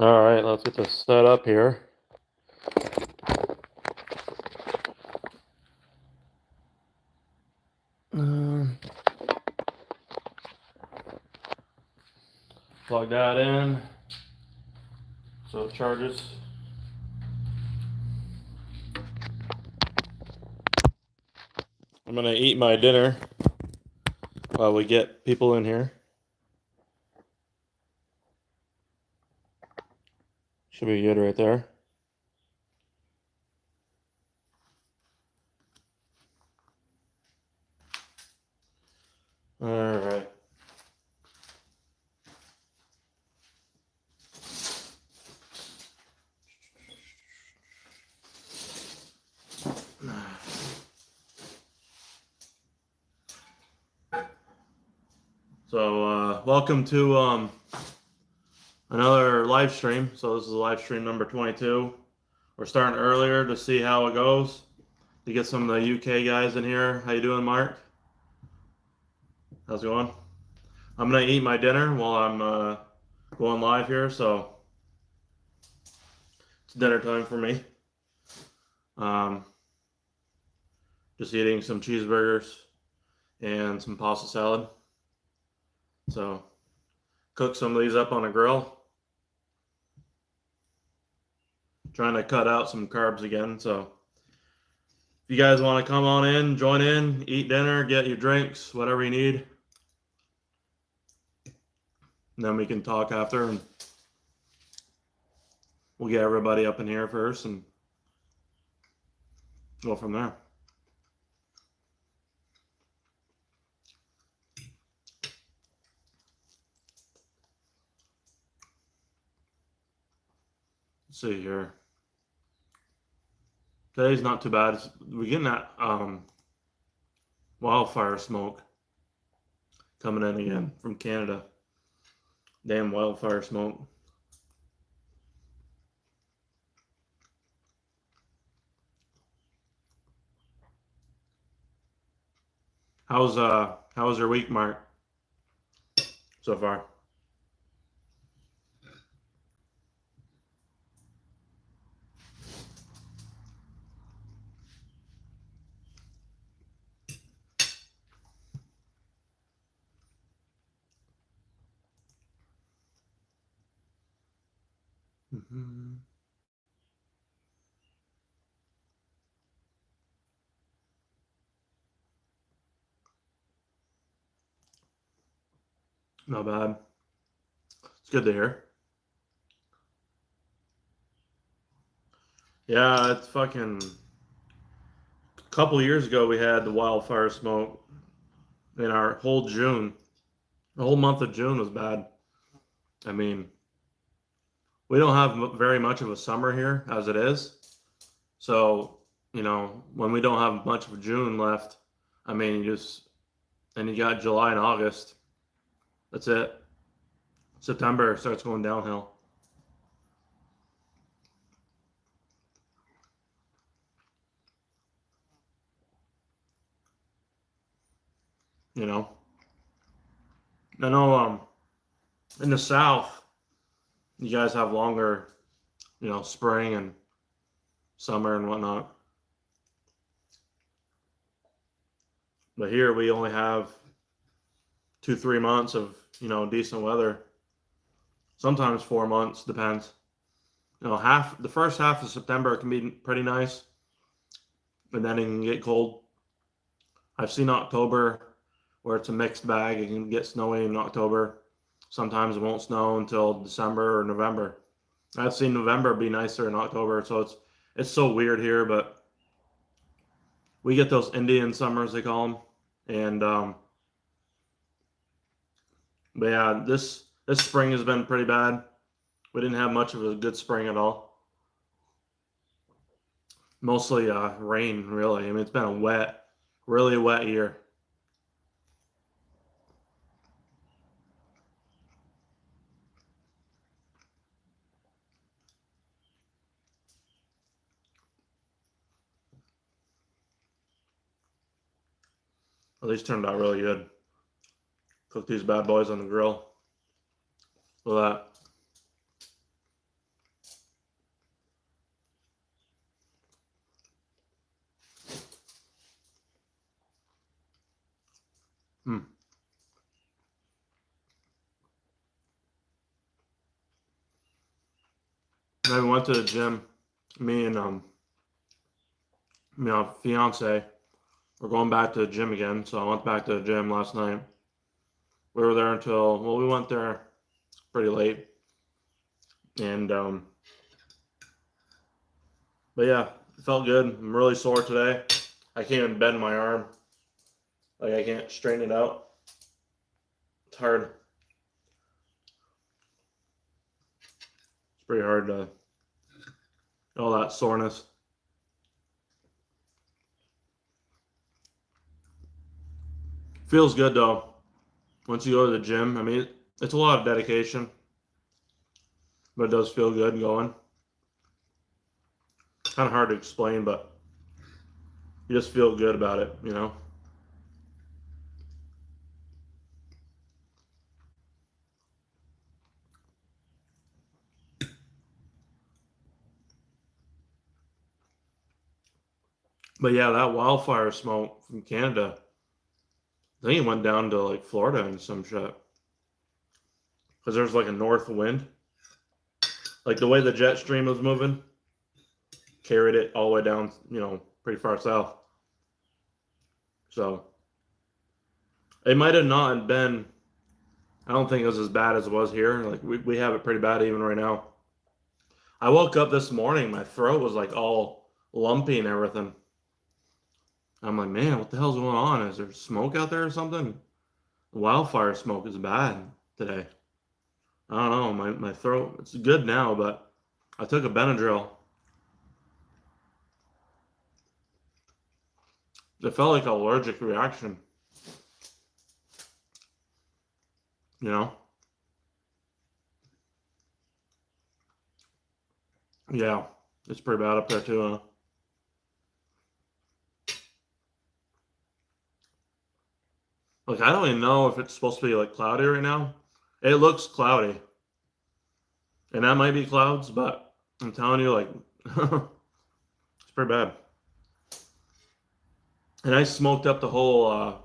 All right, let's get this set up here. Plug that in so it charges. I'm gonna eat my dinner while we get people in here. Should be good right there. All right. So welcome to another live stream. So this is live stream number 22. We're starting earlier to see how it goes. To get some of the UK guys in here. How you doing, Mark? How's it going? I'm gonna eat my dinner while I'm going live here. So it's dinner time for me. Just eating some cheeseburgers and some pasta salad. So cook some of these up on a grill. Trying to cut out some carbs again. So if you guys want to come on in, join in, eat dinner, get your drinks, whatever you need. And then we can talk after, and we'll get everybody up in here first and go from there. Let's see here. Today's not too bad. We're getting that wildfire smoke coming in again from Canada. Damn wildfire smoke. How's your week, Mark? So far? Mm-hmm. Not bad. It's good to hear. Yeah, it's fucking. A couple years ago, we had the wildfire smoke in our whole June. The whole month of June was bad. I mean, we don't have very much of a summer here as it is. So, when we don't have much of June left, I mean, and you got July and August. That's it. September starts going downhill. I know in the South, you guys have longer, spring and summer and whatnot. But here we only have 2-3 months of, decent weather. Sometimes 4 months, depends. The first half of September can be pretty nice, and then it can get cold. I've seen October where it's a mixed bag. It can get snowy in October. Sometimes it won't snow until December or November. I've seen November be nicer in October, so it's so weird here, but we get those Indian summers, they call them. And but yeah, this spring has been pretty bad. We didn't have much of a good spring at all. Mostly rain, really. I mean, it's been a really wet year. Well, these turned out really good. Cook these bad boys on the grill. Look at that. And I went to the gym. Me and fiance, we're going back to the gym again. So I went back to the gym last night. We were there until we went there pretty late, and but yeah, it felt good. I'm really sore today. I can't even bend my arm. Like I can't straighten it out. It's hard. It's pretty hard to all that soreness. Feels good though. Once you go to the gym, I mean, it's a lot of dedication, but it does feel good going. Kind of hard to explain, but you just feel good about it, you know? But yeah, that wildfire smoke from Canada, I think it went down to like Florida and some shit. Because there's like a north wind. Like the way the jet stream was moving, carried it all the way down, pretty far south. So it might have not been, I don't think it was as bad as it was here. Like we have it pretty bad even right now. I woke up this morning, my throat was like all lumpy and everything. I'm like, man, what the hell's going on? Is there smoke out there or something? Wildfire smoke is bad today. I don't know. My throat, it's good now, but I took a Benadryl. It felt like an allergic reaction. You know? Yeah, it's pretty bad up there too, huh? Like, I don't even know if it's supposed to be like cloudy right now. It looks cloudy. And that might be clouds, but I'm telling you, like, it's pretty bad. And I smoked up the whole,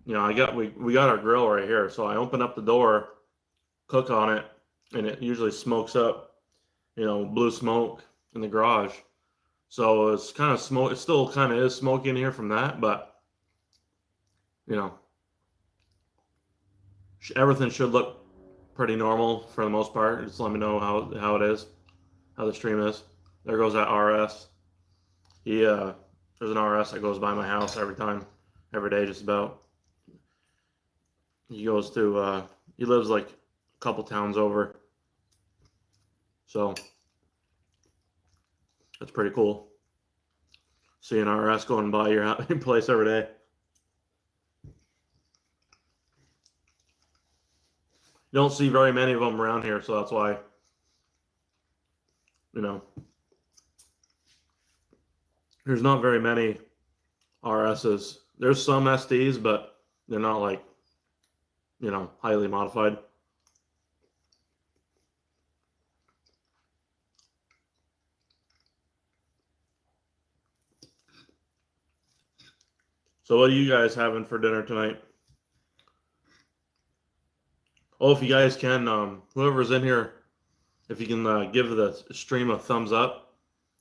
we got our grill right here. So I open up the door, cook on it, and it usually smokes up, blue smoke in the garage. So it's kind of smoke. It still kind of is smoky in here from that, but, everything should look pretty normal for the most part. Just let me know how it is, how the stream is. There goes that RS. There's an RS that goes by my house every day, just about. He lives like a couple towns over. So that's pretty cool. See an RS going by your place every day. You don't see very many of them around here, so that's why, there's not very many RSs. There's some SDs, but they're not like, highly modified. So what are you guys having for dinner tonight? Oh, if you guys can, whoever's in here, if you can give the stream a thumbs up,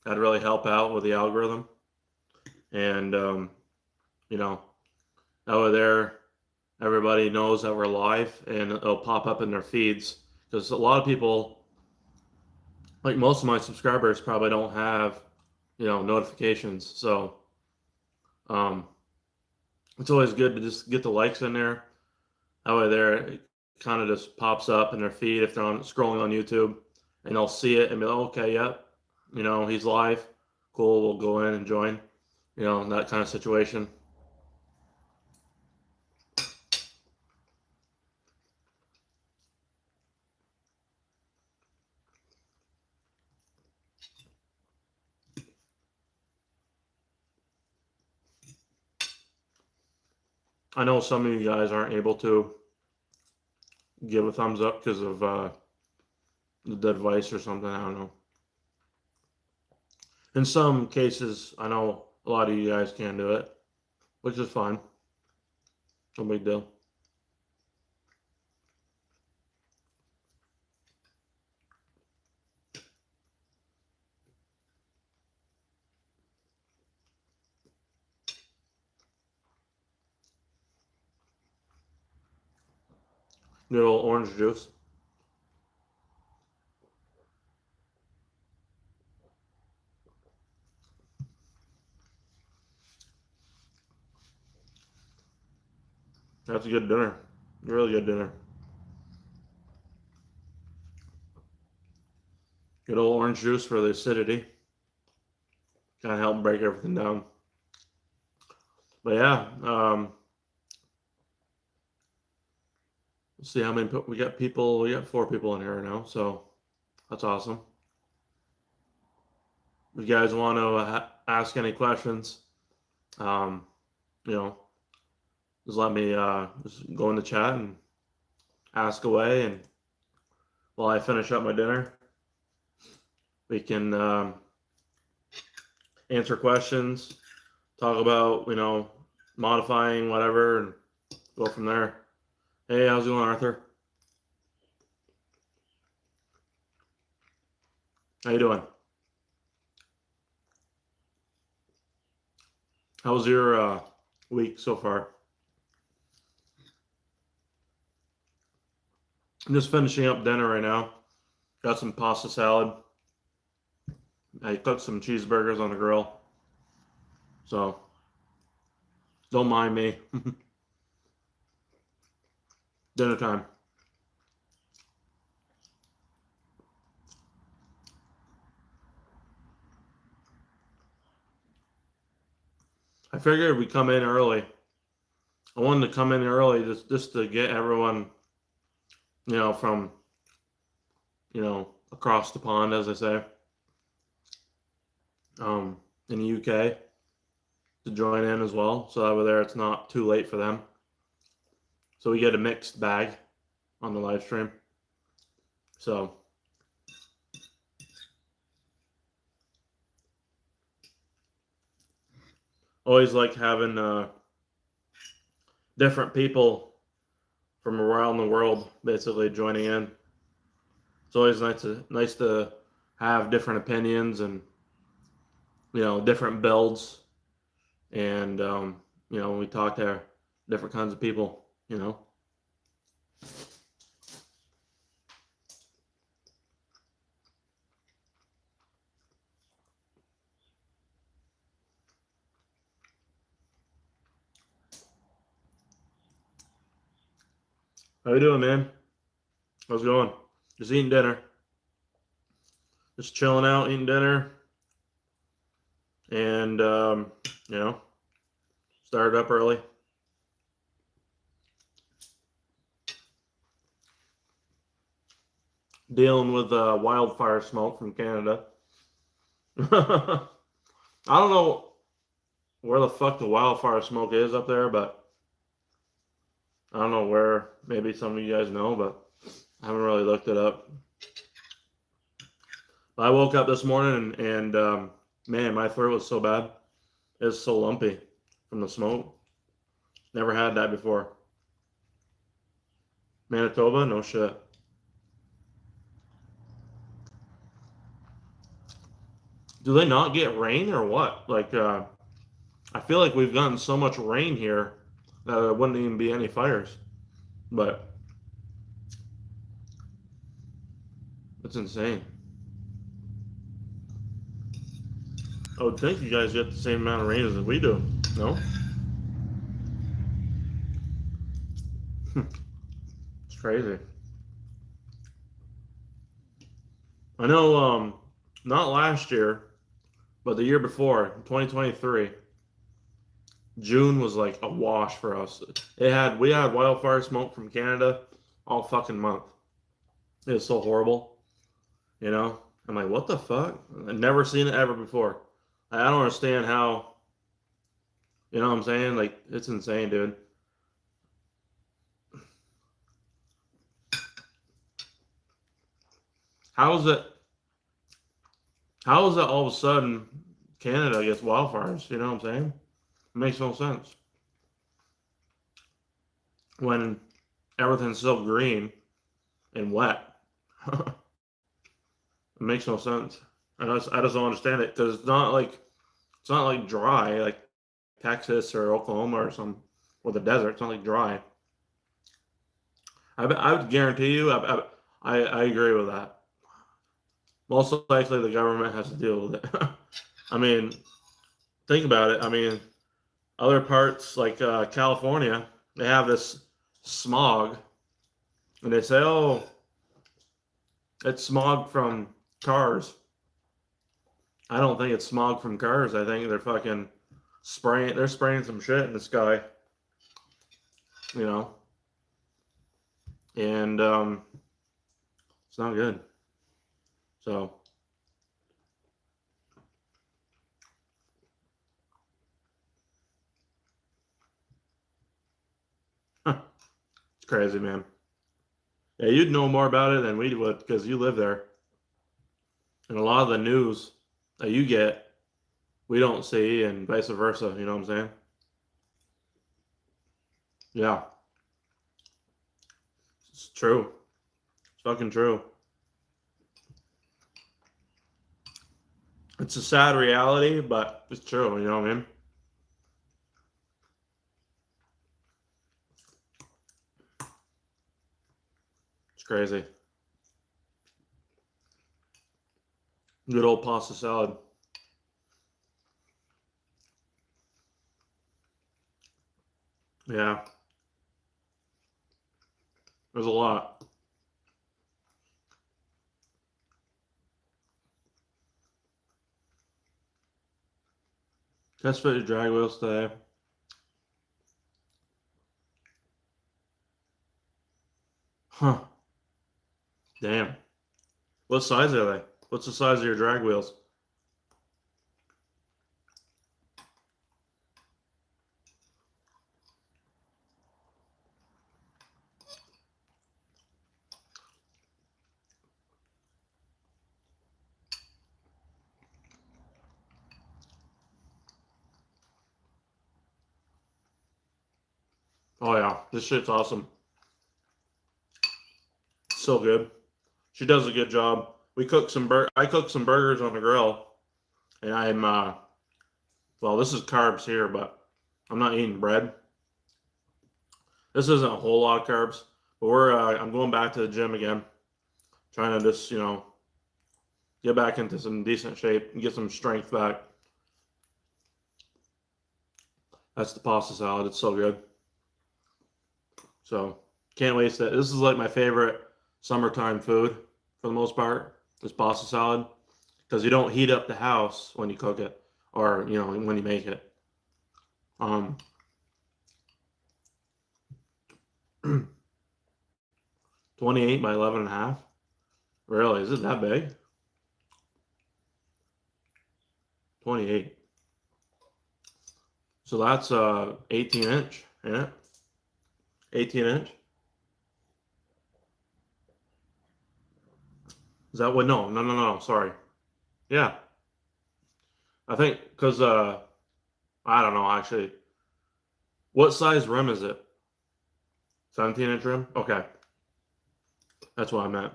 that'd really help out with the algorithm. And, over there, everybody knows that we're live and it'll pop up in their feeds. Because a lot of people, like most of my subscribers, probably don't have, notifications. So it's always good to just get the likes in there. That way there, it kind of just pops up in their feed if they're scrolling on YouTube, and they'll see it and be like, okay, yep, he's live. Cool, we'll go in and join. That kind of situation. I know some of you guys aren't able to give a thumbs up because of the device or something. I don't know. In some cases, I know a lot of you guys can do it, which is fine. No big deal. Good old orange juice. That's a good dinner. Really good dinner. Good old orange juice for the acidity. Kind of help break everything down. But yeah, let's see how many we got. People, we got 4 people in here now, so that's awesome. If you guys want to ask any questions, you know, just let me just go in the chat and ask away. And while I finish up my dinner, we can answer questions, talk about, you know, modifying whatever, and go from there. Hey, how's it going, Arthur? How you doing? How was your week so far? I'm just finishing up dinner right now. Got some pasta salad. I cooked some cheeseburgers on the grill. So, don't mind me. Dinner time. I figured we'd come in early. I wanted to come in early just to get everyone, you know, from, you know, across the pond, as I say, in the UK, to join in as well. So over there, it's not too late for them. So we get a mixed bag on the live stream. So always like having different people from around the world basically joining in. It's always nice to have different opinions and, you know, different builds, and you know, we talk to different kinds of people, you know. How you doing, man? How's it going? Just eating dinner. Just chilling out, eating dinner. And, you know, started up early. Dealing with wildfire smoke from Canada. I don't know where the fuck the wildfire smoke is up there, but I don't know where. Maybe some of you guys know, but I haven't really looked it up. But I woke up this morning and man, my throat was so bad. It was so lumpy from the smoke. Never had that before. Manitoba? No shit. Do they not get rain or what? Like, I feel like we've gotten so much rain here that there wouldn't even be any fires. But it's insane. I would think you guys get the same amount of rain as we do. No? It's crazy. I know, not last year, but the year before, 2023, June was like a wash for us. We had wildfire smoke from Canada all fucking month. It was so horrible. You know? I'm like, what the fuck? I've never seen it ever before. I don't understand how, you know what I'm saying? Like, it's insane, dude. How is it all of a sudden Canada gets wildfires? You know what I'm saying? It makes no sense. When everything's so green and wet. It makes no sense. I just don't understand it, because it's not like dry like Texas or Oklahoma or the desert. It's not like dry. I would guarantee you, I agree with that. Most likely the government has to deal with it. I mean, think about it. I mean, other parts like California, they have this smog, and they say, oh, it's smog from cars. I don't think it's smog from cars. I think they're fucking spraying some shit in the sky, you know, and it's not good. So, it's crazy, man. Yeah, you'd know more about it than we would because you live there. And a lot of the news that you get, we don't see, and vice versa. You know what I'm saying? Yeah, it's true. It's fucking true. It's a sad reality, but it's true. You know what I mean? It's crazy. Good old pasta salad. Yeah, there's a lot. Test fit your drag wheels today. Huh. Damn. What size are they? What's the size of your drag wheels? Oh yeah, this shit's awesome. So good. She does a good job. We cook some I cook some burgers on the grill, and I'm well, this is carbs here, but I'm not eating bread. This isn't a whole lot of carbs, but I'm going back to the gym again, trying to just get back into some decent shape and get some strength back. That's the pasta salad. It's so good. So can't waste it. This is like my favorite summertime food for the most part. This pasta salad, because you don't heat up the house when you cook it, or when you make it. 28 by 11 and a half. Really? Is it that big? 28. So that's 18 inch, yeah? 18 inch? Is that what? No. Sorry. Yeah. I think because I don't know actually. What size rim is it? 17-inch rim? Okay. That's what I meant.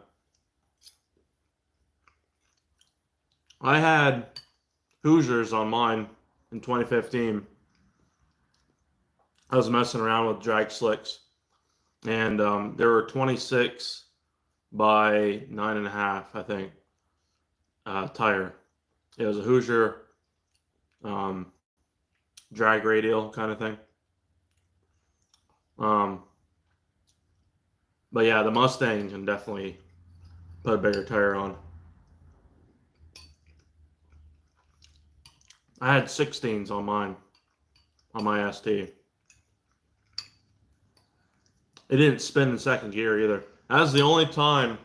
I had Hoosiers on mine in 2015. I was messing around with drag slicks, and there were 26 by 9.5, I think, tire. It was a Hoosier drag radial kind of thing. But yeah, the Mustang can definitely put a bigger tire on. I had 16s on mine, on my ST. It didn't spin in second gear either. That was the only time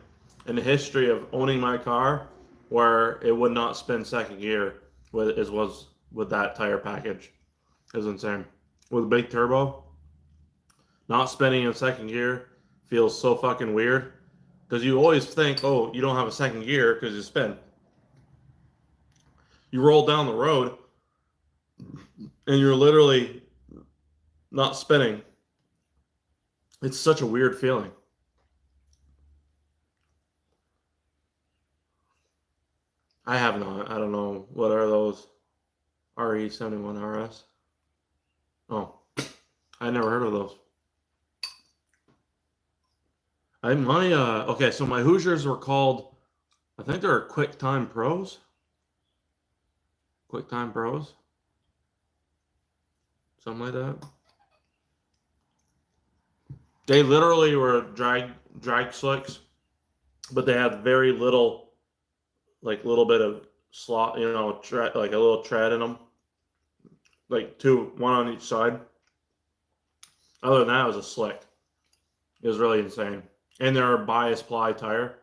in the history of owning my car where it would not spin second gear with that tire package. It was insane. With a big turbo, not spinning in second gear feels so fucking weird. Because you always think, oh, you don't have a second gear because you spin. You roll down the road and you're literally not spinning. It's such a weird feeling. I have not. I don't know. What are those? RE71 RS? Oh, I never heard of those. Okay, so my Hoosiers were called, I think they're QuickTime Pros. QuickTime Pros. Something like that. They literally were drag slicks, but they had very little, like little bit of slot, like a little tread in them, like one on each side. Other than that, it was a slick. It was really insane. And they're a bias ply tire.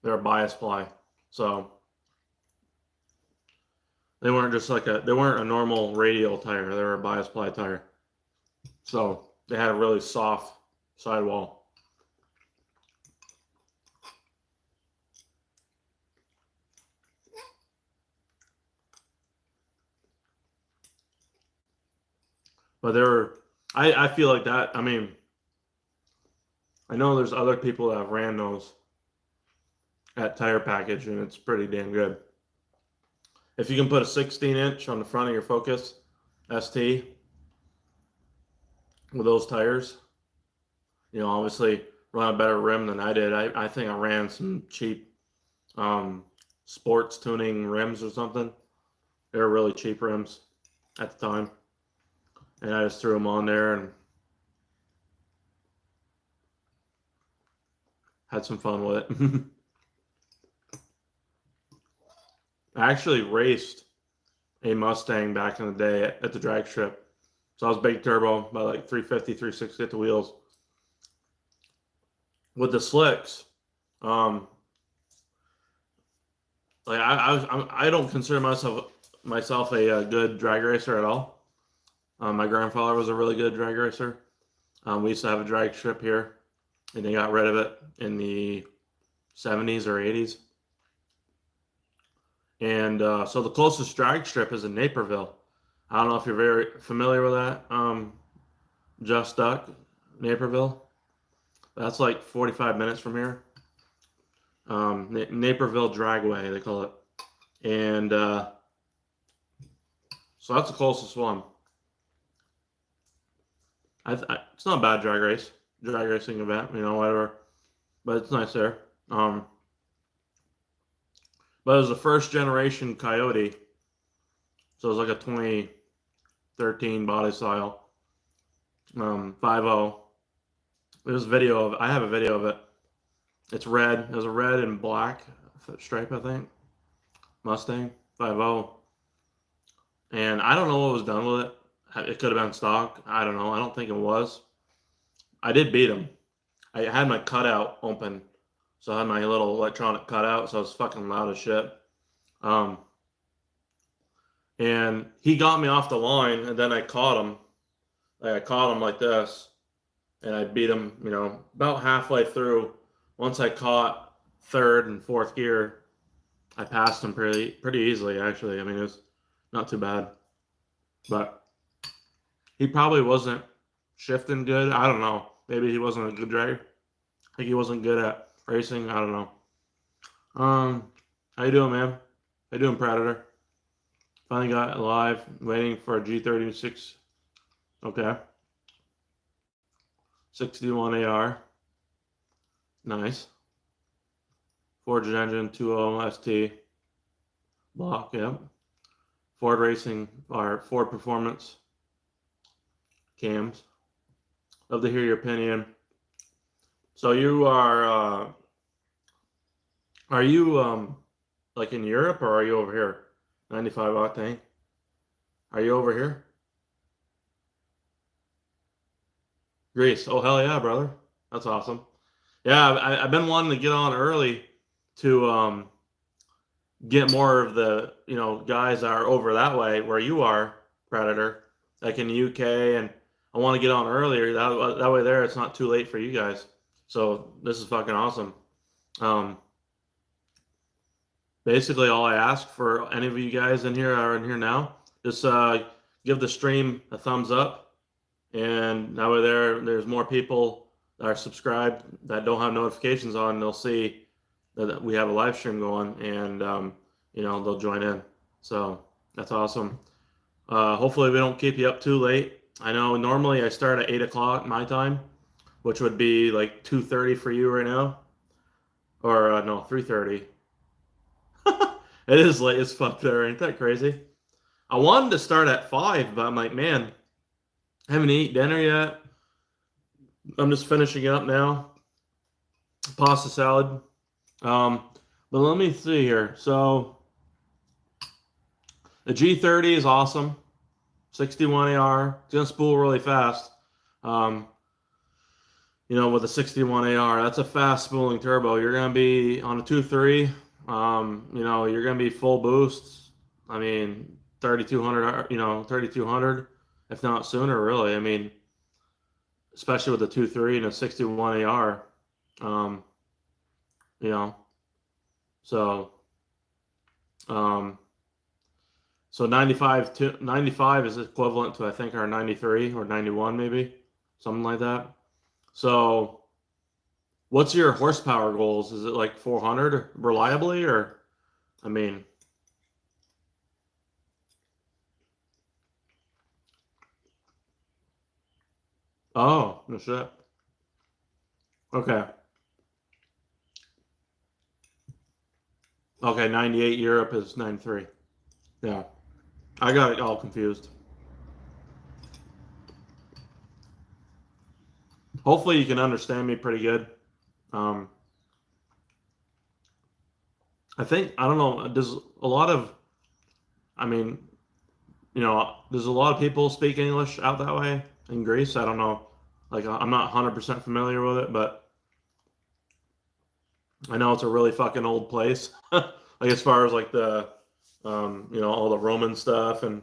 They're a bias ply, so they weren't a normal radial tire. They were a bias ply tire. So they had a really soft sidewall. But I feel like that. I mean, I know there's other people that have ran those at Tire Package, and it's pretty damn good. If you can put a 16-inch on the front of your Focus ST with those tires, obviously run a better rim than I did. I think I ran some cheap sports tuning rims or something. They were really cheap rims at the time. And I just threw them on there and had some fun with it. I actually raced a Mustang back in the day at the drag strip. So I was big turbo, about like 350, 360 at the wheels. With the slicks, like I don't consider myself a good drag racer at all. My grandfather was a really good drag racer. We used to have a drag strip here, and they got rid of it in the 70s or 80s. And so the closest drag strip is in Naperville. I don't know if you're very familiar with that. Just Duck, Naperville. That's like 45 minutes from here. Naperville Dragway, they call it. And so that's the closest one. It's not a bad drag racing event, whatever. But it's nice there. But it was the first generation Coyote. So it was like a 2013 body style. 5.0. There's video of it. I have a video of it. It's red. There's a red and black stripe, I think. Mustang 5.0. And I don't know what was done with it. It could have been stock. I don't know. I don't think it was. I did beat him. I had my cutout open. So I had my little electronic cutout. So I was fucking loud as shit. And he got me off the line. And then I caught him. I caught him like this. And I beat him, about halfway through. Once I caught third and fourth gear, I passed him pretty easily, actually. I mean, it was not too bad. But he probably wasn't shifting good. I don't know. Maybe he wasn't a good driver. I think he wasn't good at racing. I don't know. How you doing, man? How you doing, Predator? Finally got live. Waiting for a G36. Okay. 61 AR. Nice. Forge engine, 2.0 ST. Block, yep. Ford Racing, or Ford Performance cams. Love to hear your opinion. So you are you like in Europe, or are you over here? 95 octane. Are you over here? Greece. Oh, hell yeah, brother. That's awesome. Yeah, I've been wanting to get on early to get more of the guys that are over that way where you are, Predator, like in the UK, and I want to get on earlier. That way there, it's not too late for you guys. So this is fucking awesome. Basically, all I ask for any of you guys in here are in here now, just give the stream a thumbs up, and that way there's more people that are subscribed that don't have notifications on. They'll see that we have a live stream going, and they'll join in. So that's awesome. Hopefully we don't keep you up too late. I know normally I start at 8 o'clock my time, which would be like 230 for you right now, or no, 330. It is late as fuck there, ain't that crazy? I wanted to start at 5, but I'm like, man, I haven't eaten dinner yet. I'm just finishing up now. Pasta salad. But let me see here. So the G30 is awesome. 61 AR. It's gonna spool really fast. You know, with a 61 AR, that's a fast spooling turbo. You're gonna be on a 2.3. You know, you're gonna be full boost. I mean, 3,200. You know, 3,200, if not sooner. Really. I mean, especially with a 2.3 and a 61 AR. You know, so so 95 is equivalent to, I think, our 93 or 91, maybe something like that. So what's your horsepower goals? Is it like 400 reliably, or I mean, oh, no shit. Okay. Okay, 98 Europe is 93. Yeah. I got it all confused. Hopefully you can understand me pretty good. I think, I don't know, there's a lot of, I mean, you know, there's a lot of people speak English out that way in Greece. I don't know. Like, I'm not 100% familiar with it, but I know it's a really fucking old place. Like, as far as like the, you know, all the Roman stuff, and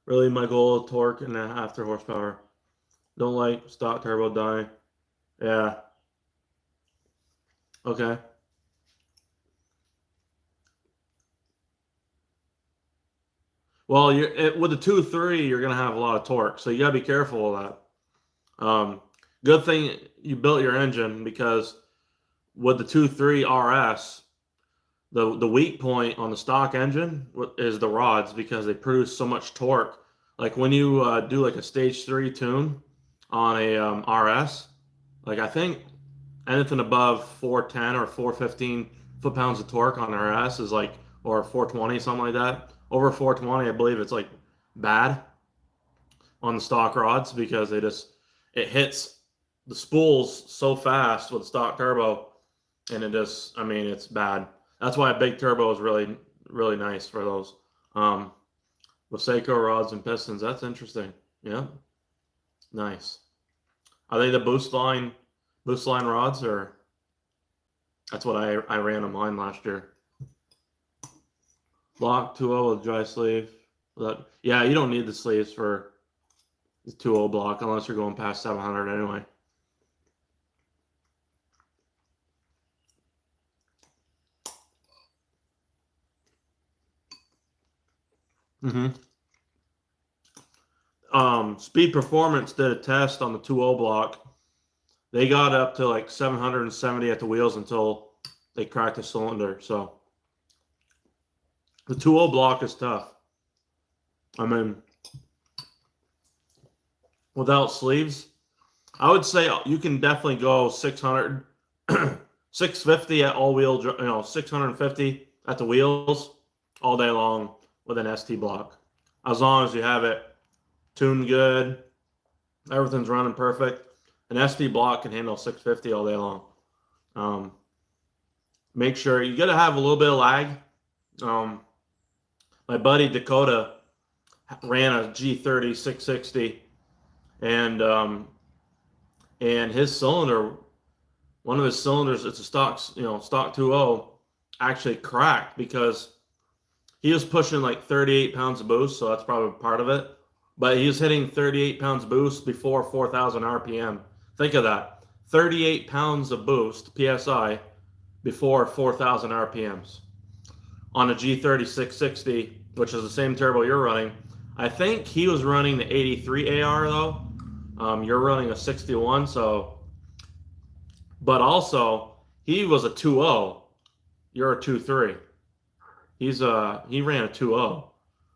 really my goal of torque and after horsepower. Don't like stock turbo die. Yeah. Okay. Well, with the 2.3, you're gonna have a lot of torque, so you gotta be careful of that. Good thing you built your engine, because with the 2.3 RS, the weak point on the stock engine is the rods, because they produce so much torque. Like when you do like a stage 3 tune on a RS, like I think anything above 410 or 415 foot-pounds of torque on RS is like, or 420, something like that. Over 420, I believe it's like bad on the stock rods, because it hits the spools so fast with stock turbo, and I mean, it's bad. That's why a big turbo is really, really nice for those. With Seiko rods and pistons, that's interesting. Yeah, nice. Are they the boost line rods, or that's what I ran on mine last year? Block 2.0 with dry sleeve. Yeah, you don't need the sleeves for the 2.0 block unless you're going past 700 anyway. Speed Performance did a test on the 2.0 block. They got up to like 770 at the wheels until they cracked the cylinder. So the 2.0 block is tough. I mean, without sleeves, I would say you can definitely go 600, 650 at all wheel, 650 at the wheels all day long with an ST block, as long as you have it tuned good, everything's running perfect. An ST block can handle 650 all day long. Make sure you got to have a little bit of lag. My buddy Dakota ran a G30 660, and his cylinder, one of his cylinders, it's a stock 2.0, actually cracked because he was pushing like 38 pounds of boost, so that's probably part of it. But he was hitting 38 pounds boost before 4,000 RPM. Think of that. 38 pounds of boost, PSI, before 4,000 RPMs. On a G30 660, which is the same turbo you're running. I think he was running the 83 AR though. You're running a 61, so. But also, he was a 2.0. You're a 2.3. He ran a 2.0.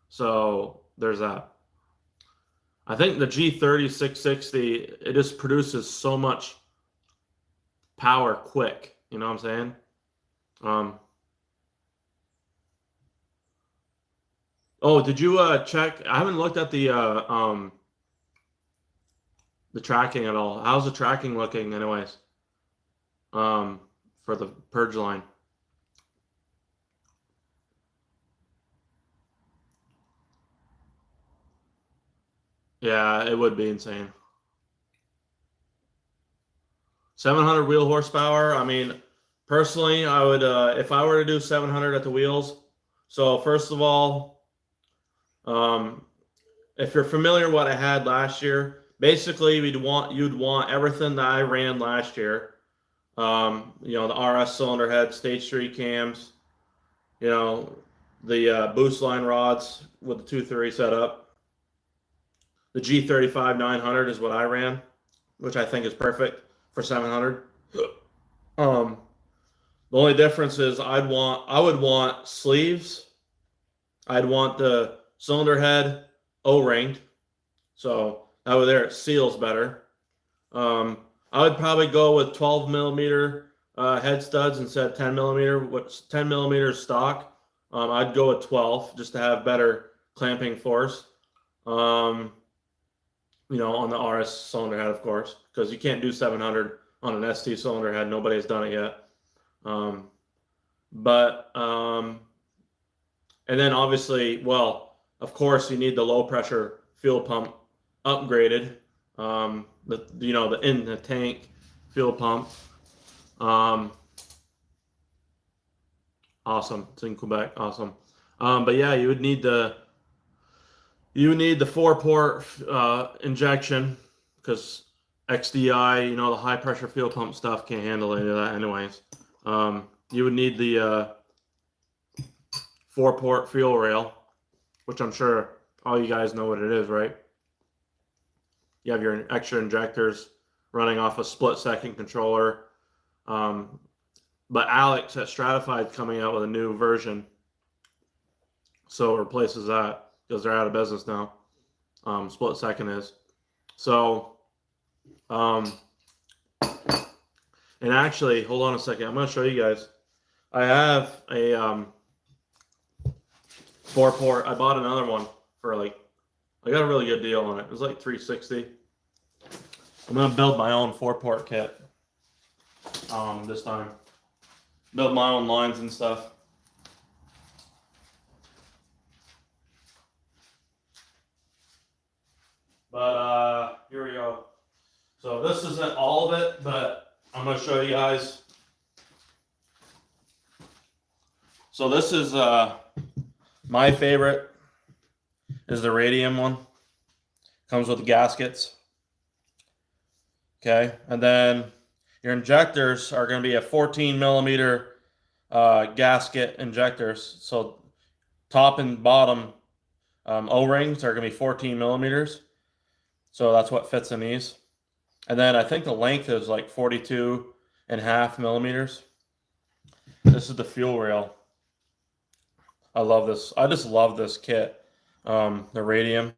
So there's that. I think the G30 660, it just produces so much power quick. You know what I'm saying? Oh, did you check? I haven't looked at the tracking at all. How's the tracking looking, anyways? For the Purge line. Yeah, it would be insane. 700 wheel horsepower. I mean, personally, I would if I were to do 700 at the wheels. So first of all, if you're familiar with what I had last year, basically you'd want everything that I ran last year. You know, the RS cylinder head, stage 3 cams, you know, the boost line rods with the 2.3 setup. The G35 900 is what I ran, which I think is perfect for 700. The only difference is I would want sleeves. I'd want the cylinder head O-ringed, so that way there it seals better. I would probably go with 12 millimeter head studs instead of 10 millimeter. What's 10 millimeter stock? I'd go with 12 just to have better clamping force. You know, on the RS cylinder head, of course, because you can't do 700 on an ST cylinder head. Nobody has done it yet. And then obviously, well, of course, you need the low pressure fuel pump upgraded. You know, the in the tank fuel pump. Awesome. It's in Quebec. Awesome. But yeah, you would need the 4-port injection, because XDI, you know, the high pressure fuel pump stuff can't handle any of that anyways. You would need the 4-port fuel rail, which I'm sure all you guys know what it is, right? You have your extra injectors running off a split-second controller. But Alex at Stratified coming out with a new version, so it replaces that, because they're out of business now. Split second is. So, and actually, hold on a second. I'm going to show you guys. I have a 4-port. I bought another one for I got a really good deal on it. It was like $360. I'm going to build my own 4-port kit this time. Build my own lines and stuff. But here we go. So this isn't all of it, but I'm going to show you guys. So this is my favorite, is the radium one. Comes with the gaskets. Okay, and then your injectors are going to be a 14 millimeter gasket injectors. So top and bottom O-rings are going to be 14 millimeters. So that's what fits in these. And then I think the length is like 42.5 millimeters. This is the fuel rail. I love this. I just love this kit, the radium.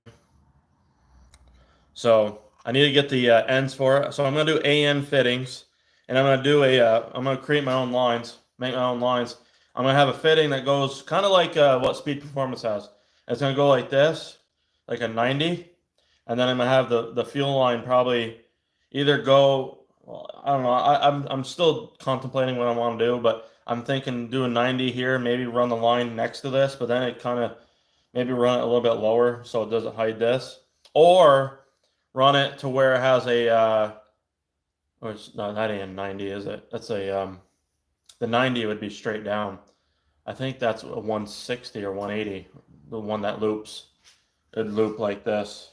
So I need to get the ends for it. So I'm going to do AN fittings, and I'm going to do I'm going to create my own lines, make my own lines. I'm going to have a fitting that goes kind of like what Speed Performance has. It's going to go like this, like a 90. And then I'm going to have the fuel line probably either go, well, I don't know. I'm still contemplating what I want to do, but I'm thinking do a 90 here, maybe run the line next to this, but then it kind of maybe run it a little bit lower so it doesn't hide this. Or run it to where it has a, no, that ain't a 90, is it? That's a, the 90 would be straight down. I think that's a 160 or 180, the one that loops. It'd loop like this.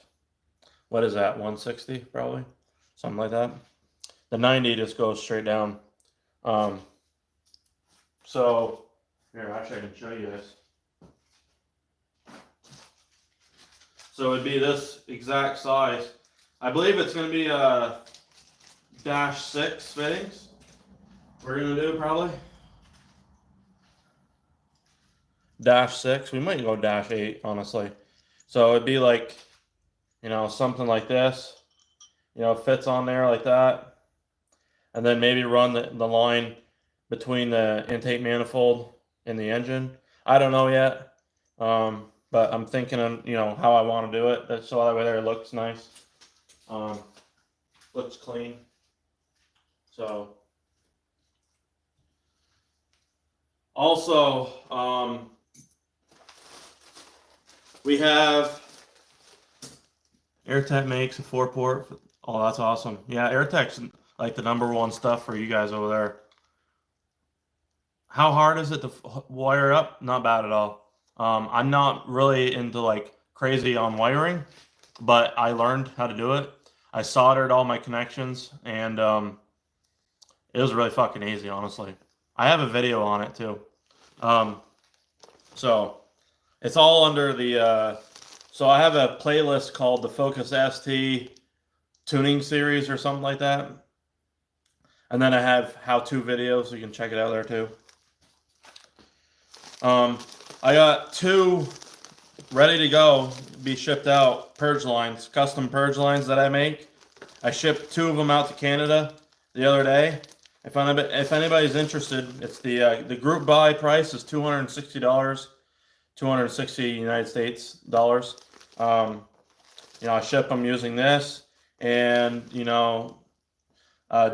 What is that, 160 probably? Something like that. The 90 just goes straight down. So, here, actually I can show you this. So it'd be this exact size. I believe it's going to be -6 fittings. We're going to do probably. -6. We might go -8, honestly. So it'd be like you know, something like this, you know, fits on there like that. And then maybe run the line between the intake manifold and the engine. I don't know yet, but I'm thinking of, you know, how I want to do it. So that way there it looks nice, looks clean. So also, we have AirTech makes a 4-port. Oh, that's awesome. Yeah, AirTech's like the #1 stuff for you guys over there. How hard is it to wire up? Not bad at all. I'm not really into like crazy on wiring, but I learned how to do it. I soldered all my connections, and it was really fucking easy, honestly. I have a video on it too. So it's all under the. So I have a playlist called the Focus ST Tuning Series or something like that, and then I have how-to videos, so you can check it out there too. I got 2 ready to go, be shipped out, Purge lines, custom Purge lines that I make. I shipped 2 of them out to Canada the other day. If anybody's interested, it's the group buy price is $260, 260 United States dollars. You know, I ship them using this, and you know,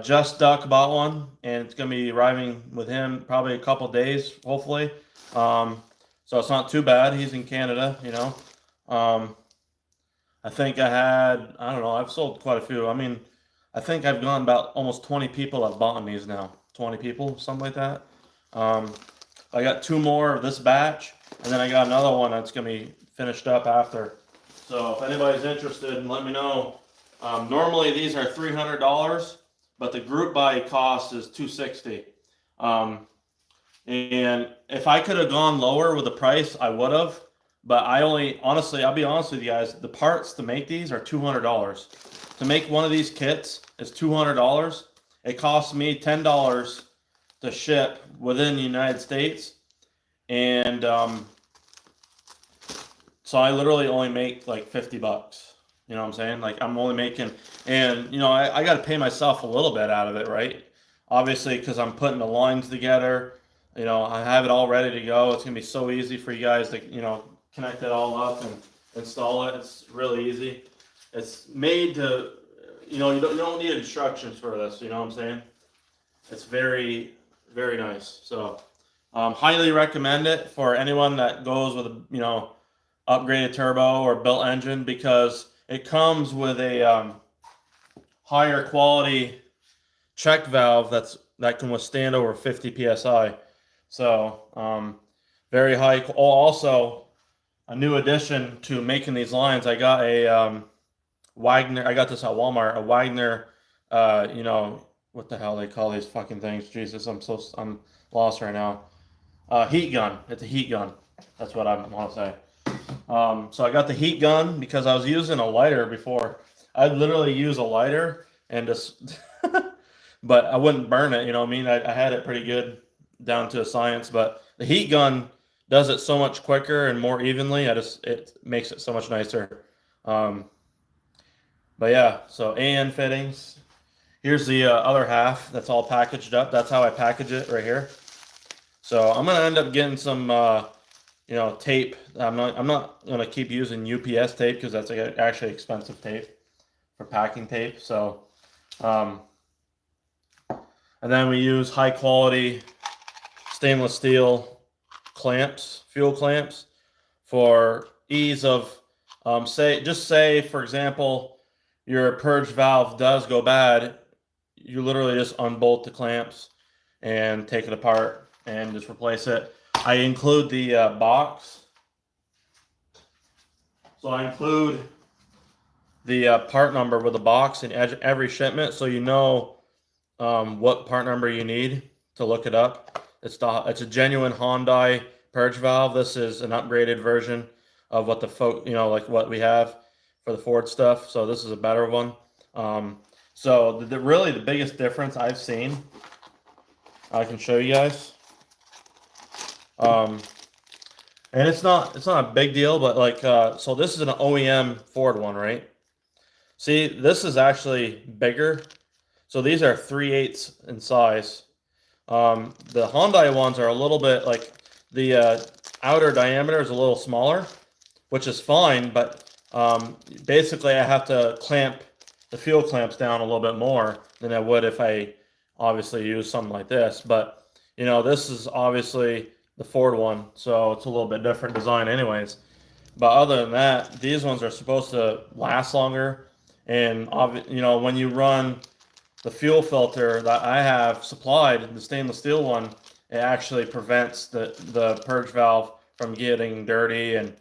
Just Duck bought one, and it's gonna be arriving with him probably a couple days, hopefully. So it's not too bad. He's in Canada, you know. I think I don't know, I've sold quite a few. I mean, I think I've gone about almost 20 people have bought these now. 20 people, something like that. I got 2 more of this batch, and then I got another one that's going to be finished up after. So if anybody's interested, let me know. Normally these are $300, but the group buy cost is $260. And if I could have gone lower with the price, I would have. But honestly, I'll be honest with you guys, the parts to make these are $200. To make one of these kits is $200. It costs me $10 to ship within the United States. And so I literally only make like $50. You know what I'm saying? Like I'm only making, and you know, I got to pay myself a little bit out of it, right? Obviously, because I'm putting the lines together. You know, I have it all ready to go. It's gonna be so easy for you guys to, you know, connect it all up and install it. It's really easy. It's made to, you know, you don't need instructions for this. You know what I'm saying? It's very, very nice. So, highly recommend it for anyone that goes with a, you know, upgraded turbo or built engine, because it comes with a higher quality check valve that can withstand over 50 psi. So very high. Also, a new addition to making these lines, I got a Wagner. I got this at Walmart. A Wagner. You know what the hell they call these fucking things? Jesus, I'm lost right now. Heat gun. It's a heat gun. That's what I want to say. So I got the heat gun because I was using a lighter before. I'd literally use a lighter and just, but I wouldn't burn it. You know what I mean? I had it pretty good down to a science, but the heat gun does it so much quicker and more evenly. It makes it so much nicer. But yeah, so AN fittings. Here's the other half that's all packaged up. That's how I package it right here. So I'm gonna end up getting some, you know, tape. I'm not gonna keep using UPS tape because that's actually expensive tape for packing tape. So, and then we use high quality stainless steel clamps, fuel clamps, for ease of, say for example, your purge valve does go bad, you literally just unbolt the clamps and take it apart and just replace it. I include the box, so I include the part number with the box in every shipment, so you know what part number you need to look it up. It's a genuine Hyundai purge valve. This is an upgraded version of what like what we have for the Ford stuff. So this is a better one. So really the biggest difference I've seen, I can show you guys. And it's not a big deal, but like, so this is an OEM Ford one, right? See, this is actually bigger. So these are 3/8 in size. The Hyundai ones are a little bit like the outer diameter is a little smaller, which is fine, but basically I have to clamp the fuel clamps down a little bit more than I would if I obviously use something like this. But you know, this is obviously the Ford one, so it's a little bit different design anyways. But other than that, these ones are supposed to last longer. And you know, when you run the fuel filter that I have supplied, the stainless steel one, it actually prevents the purge valve from getting dirty, and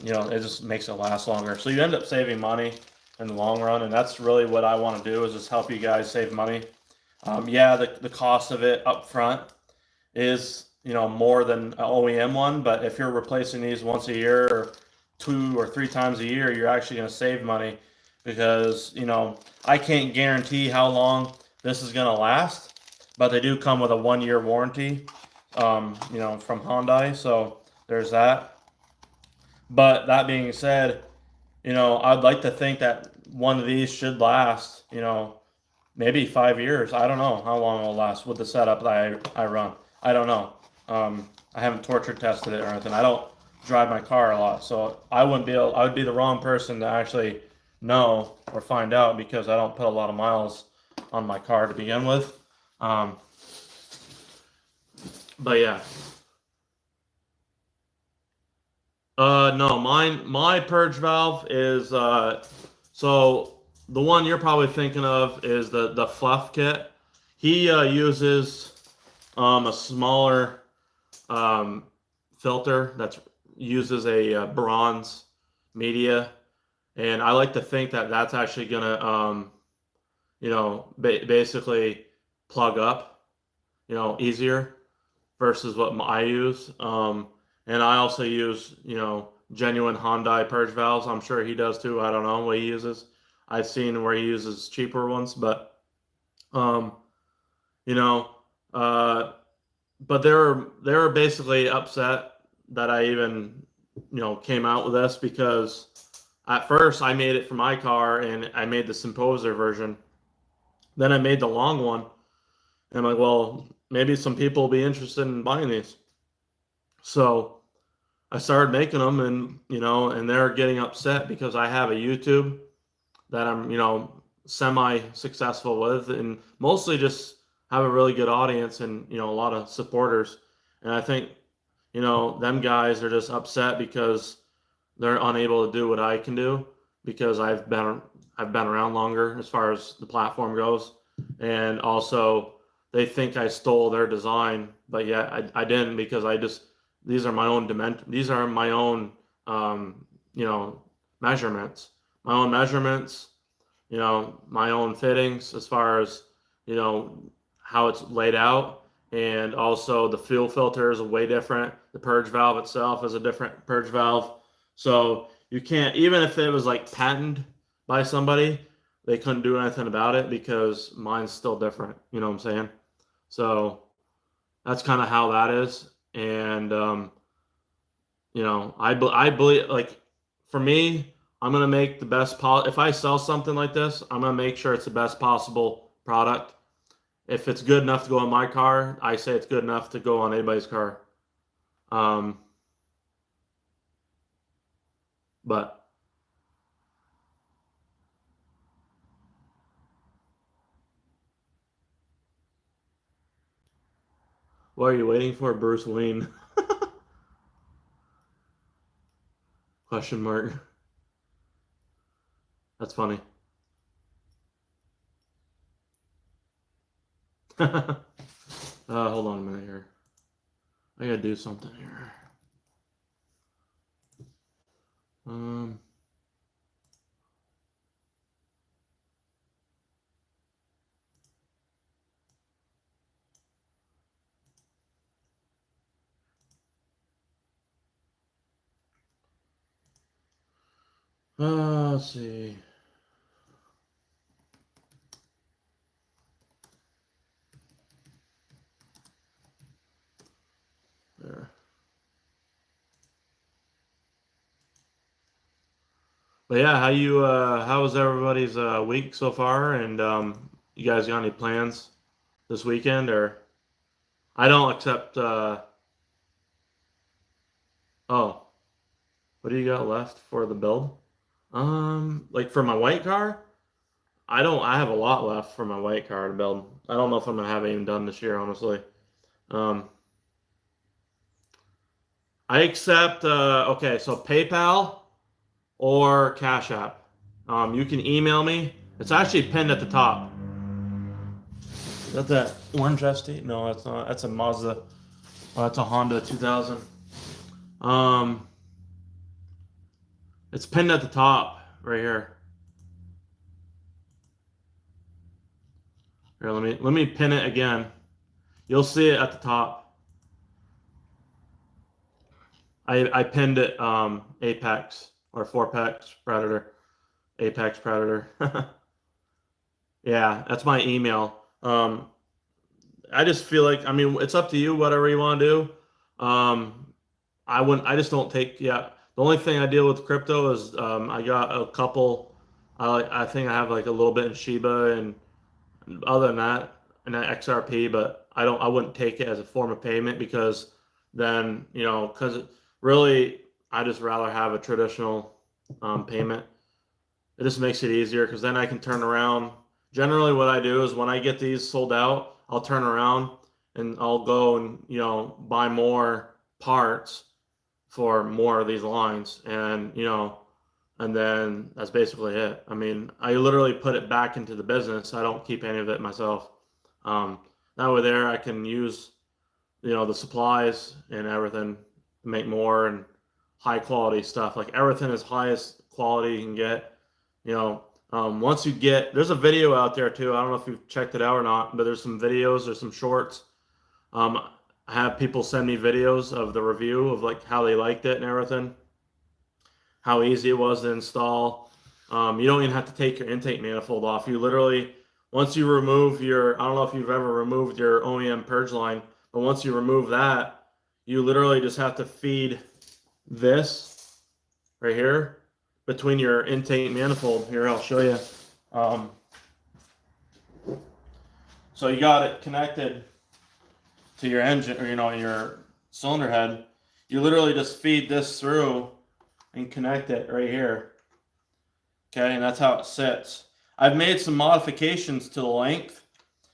you know, it just makes it last longer. So you end up saving money in the long run, and that's really what I want to do, is just help you guys save money. Yeah, the cost of it up front is, you know, more than an OEM one, but if you're replacing these once a year or 2 or 3 times a year, you're actually going to save money, because, you know, I can't guarantee how long this is going to last, but they do come with a 1 year warranty, you know, from Hyundai. So there's that. But that being said, you know, I'd like to think that one of these should last, you know, maybe 5 years. I don't know how long it'll last with the setup that I run. I don't know. I haven't torture tested it or anything. I don't drive my car a lot, so I wouldn't be able. I would be the wrong person to actually know or find out, because I don't put a lot of miles on my car to begin with. But yeah. No, my purge valve is so the one you're probably thinking of is the fluff kit. He uses a smaller um, filter that uses a bronze media, and I like to think that that's actually gonna you know, basically plug up, you know, easier versus what I use. And I also use, you know, genuine Hyundai purge valves. I'm sure he does too. I don't know what he uses. I've seen where he uses cheaper ones, but um, you know, uh, but they were basically upset that I even, you know, came out with this, because at first I made it for my car and I made the Symposer version. Then I made the long one, and I'm like, well, maybe some people will be interested in buying these. So I started making them, and you know, and they're getting upset because I have a YouTube that I'm, you know, semi successful with, and mostly just have a really good audience and, you know, a lot of supporters. And I think, you know, them guys are just upset because they're unable to do what I can do, because I've been around longer as far as the platform goes, and also they think I stole their design, but yeah, I didn't, because I just, these are my own these are my own you know, measurements, my own measurements, you know, my own fittings as far as, you know, how it's laid out. And also the fuel filter is way different. The purge valve itself is a different purge valve. So you can't, even if it was like patented by somebody, they couldn't do anything about it, because mine's still different. You know what I'm saying? So that's kind of how that is. And, you know, I believe, like, for me, I'm gonna make the best if I sell something like this, I'm gonna make sure it's the best possible product. If it's good enough to go on my car, I say it's good enough to go on anybody's car. Um, but what are you waiting for, Bruce Wayne? Question mark. That's funny. Hold on a minute here. I gotta do something here. Um, let's see. There. But yeah, how was everybody's week so far? And you guys got any plans this weekend? Or I don't accept. Oh, what do you got left for the build? Like for my white car, I don't. I have a lot left for my white car to build. I don't know if I'm gonna have it even done this year, honestly. Um, I accept. Okay, so PayPal or Cash App. You can email me. It's actually pinned at the top. Is that orange ST? No, that's not. That's a Mazda. Oh, that's a Honda 2000. Um, it's pinned at the top right here. Here, let me pin it again. You'll see it at the top. I pinned it Apex or Fourpex Predator. Apex Predator. Yeah, that's my email. I just feel like, I mean, it's up to you, whatever you want to do. I wouldn't. I just don't take. Yeah, the only thing I deal with crypto is I got a couple. I think I have like a little bit in Shiba, and other than that, and XRP. But I don't. I wouldn't take it as a form of payment because then because really I just rather have a traditional payment. It just makes it easier because then I can turn around. Generally, what I do is when I get these sold out, I'll turn around and I'll go and buy more parts for more of these lines, and and then that's basically it. I mean, I literally put it back into the business. I don't keep any of it myself. um, that way there I can use the supplies and everything to make more and high quality stuff. Like everything is highest quality you can get. Once you get, there's a video out there too. I don't know if you've checked it out or not, but there's some videos, there's some shorts. I have people send me videos of the review of like how they liked it and everything, how easy it was to install. You don't even have to take your intake manifold off. You literally, once you remove I don't know if you've ever removed your OEM purge line, but once you remove that, you literally just have to feed this right here between your intake manifold. Here, I'll show you. So you got it connected to your engine, or your cylinder head. You literally just feed this through and connect it right here. Okay, and that's how it sits. I've made some modifications to the length.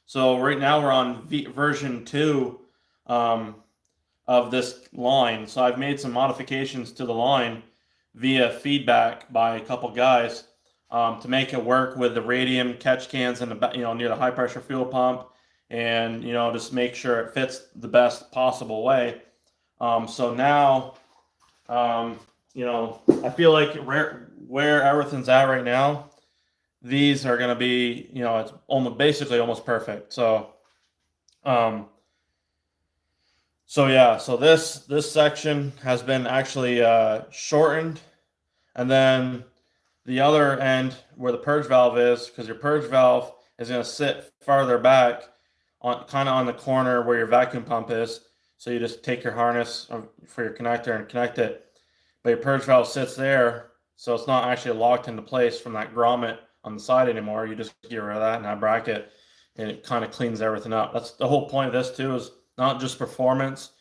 So right now we're on version 2 of this line. So I've made some modifications to the line via feedback by a couple guys to make it work with the radium catch cans and near the high pressure fuel pump, and just make sure it fits the best possible way. So now I feel like where everything's at right now, these are going to be, it's basically almost perfect. So yeah, so this section has been actually shortened, and then the other end where the purge valve is, because your purge valve is going to sit farther back kind of on the corner where your vacuum pump is. So you just take your harness for your connector and connect it, but your purge valve sits there, so it's not actually locked into place from that grommet on the side anymore. You just get rid of that and that bracket, and it kind of cleans everything up. That's the whole point of this too, is not just performance,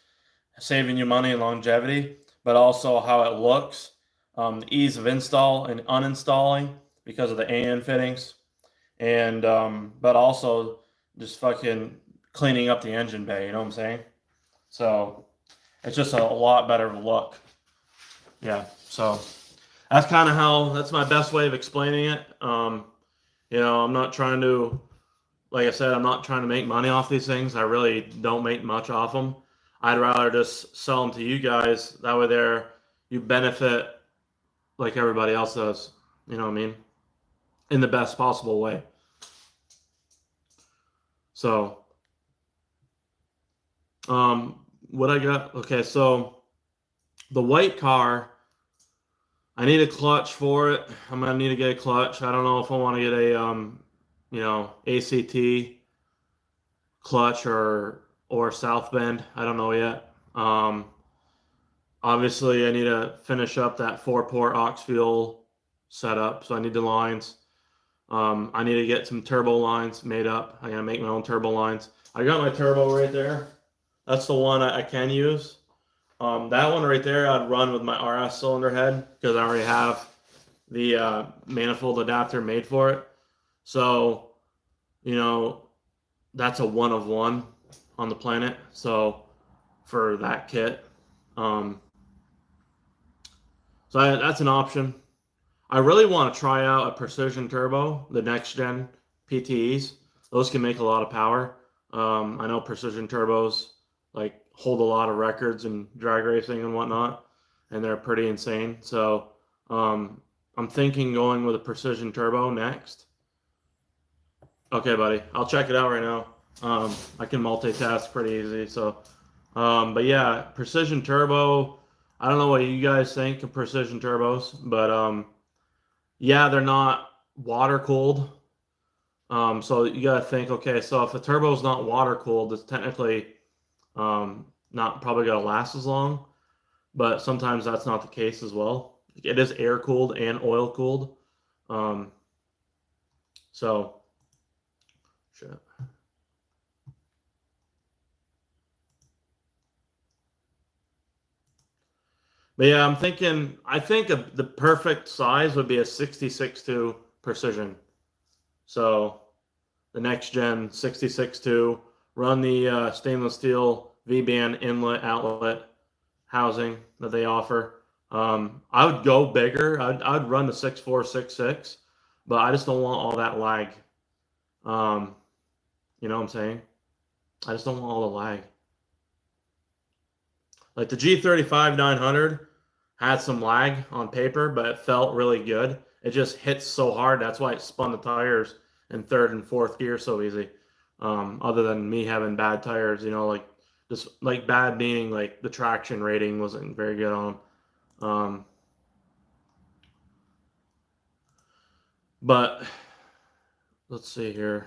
saving you money and longevity, but also how it looks, the ease of install and uninstalling because of the AN fittings, and but also just fucking cleaning up the engine bay. You know what I'm saying? So it's just a lot better look. Yeah. So that's kind of that's my best way of explaining it. I'm not trying to, like I said, I'm not trying to make money off these things. I really don't make much off them. I'd rather just sell them to you guys. That way you benefit like everybody else does. You know what I mean? In the best possible way. So, what I got? Okay, so the white car, I need a clutch for it. I'm gonna need to get a clutch. I don't know if I want to get a ACT clutch or South Bend. I don't know yet. Obviously I need to finish up that 4-port aux fuel set up. So I need the lines. I need to get some turbo lines made up. I gotta make my own turbo lines. I got my turbo right there. That's the one I can use. That one right there, I'd run with my RS cylinder head because I already have the manifold adapter made for it. So, you know, that's a 1 of 1 on the planet. So for that kit, so that's an option. I really want to try out a precision turbo, the next gen PTEs. Those can make a lot of power. I know precision turbos like hold a lot of records in drag racing and whatnot, and they're pretty insane. So I'm thinking going with a precision turbo next. Okay, buddy, I'll check it out right now. I can multitask pretty easy. So, but yeah, precision turbo. I don't know what you guys think of precision turbos, but yeah, they're not water cooled. So you gotta think, okay, so if a turbo is not water cooled, it's technically not probably gonna last as long. But sometimes that's not the case as well. It is air cooled and oil cooled. So shit. But yeah, I think the perfect size would be a 66.2 precision. So the next gen 66.2, run the stainless steel V-band inlet outlet housing that they offer. I would go bigger. I'd run the 6466, but I just don't want all that lag. You know what I'm saying? I just don't want all the lag. Like the G35 900 had some lag on paper, but it felt really good. It just hits so hard. That's why it spun the tires in third and fourth gear so easy. Other than me having bad tires, you know, like just like bad meaning like the traction rating wasn't very good on them. But let's see here.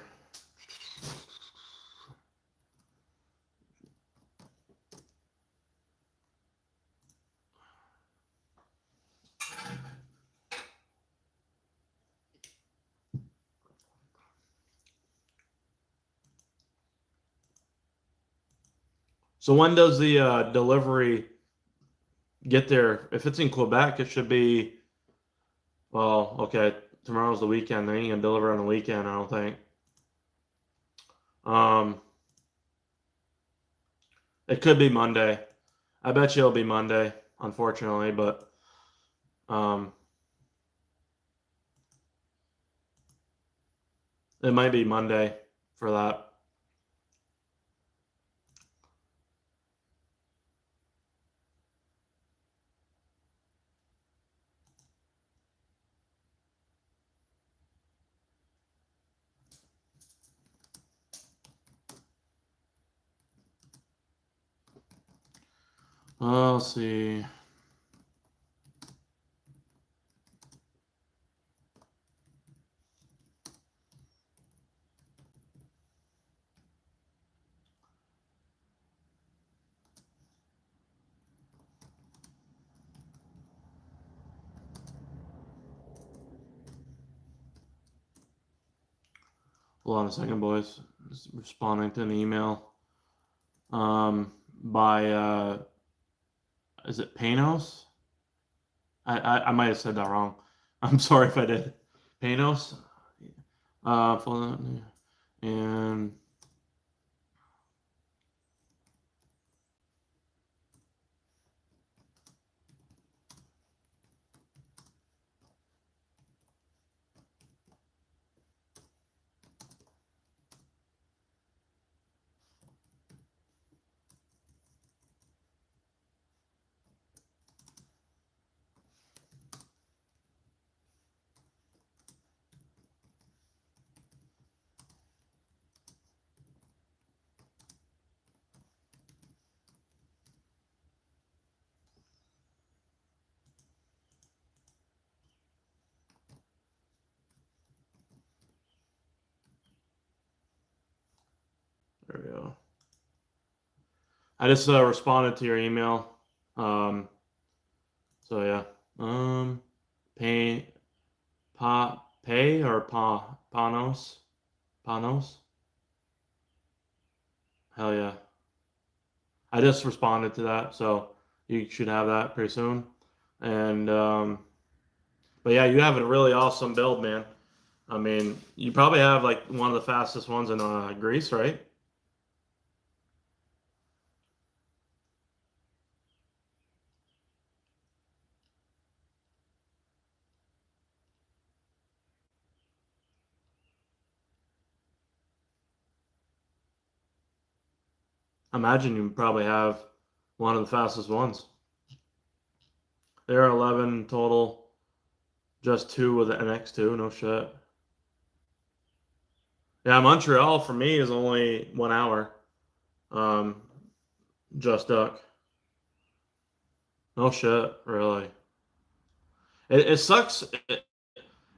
So when does the delivery get there? If it's in Quebec, it should be, well, okay, tomorrow's the weekend. They ain't gonna deliver on the weekend, I don't think. It could be Monday. I bet you it'll be Monday, unfortunately, but it might be Monday for that. Let's see. Hold on a second, boys. Just responding to an email by is it Panos? I might have said that wrong. I'm sorry if I did. Panos. And there we go. I just responded to your email. So yeah. Pain. Pay or Panos? Panos? Hell yeah. I just responded to that, so you should have that pretty soon. And but yeah, you have a really awesome build, man. I mean, you probably have like one of the fastest ones in Greece, right? I imagine you probably have one of the fastest ones. There are 11 total, just two with an X2, no shit. Yeah, Montreal for me is only 1 hour. Um, just duck. No shit, really. It sucks.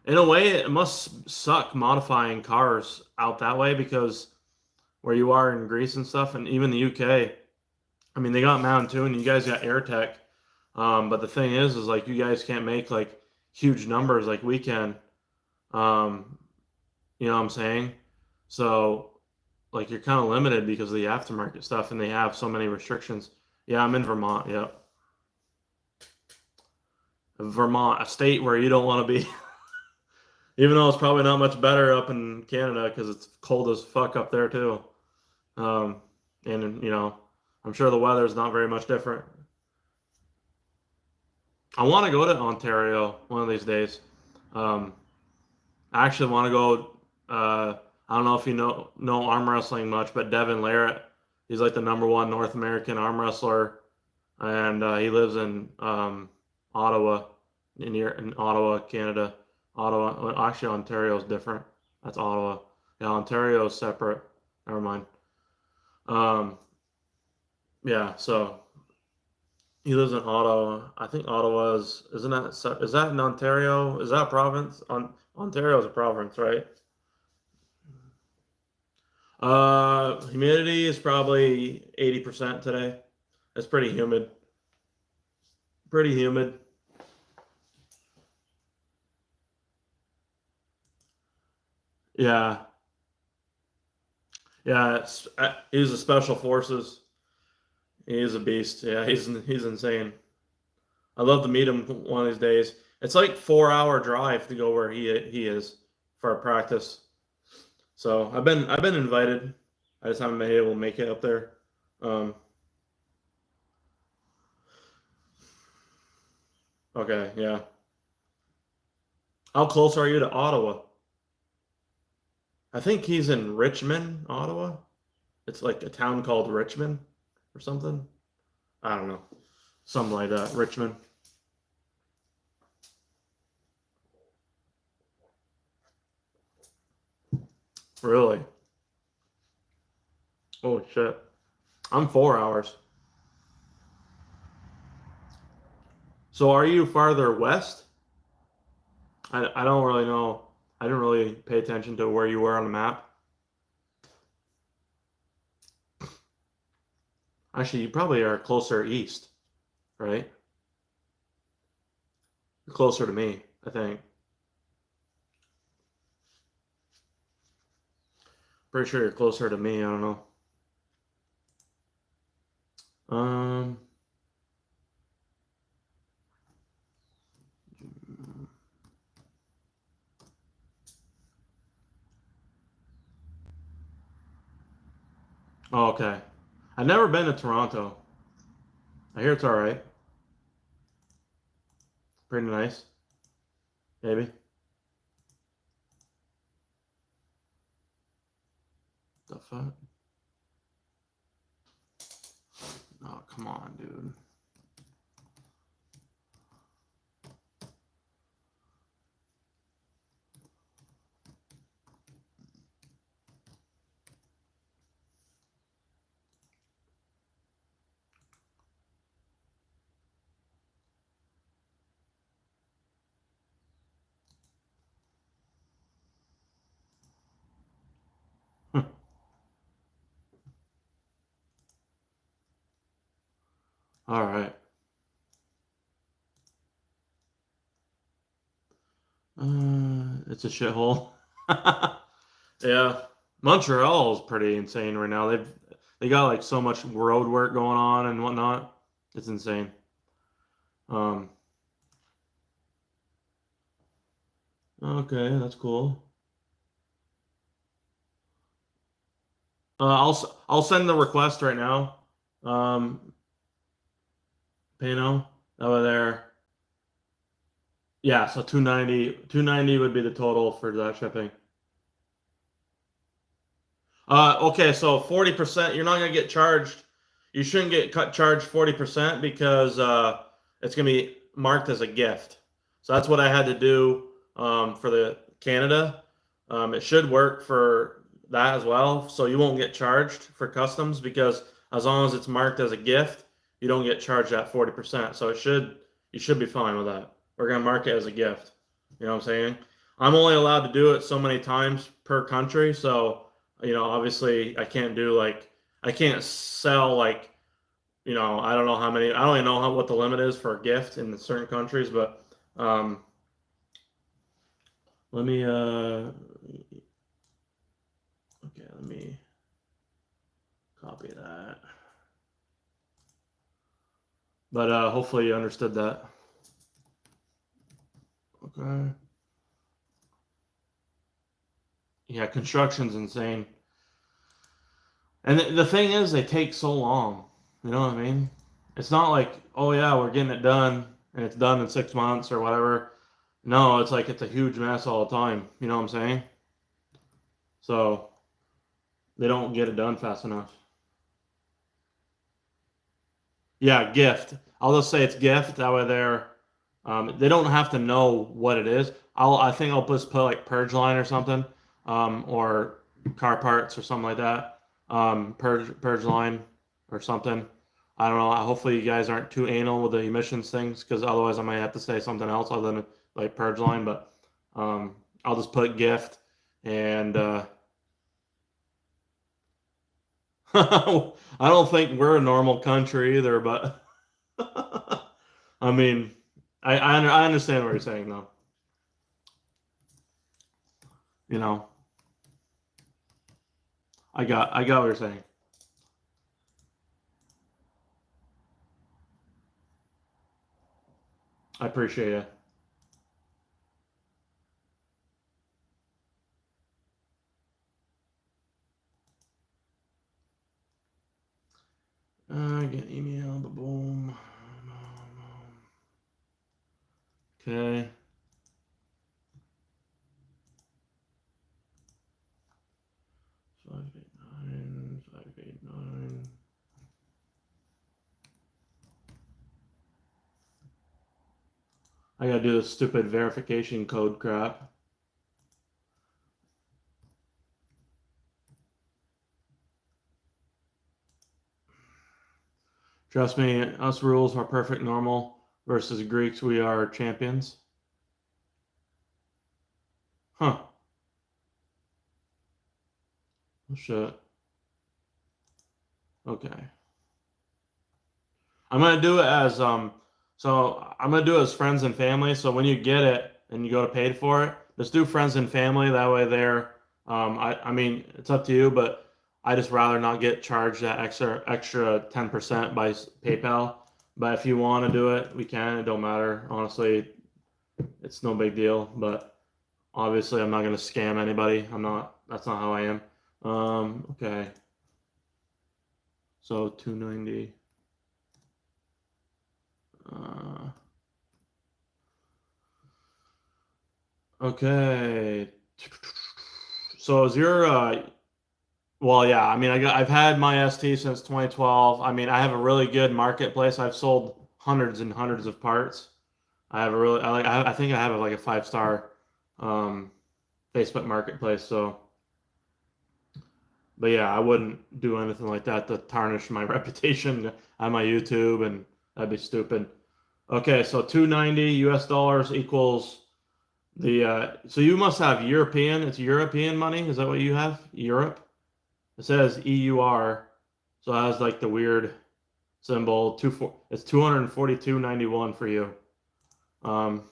In a way, it must suck modifying cars out that way because where you are in Greece and stuff, and even the UK, I mean, they got Mountain too, and you guys got AirTech. But the thing is like you guys can't make like huge numbers like we can. Um, you know what I'm saying? So like you're kind of limited because of the aftermarket stuff, and they have so many restrictions. Yeah, I'm in Vermont. Yep, Vermont, a state where you don't want to be. Even though it's probably not much better up in Canada because it's cold as fuck up there too. Um, and I'm sure the weather is not very much different. I want to go to Ontario one of these days. Um, I actually want to go. I don't know if you know arm wrestling much, but Devin Larratt, he's like the #1 North American arm wrestler, and he lives in Ottawa, in Ottawa, Canada. Ottawa, well, actually, Ontario is different. That's Ottawa. Yeah, Ontario is separate. Never mind. Um, yeah, so he lives in Ottawa. I think Ottawa is that in Ontario? Is that a province? Ontario is a province, right? Humidity is probably 80% today. It's pretty humid. Pretty humid. Yeah, yeah. He's a special forces. He is a beast. Yeah, he's insane. I'd love to meet him one of these days. It's like 4 hour drive to go where he is for a practice. So I've been invited. I just haven't been able to make it up there. Um, okay, yeah. How close are you to Ottawa? I think he's in Richmond, Ottawa. It's like a town called Richmond or something. I don't know. Something like that. Richmond. Really? Oh shit. I'm 4 hours. So are you farther west? I don't really know. I didn't really pay attention to where you were on the map. Actually, you probably are closer east, right? You're closer to me, I think. Pretty sure you're closer to me. I don't know. Um. Oh, okay. I've never been to Toronto. I hear it's all right. Pretty nice. Maybe. The fuck? Oh, come on, dude. All right. It's a shithole. Yeah, Montreal is pretty insane right now. They got like so much road work going on and whatnot. It's insane. Okay, that's cool. I'll send the request right now. Pano over there. Yeah, so 290 would be the total for that shipping. Okay, so 40%, you're not gonna get charged. You shouldn't get charged 40% because it's gonna be marked as a gift. So that's what I had to do for the Canada. It should work for that as well. So you won't get charged for customs because as long as it's marked as a gift, you don't get charged that 40%. So you should be fine with that. We're gonna mark it as a gift. You know what I'm saying? I'm only allowed to do it so many times per country, so obviously I can't sell like, I don't know how many, I don't even know what the limit is for a gift in certain countries, but let me okay, let me copy that. But hopefully you understood that. Okay. Yeah, construction's insane. And the thing is, they take so long. You know what I mean? It's not like, oh yeah, we're getting it done and it's done in 6 months or whatever. No, it's like it's a huge mess all the time. You know what I'm saying? So they don't get it done fast enough. Yeah, gift. I'll just say it's gift. That way they don't have to know what it is. I think I'll just put like Purge line or something, or car parts or something like that. Purge line or something. I don't know. Hopefully you guys aren't too anal with the emissions things, because otherwise I might have to say something else other than like Purge line. But I'll just put gift and I don't think we're a normal country either, but I mean, I understand what you're saying though. You know, I got what you're saying. I appreciate it. Get email, boom. Okay. Five, 8, 9, 5, 8, 9. I gotta do this stupid verification code crap. Trust me, us rules are perfect normal versus Greeks, we are champions. Huh. Oh, shit. Okay. I'm gonna do it as I'm gonna do it as friends and family. So when you get it and you go to paid for it, just do friends and family. That way they're I mean it's up to you, but I just rather not get charged that extra 10% by PayPal. But if you want to do it, we can. It don't matter. Honestly, it's no big deal. But obviously, I'm not gonna scam anybody. I'm not. That's not how I am. Okay. So 290. Okay. So is your well, yeah, I mean I've had my ST since 2012. I mean, I have a really good marketplace. I've sold hundreds and hundreds of parts. I have a really I think I have like a 5-star um Facebook marketplace, so but yeah, I wouldn't do anything like that to tarnish my reputation on my YouTube, and that'd be stupid. Okay, so 290 US dollars equals so you must have European. It's European money. Is that what you have? Europe. It says EUR, so it has like the weird symbol. It's 242.91 for you. Um,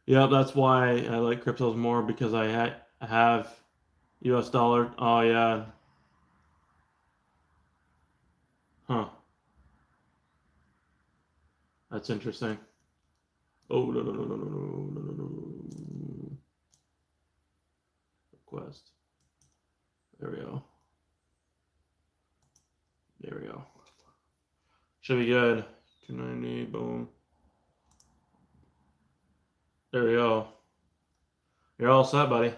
Yeah, that's why I like cryptos more, because I have US dollar. Oh yeah. Huh. That's interesting. Oh, no, no, no, no, no, no, no, no, no. Request. There we go. There we go. Should be good. 290, boom. There we go. You're all set, buddy.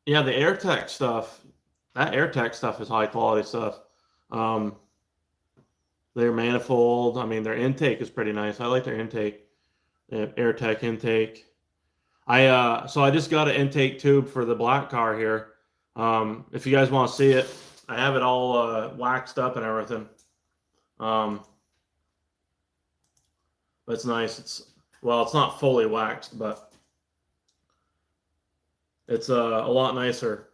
Yeah, the AirTech stuff. That AirTech stuff is high quality stuff. Um, their manifold. I mean, their intake is pretty nice. I like their intake. They have AirTech intake. So I just got an intake tube for the black car here. If you guys want to see it, I have it all waxed up and everything. It's nice. It's not fully waxed, but it's a lot nicer.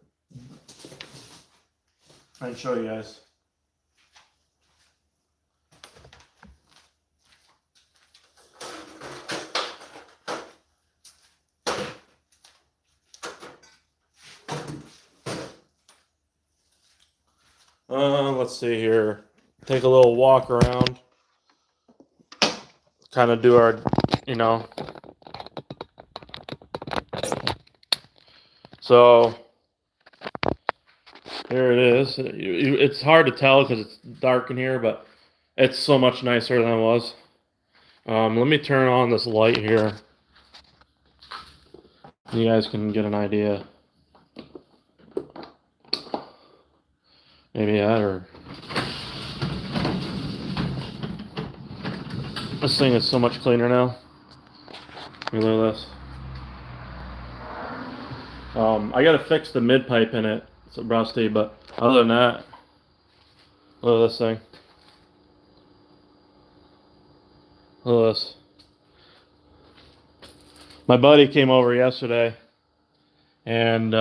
I can show you guys. Let's see here. Take a little walk around. Kind of do our, you know. So here it is. It's hard to tell because it's dark in here, but it's so much nicer than it was. Let me turn on this light here. You guys can get an idea. Maybe that, or this thing is so much cleaner now. Look at this. I gotta fix the mid pipe in it. It's rusty, but other than that, look at this thing. Look at this. My buddy came over yesterday, and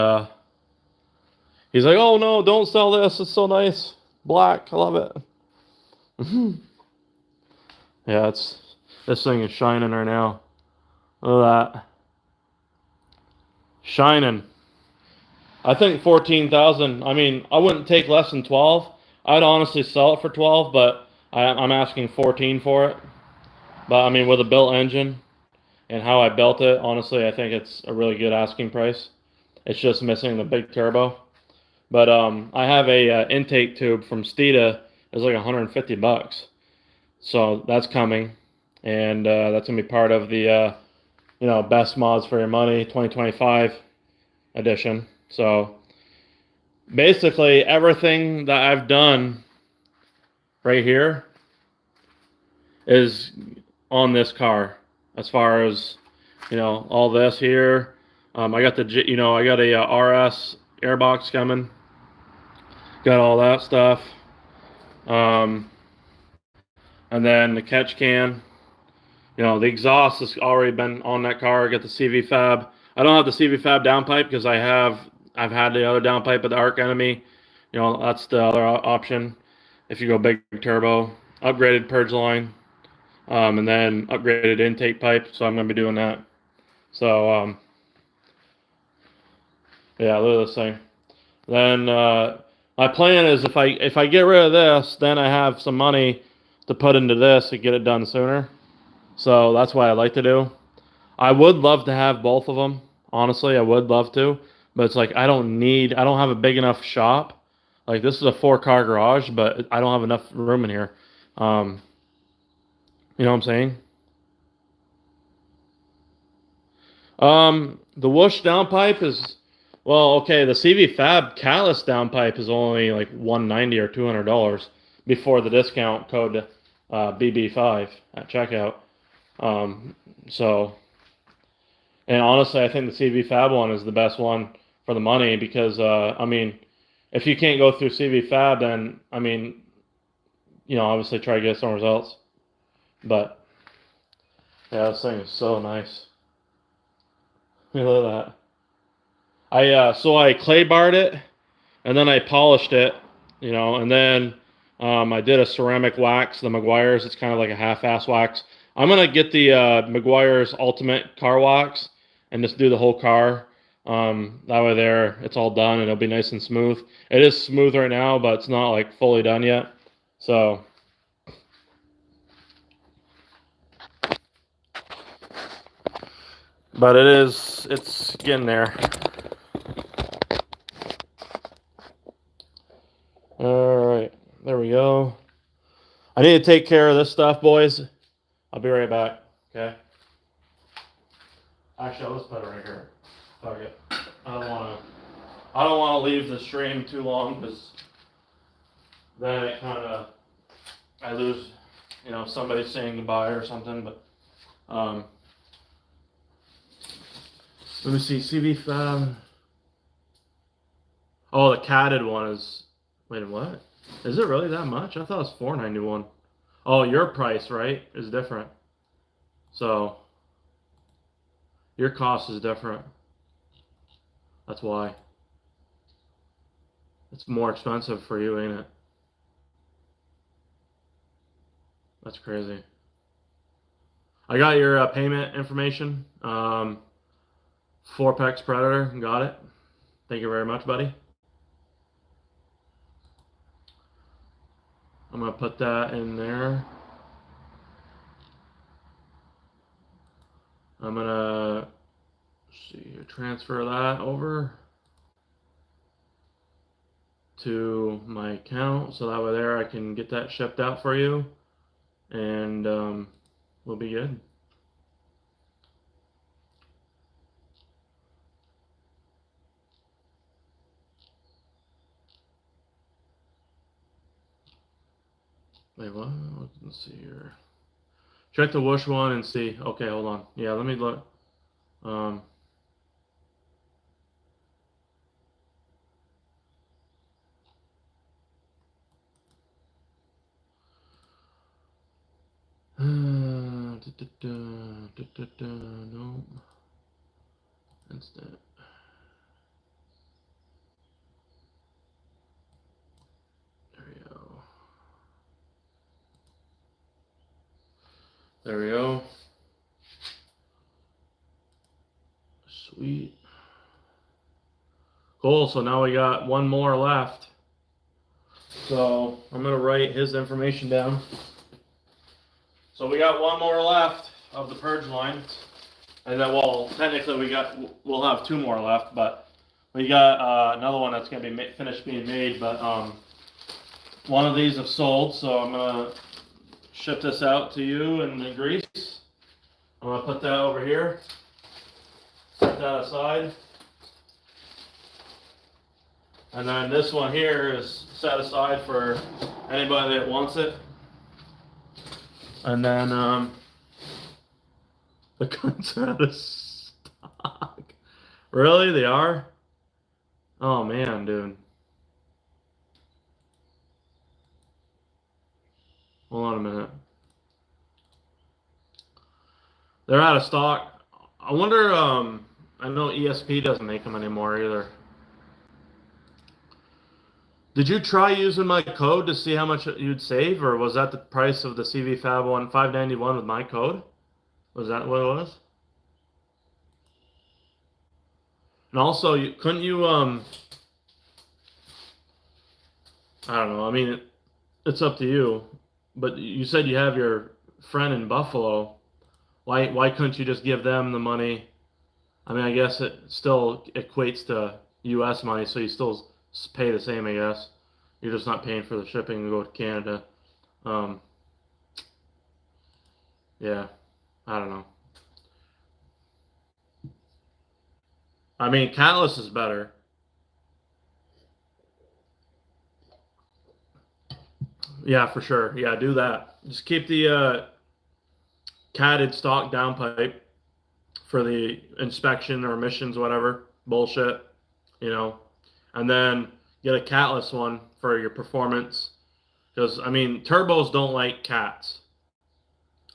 he's like, "Oh no, don't sell this. It's so nice, black. I love it." Yeah, this thing is shining right now. Look at that, shining. I think 14,000. I mean, I wouldn't take less than 12. I'd honestly sell it for 12, but I'm asking 14 for it. But I mean, with a built engine and how I built it, honestly, I think it's a really good asking price. It's just missing the big turbo. But I have a intake tube from Steeda. It's like 150 bucks. So that's coming, and that's gonna be part of the best mods for your money 2025 edition. So basically, everything that I've done right here is on this car. As far as all this here, I got I got a RS airbox coming. Got all that stuff. And then the catch can. The exhaust has already been on that car. I got the CV fab. I don't have the CV fab downpipe because I've had the other downpipe at the Arc Enemy. That's the other option. If you go big turbo, upgraded purge line, and then upgraded intake pipe. So I'm gonna be doing that. So yeah, look at this thing. Then my plan is if I get rid of this, then I have some money to put into this to get it done sooner. So that's what I like to do. I would love to have both of them. Honestly, I would love to, but it's like I don't have a big enough shop. Like this is a 4-car garage, but I don't have enough room in here. You know what I'm saying? The whoosh downpipe is, well, okay, the CV Fab Callus downpipe is only like $190 or $200 before the discount code BB5 at checkout. And honestly, I think the CV Fab one is the best one for the money because, I mean, if you can't go through CV Fab, then, I mean, obviously try to get somewhere else. But, yeah, this thing is so nice. Look at that. So I clay barred it, and then I polished it, and then I did a ceramic wax, the Meguiar's. It's kind of like a half-ass wax. I'm gonna get the Meguiar's Ultimate Car Wax and just do the whole car. That way there, it's all done and it'll be nice and smooth. It is smooth right now, but it's not like fully done yet. So, but it's getting there. All right, there we go. I need to take care of this stuff, boys. I'll be right back. Okay. Actually, I'll just put it right here. Fuck it. I don't want to leave the stream too long because then it kind of I lose, somebody saying goodbye or something. But let me see. CV Fab. Oh, the catted one is. Wait, what? Is it really that much? I thought it was $4.91. Oh, your price, right, is different. So your cost is different. That's why. It's more expensive for you, ain't it? That's crazy. I got your payment information. Fourpex Predator, got it. Thank you very much, buddy. I'm gonna put that in there. I'm gonna transfer that over to my account, so that way there I can get that shipped out for you, and we'll be good. Wait, what? Let's see here. Check the whoosh one and see. Okay, hold on. Yeah, let me look. No. Instant. There we go. There we go. Sweet. Cool, so now we got one more left. So I'm gonna write his information down. So we got one more left of the Purge line. And then, well, technically we'll have two more left, but we got another one that's gonna be finished being made, but one of these have sold, so I'm gonna ship this out to you in the grease. I'm gonna put that over here, set that aside. And then this one here is set aside for anybody that wants it. And then the guns are out of stock. Really? They are? Oh man, dude. Hold on a minute. They're out of stock. I wonder, I know ESP doesn't make them anymore either. Did you try using my code to see how much you'd save, or was that the price of the CV Fab one, $591 with my code? Was that what it was? And also, couldn't you, I don't know, I mean, it's up to you, but you said you have your friend in Buffalo. Why couldn't you just give them the money? I mean, I guess it still equates to U.S. money, so you still pay the same, I guess. You're just not paying for the shipping to go to Canada. Yeah, I don't know. I mean, Catalyst is better. Yeah, for sure. Yeah, do that. Just keep the catted stock downpipe for the inspection or emissions, whatever bullshit, and then get a catless one for your performance. Because I mean, turbos don't like cats.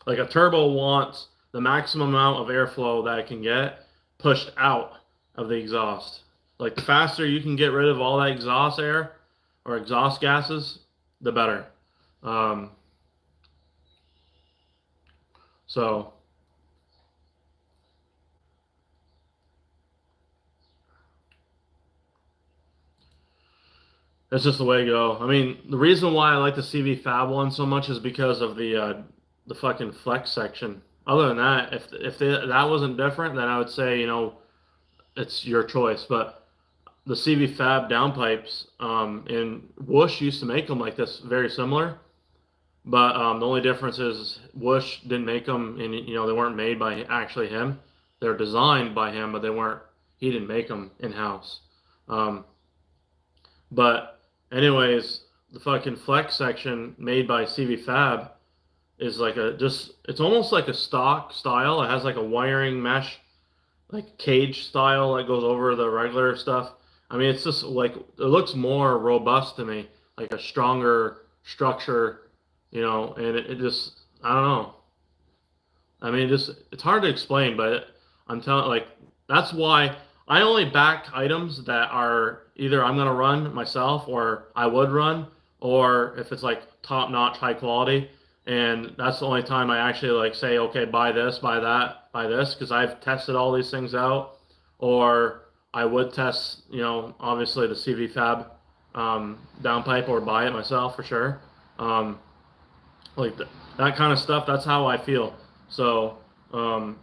Like a turbo wants the maximum amount of airflow that it can get, pushed out of the exhaust. Like the faster you can get rid of all that exhaust air or exhaust gases, the better. So that's just the way to go. I mean, the reason why I like the CV Fab one so much is because of the fucking flex section. Other than that, if that wasn't different, then I would say, you know, it's your choice. But the CV Fab downpipes, and Whoosh used to make them like this, very similar. But the only difference is Whoosh didn't make them, and you know they weren't made by actually him. They're designed by him, but they weren't. He didn't make them in house. But anyways, the fucking flex section made by CV Fab is like it's almost like a stock style. It has like a wiring mesh, like cage style that goes over the regular stuff. I mean, it's just like, it looks more robust to me, like a stronger structure, you know, and it just, I don't know. I mean, it's hard to explain, but I'm telling, like, that's why I only back items that are either I'm going to run myself or I would run, or if it's like top notch, high quality. And that's the only time I actually like say, okay, buy this, buy that, buy this, because I've tested all these things out. Or I would test, you know, obviously the CV Fab downpipe, or buy it myself for sure. Like that kind of stuff, that's how I feel. So I'm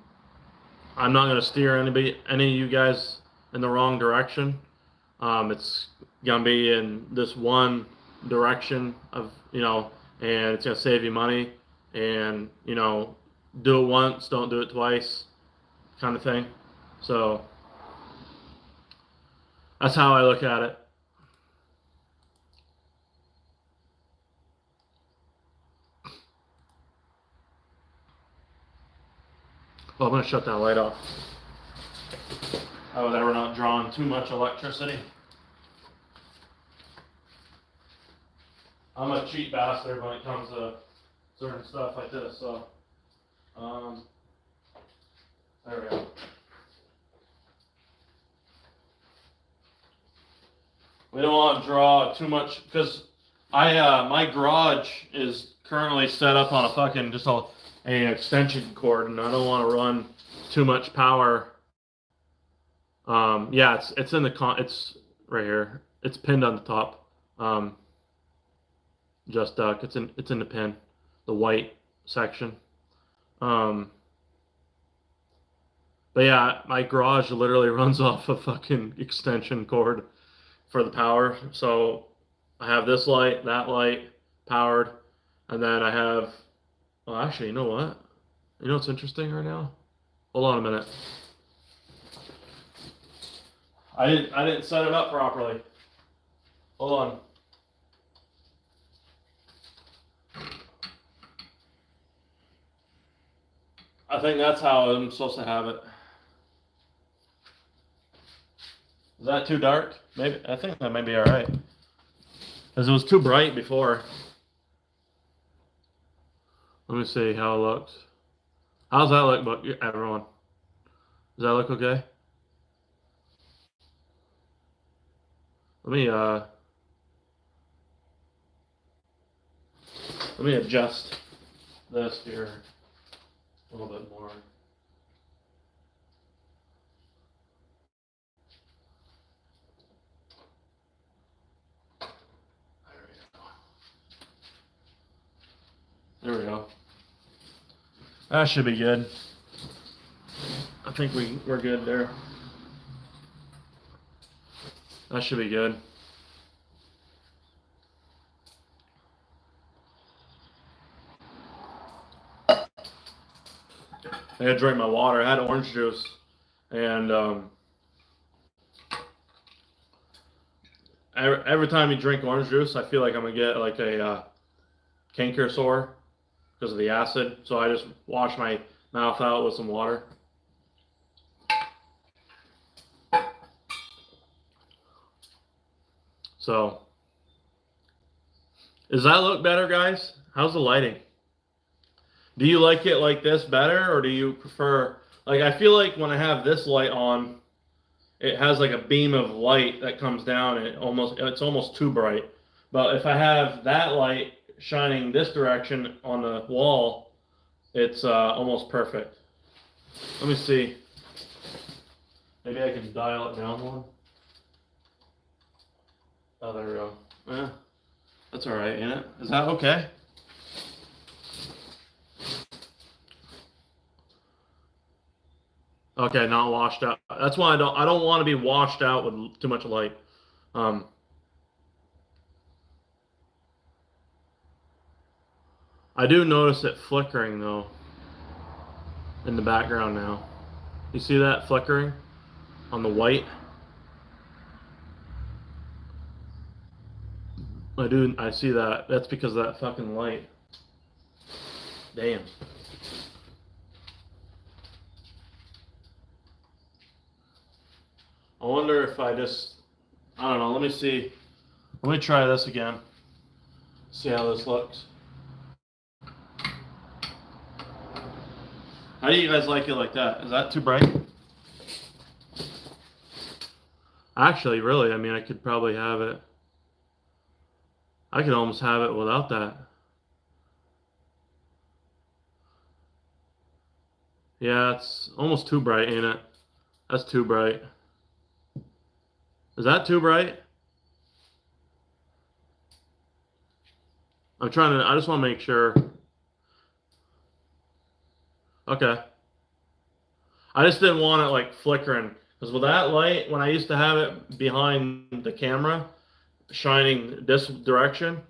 not going to steer any of you guys in the wrong direction. It's going to be in this one direction of, you know, and it's going to save you money, and, you know, do it once, don't do it twice, kind of thing. So that's how I look at it. Well, I'm going to shut that light off. I was ever not drawing too much electricity. I'm a cheap bastard when it comes to certain stuff like this, so there we go. We don't want to draw too much, because my garage is currently set up on a fucking just an extension cord, and I don't want to run too much power. Yeah, it's in the it's right here. It's pinned on the top. Just duck. It's in the pin, the white section. But yeah, my garage literally runs off a fucking extension cord for the power. So I have this light, that light powered, and then I have. Well, actually, you know what? You know what's interesting right now? Hold on a minute. I didn't set it up properly. Hold on. I think that's how I'm supposed to have it. Is that too dark? Maybe. I think that may be all right. Because it was too bright before. Let me see how it looks. How's that look, everyone? Does that look okay? Let me adjust this here a little bit more. There we go. That should be good. I think we're good there. That should be good. I had to drink my water. I had orange juice, and every time you drink orange juice, I feel like I'm gonna get like a canker sore because of the acid. So I just wash my mouth out with some water. So, does that look better, guys? How's the lighting? Do you like it like this better, or do you prefer Like I feel like when I have this light on, it has like a beam of light that comes down and it's almost too bright. But if I have that light shining this direction on the wall, it's almost perfect. Let me see. Maybe I can dial it down one. Oh, there we go. Yeah, that's all right, ain't it? Is that okay? Okay, not washed out. That's why I don't want to be washed out with too much light. I do notice it flickering though in the background now. You see that flickering on the white? I see that. That's because of that fucking light. Damn. I wonder if I don't know, let me see. Let me try this again. See how this looks. How do you guys like it like that? Is that too bright? Actually, really, I mean, I could probably have it. I could almost have it without that. Yeah, it's almost too bright, ain't it? That's too bright. Is that too bright? I just want to make sure. Okay. I just didn't want it like flickering. Because with that light, when I used to have it behind the camera, shining this direction,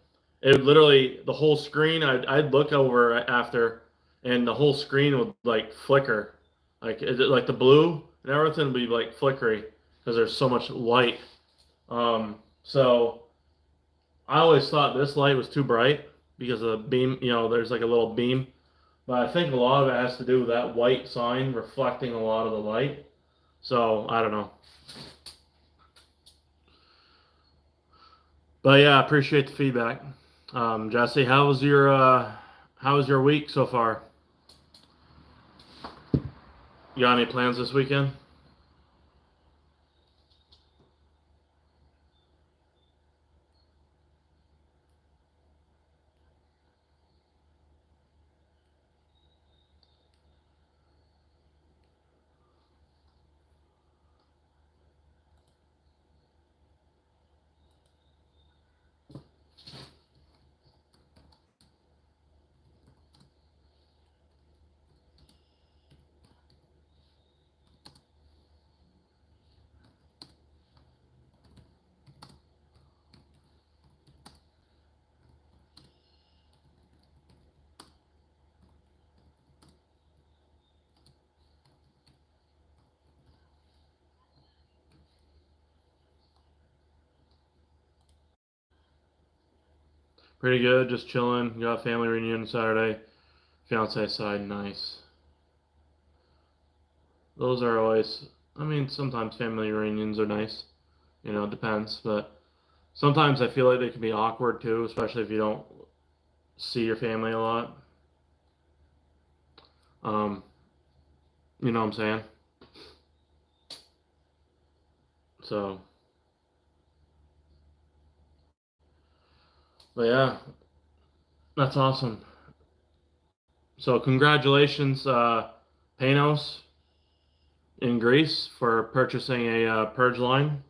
it literally, the whole screen, I'd look over after, and the whole screen would like flicker. Like the blue and everything would be like flickery because there's so much light. So I always thought this light was too bright because of the beam, there's like a little beam. But I think a lot of it has to do with that white sign reflecting a lot of the light. So I don't know. But yeah, I appreciate the feedback. Jesse, how was your week so far? You got any plans this weekend? Pretty good, just chilling. Got a family reunion Saturday. Fiance side, nice. Those are always, I mean, sometimes family reunions are nice. It depends. But sometimes I feel like they can be awkward too, especially if you don't see your family a lot. You know what I'm saying? So, but yeah, that's awesome. So congratulations, Panos in Greece for purchasing a Purge line.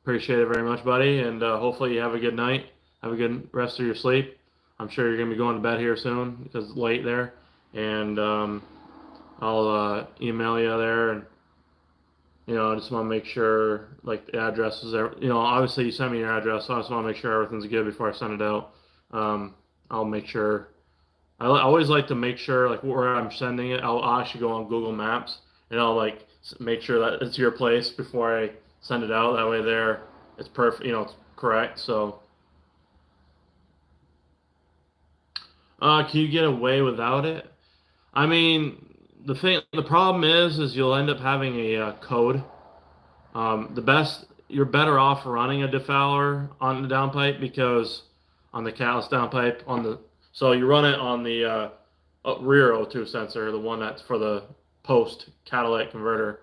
Appreciate it very much, buddy, and hopefully you have a good night. Have a good rest of your sleep. I'm sure you're gonna be going to bed here soon because it's late there, and I'll email you there, and I just want to make sure like the address is there. Obviously you sent me your address, so I just want to make sure everything's good before I send it out. I'll make sure. I always like to make sure like where I'm sending it. I'll actually go on Google Maps and I'll like make sure that it's your place before I send it out. That way it's perfect. It's correct. So, can you get away without it? I mean, the problem is you'll end up having a code. You're better off running a defouler on the downpipe because on the catalyst downpipe so you run it on the rear O2 sensor, the one that's for the post catalytic converter.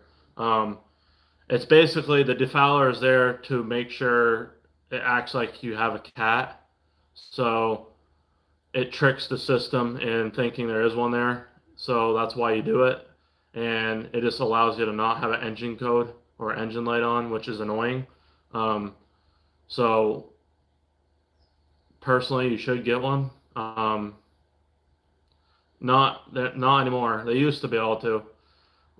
It's basically the defouler is there to make sure it acts like you have a cat. So it tricks the system in thinking there is one there. So that's why you do it. And it just allows you to not have an engine code or engine light on, which is annoying. So personally, you should get one. Not anymore. They used to be able to.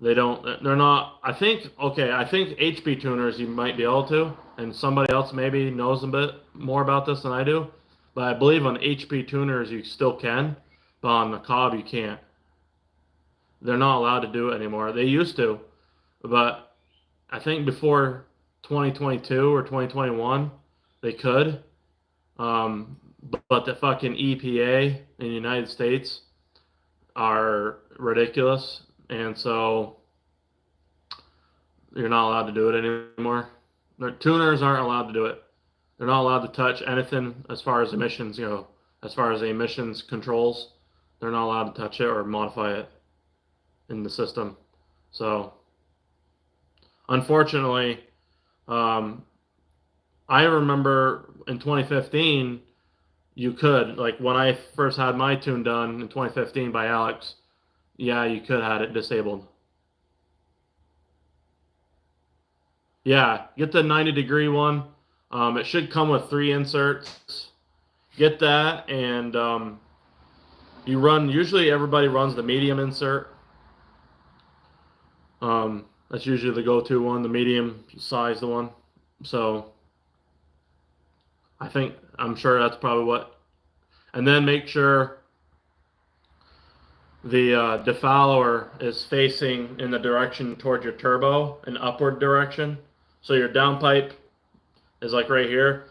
They don't. They're not. I think HP tuners you might be able to, and somebody else maybe knows a bit more about this than I do. But I believe on HP tuners you still can, but on the Cobb you can't. They're not allowed to do it anymore. They used to, but I think before 2022 or 2021 they could. But the fucking EPA in the United States are ridiculous, and so you're not allowed to do it anymore. The tuners aren't allowed to do it. They're not allowed to touch anything as far as emissions go. As far as the emissions controls, they're not allowed to touch it or modify it in the system. So, unfortunately, I remember in 2015, you could, like when I first had my tune done in 2015 by Alex, yeah, you could have it disabled. Yeah, get the 90-degree one. It should come with 3 inserts. Get that, and usually everybody runs the medium insert. That's usually the go-to one, the medium size one. So I'm sure that's probably what. And then make sure the defouler is facing in the direction towards your turbo, an upward direction. So your downpipe is like right here.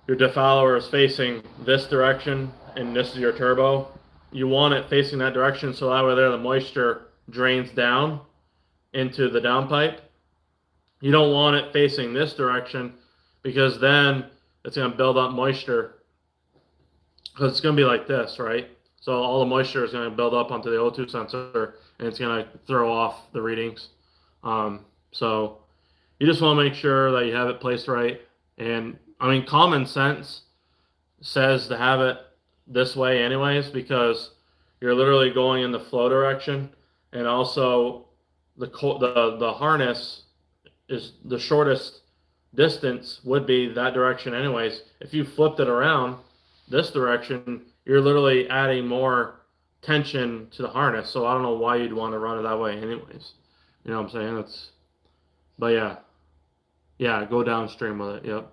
Your defouler is facing this direction, and this is your turbo. You want it facing that direction so that way there the moisture drains down into the downpipe. You don't want it facing this direction because then it's going to build up moisture. Because it's going to be like this, right? So all the moisture is going to build up onto the O2 sensor, and it's going to throw off the readings. So you just want to make sure that you have it placed right. And I mean, common sense says to have it this way anyways, because you're literally going in the flow direction, and also the harness is the shortest distance would be that direction anyways. If you flipped it around this direction, you're literally adding more tension to the harness. So I don't know why you'd want to run it that way anyways. You know what I'm saying? But yeah, go downstream with it. Yep.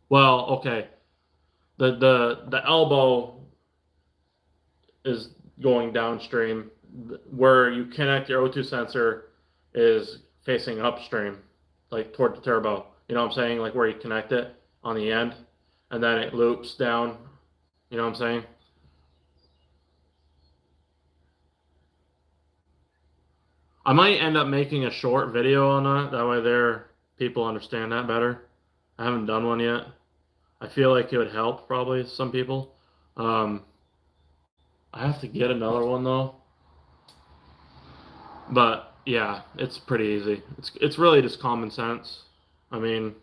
Well, okay. The elbow is going downstream. Where you connect your O2 sensor is facing upstream, like toward the turbo. You know what I'm saying? Like where you connect it on the end, and then it loops down. You know what I'm saying? I might end up making a short video on that. That way people understand that better. I haven't done one yet. I feel like it would help probably some people. I have to get another one though. But yeah, it's pretty easy. It's really just common sense. I mean,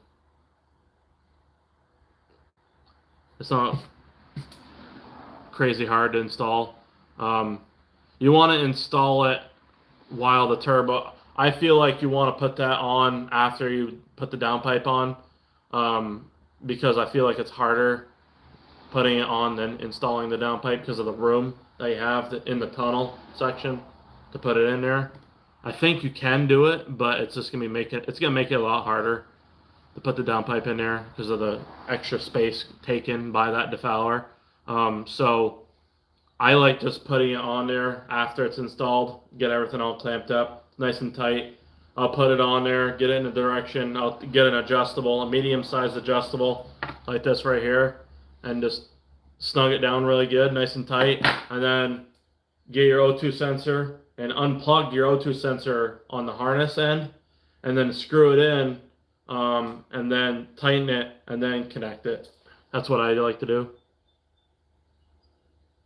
it's not crazy hard to install. You want to install it while the turbo. I feel like you want to put that on after you put the downpipe on, because I feel like it's harder putting it on than installing the downpipe because of the room that you have in the tunnel section to put it in there. I think you can do it, but it's just gonna make it a lot harder to put the downpipe in there because of the extra space taken by that defouler. So I like just putting it on there after it's installed, get everything all clamped up, nice and tight. I'll put it on there, get it in the direction. I'll get an adjustable, a medium-sized adjustable like this right here, and just snug it down really good, nice and tight. And then get your O2 sensor and unplug your O2 sensor on the harness end, and then screw it in, and then tighten it, and then connect it. That's what I like to do.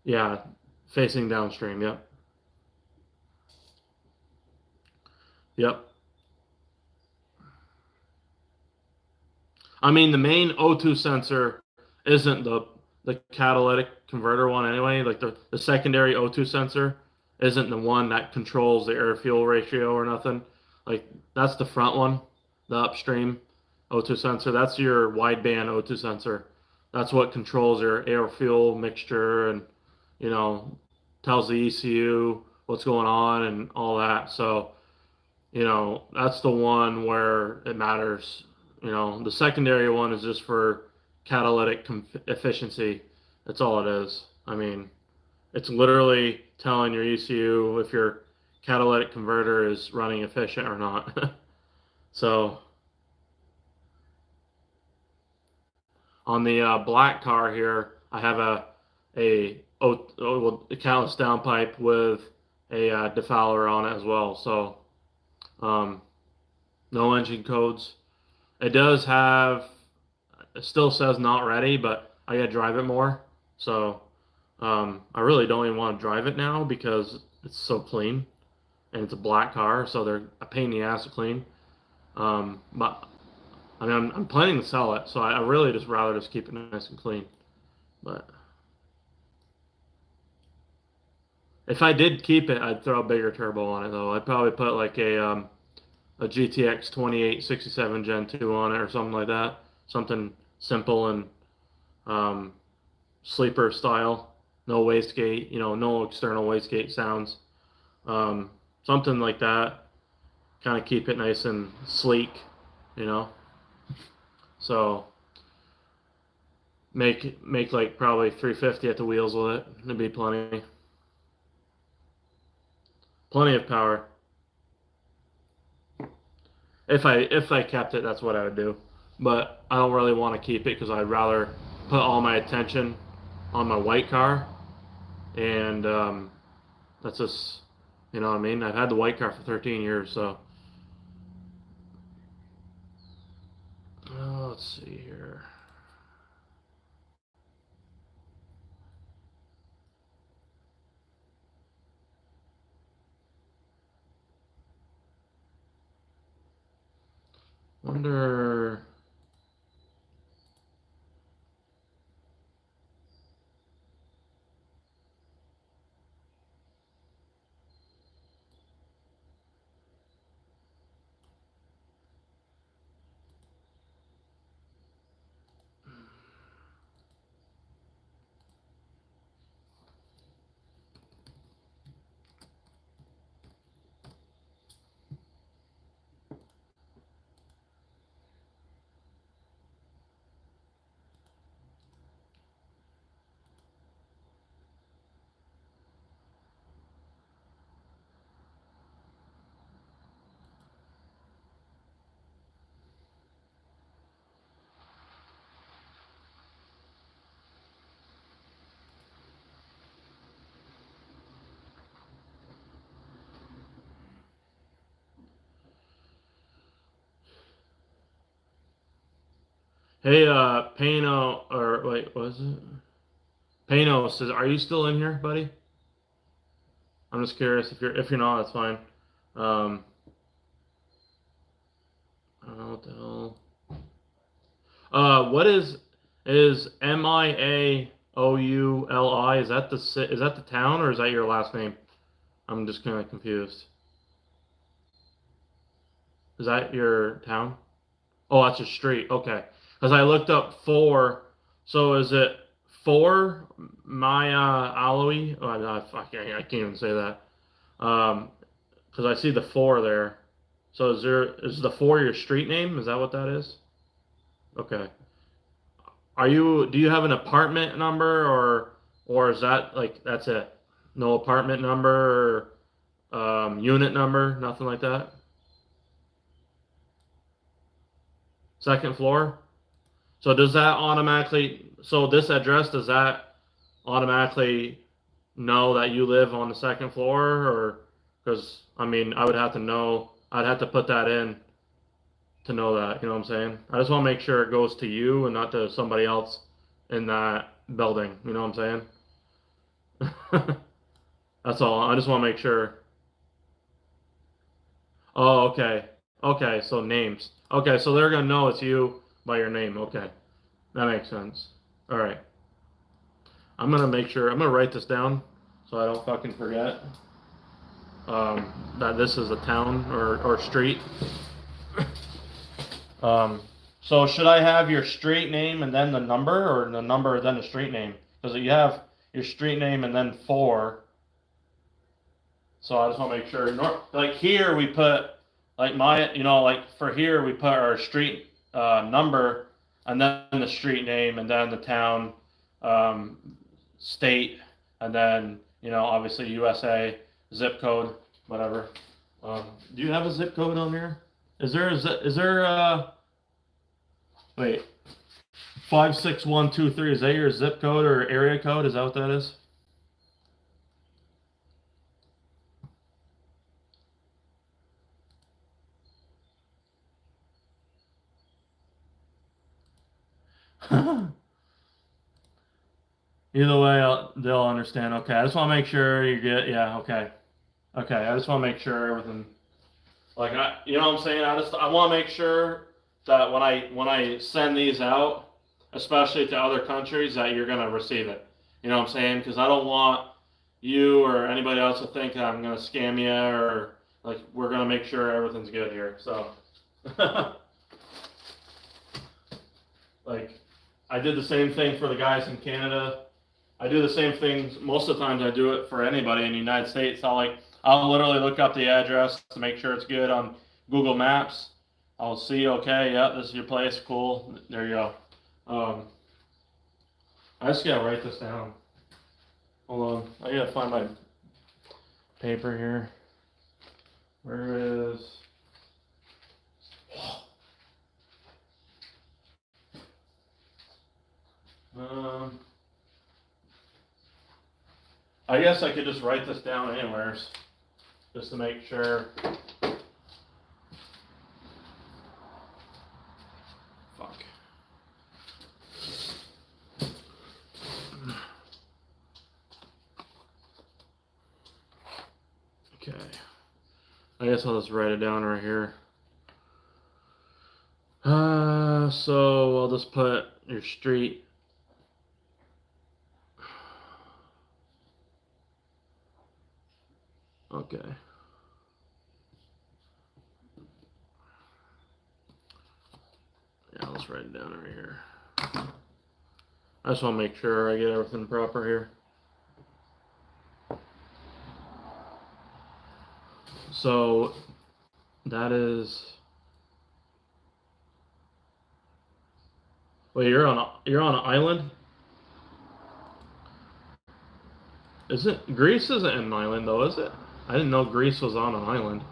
Yeah, facing downstream, yep. Yep. I mean, the main O2 sensor isn't the catalytic converter one anyway. Like the secondary O2 sensor isn't the one that controls the air fuel ratio or nothing. Like that's the front one, the upstream O2 sensor. That's your wideband O2 sensor. That's what controls your air fuel mixture and you know tells the ECU what's going on and all that. So that's the one where it matters. The secondary one is just for catalytic efficiency. That's all it is. I mean, it's literally telling your ECU if your catalytic converter is running efficient or not. So on the black car here, I have a catalyst downpipe with a defouler on it as well. So no engine codes. It does have, it still says not ready, but I gotta drive it more. So I really don't even want to drive it now because it's so clean and it's a black car, so they're a pain in the ass to clean. But I mean, I'm planning to sell it, so I really just rather just keep it nice and clean. But if I did keep it, I'd throw a bigger turbo on it though. I'd probably put like a GTX 2867 Gen 2 on it or something like that. Something simple and sleeper style. No wastegate, no external wastegate sounds. Something like that. Kind of keep it nice and sleek, you know. So make like probably 350 at the wheels with it. It'd be plenty. Plenty of power. If I kept it, that's what I would do. But I don't really want to keep it because I'd rather put all my attention on my white car, and that's just what I mean. I've had the white car for 13 years, so let's see here. Wonder. Hey, Pano, or wait, what is it? Pano says, "Are you still in here, buddy?" I'm just curious. If you're not, that's fine. I don't know what the hell. What is Miaouli? Is that the town or is that your last name? I'm just kind of confused. Is that your town? Oh, that's your street. Okay. Because I looked up four. So is it four Maya Alawi? Oh, I can't even say that. Because I see the four there. So is the four your street name? Is that what that is? Okay. Do you have an apartment number or is that like that's it? No apartment number or unit number, nothing like that? Second floor? So does that automatically, so this address, does that automatically know that you live on the second floor or, because I mean, I would have to know, I'd have to put that in to know that, you know what I'm saying? I just want to make sure it goes to you and not to somebody else in that building, you know what I'm saying? That's all. I just want to make sure. Oh, okay. Okay, so names. Okay, so they're gonna know it's you by your name. Okay, that makes sense. All right. I'm gonna make sure. I'm gonna write this down so I don't fucking forget that this is a town or street. Um, so should I have your street name and then the number, or the number then the street name? Because you have your street name and then 4. So I just want to make sure. Like here we put like like for here we put our street number and then the street name and then the town, um, state, and then obviously USA, zip code, whatever. Do you have a zip code on here? Is there wait, 56123? Is that your zip code or area code? Is that what that is? Either way, they'll understand. Okay, I just want to make sure you get. Yeah, okay, okay. I just want to make sure everything. Like you know what I'm saying? I want to make sure that when I send these out, especially to other countries, that you're gonna receive it. You know what I'm saying? Because I don't want you or anybody else to think I'm gonna scam you, or like we're gonna make sure everything's good here. So, like, I did the same thing for the guys in Canada. I do the same thing most of the times. I do it for anybody in the United States. I'll literally look up the address to make sure it's good on Google Maps. I'll see, okay, yeah, this is your place, cool. There you go. I just gotta write this down. Hold on, I gotta find my paper here. Where is? I guess I could just write this down anywheres, just to make sure. Fuck. Okay. I guess I'll just write it down right here. So I'll just put your street. Okay. Yeah, I'll just write it down over here. I just want to make sure I get everything proper here. So that is. Wait, you're on an island? Is it? Greece isn't an island though, is it? I didn't know Greece was on an island.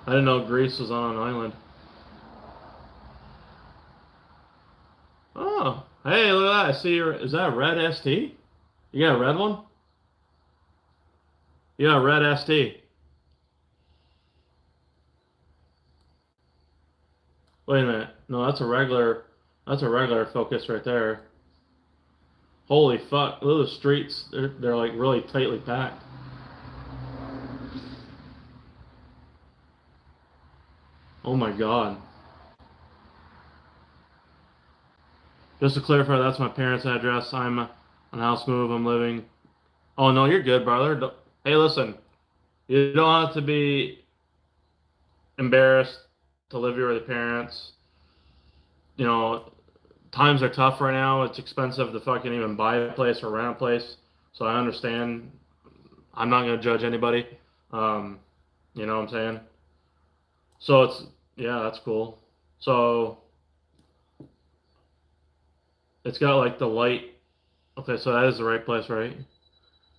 I didn't know Greece was on an island. Oh, hey, look at that. I see is that a red ST? You got a red one? You got a red ST. Wait a minute. No, that's a regular Focus right there. Holy fuck. Look at the streets. They're like really tightly packed. Oh my god. Just to clarify, that's my parents' address. I'm on house move. I'm living. Oh no, you're good, brother. Hey, listen. You don't have to be embarrassed to live here with your parents. You know, times are tough right now. It's expensive to fucking even buy a place or rent a place. So I understand. I'm not gonna judge anybody. You know what I'm saying? So yeah, that's cool. So it's got like the light. Okay, so that is the right place, right?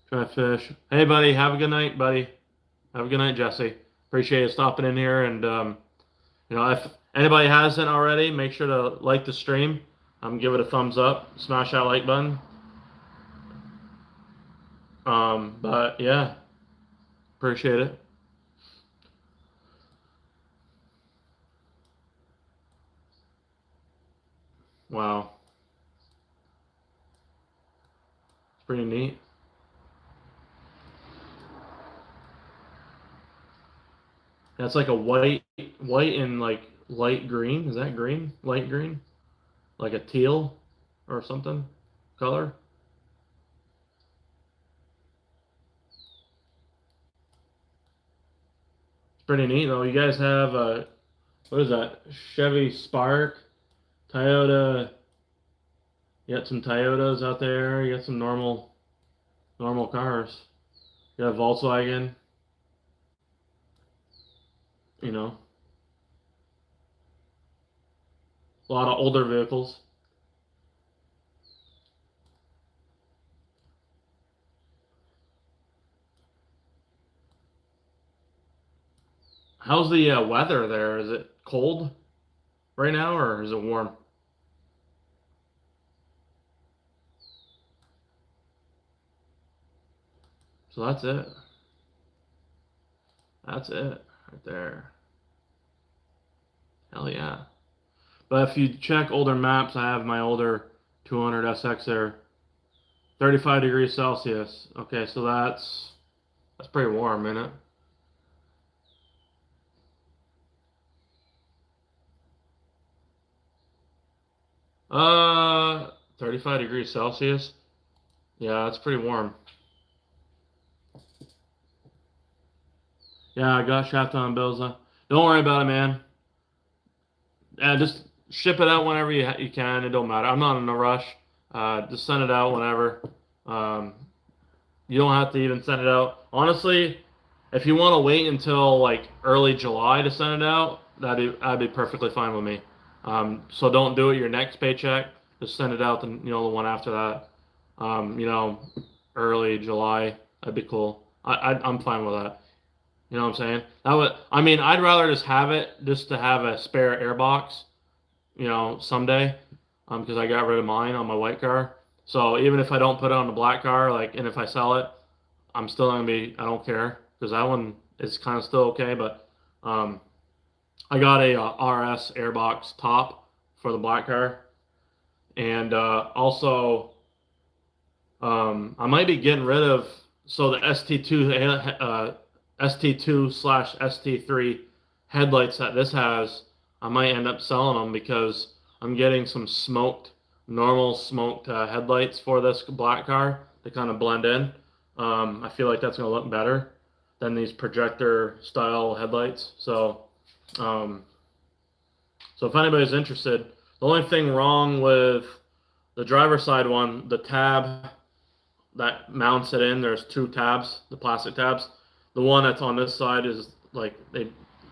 Try fish. Hey, buddy. Have a good night, buddy. Have a good night, Jesse. Appreciate you stopping in here. And if anybody hasn't already, make sure to like the stream. Give it a thumbs up. Smash that like button. But yeah, appreciate it. Wow. Pretty neat. That's like a white and like light green. Is that green? Light green? Like a teal or something color? It's pretty neat though. You guys have what is that? Chevy Spark, Toyota. You got some Toyotas out there. You got some normal cars. You got Volkswagen. You know, a lot of older vehicles. How's the weather there? Is it cold right now or is it warm? So that's it. That's it right there. Hell yeah. But if you check older maps, I have my older 200 SX there. 35 degrees Celsius. Okay, so that's pretty warm, isn't it? 35 degrees Celsius. Yeah, that's pretty warm. Yeah, I got shaft on bills. Don't worry about it, man. Just ship it out whenever you can. It don't matter. I'm not in a rush. Just send it out whenever. Um, you don't have to even send it out. Honestly, if you want to wait until like early July to send it out, that'd be perfectly fine with me. So don't do it your next paycheck. Just send it out the one after that. Early July. That'd be cool. I'm fine with that. You know what I'm saying? I'd rather just have it just to have a spare airbox, someday, because I got rid of mine on my white car. So even if I don't put it on the black car, like, and if I sell it, I'm still I don't care, because that one is kind of still okay. But I got a RS airbox top for the black car, and also I might be getting rid of the ST2/ST3 headlights that this has. I might end up selling them because I'm getting some normal smoked headlights for this black car to kind of blend in. I feel like that's going to look better than these projector style headlights. So if anybody's interested, the only thing wrong with the driver's side one, the tab that mounts it in, there's two tabs, the plastic tabs. The one that's on this side is like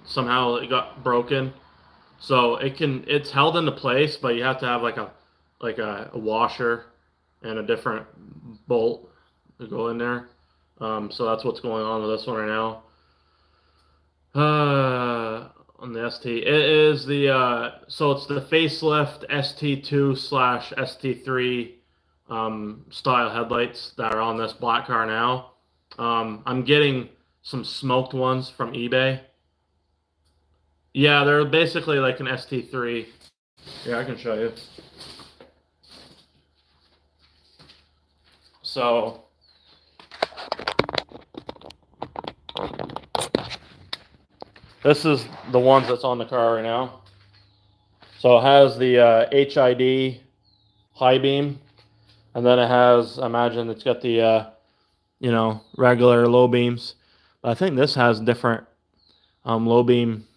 somehow it got broken. So it's held into place, but you have to have like a washer and a different bolt to go in there. So that's what's going on with this one right now. On the ST, it is so it's the facelift ST2/ST3 style headlights that are on this black car now. I'm getting some smoked ones from eBay. Yeah, they're basically like an ST3. Yeah, I can show you. So this is the ones that's on the car right now. So it has the HID high beam, and then it has, I imagine it's got the regular low beams. But I think this has different low beam.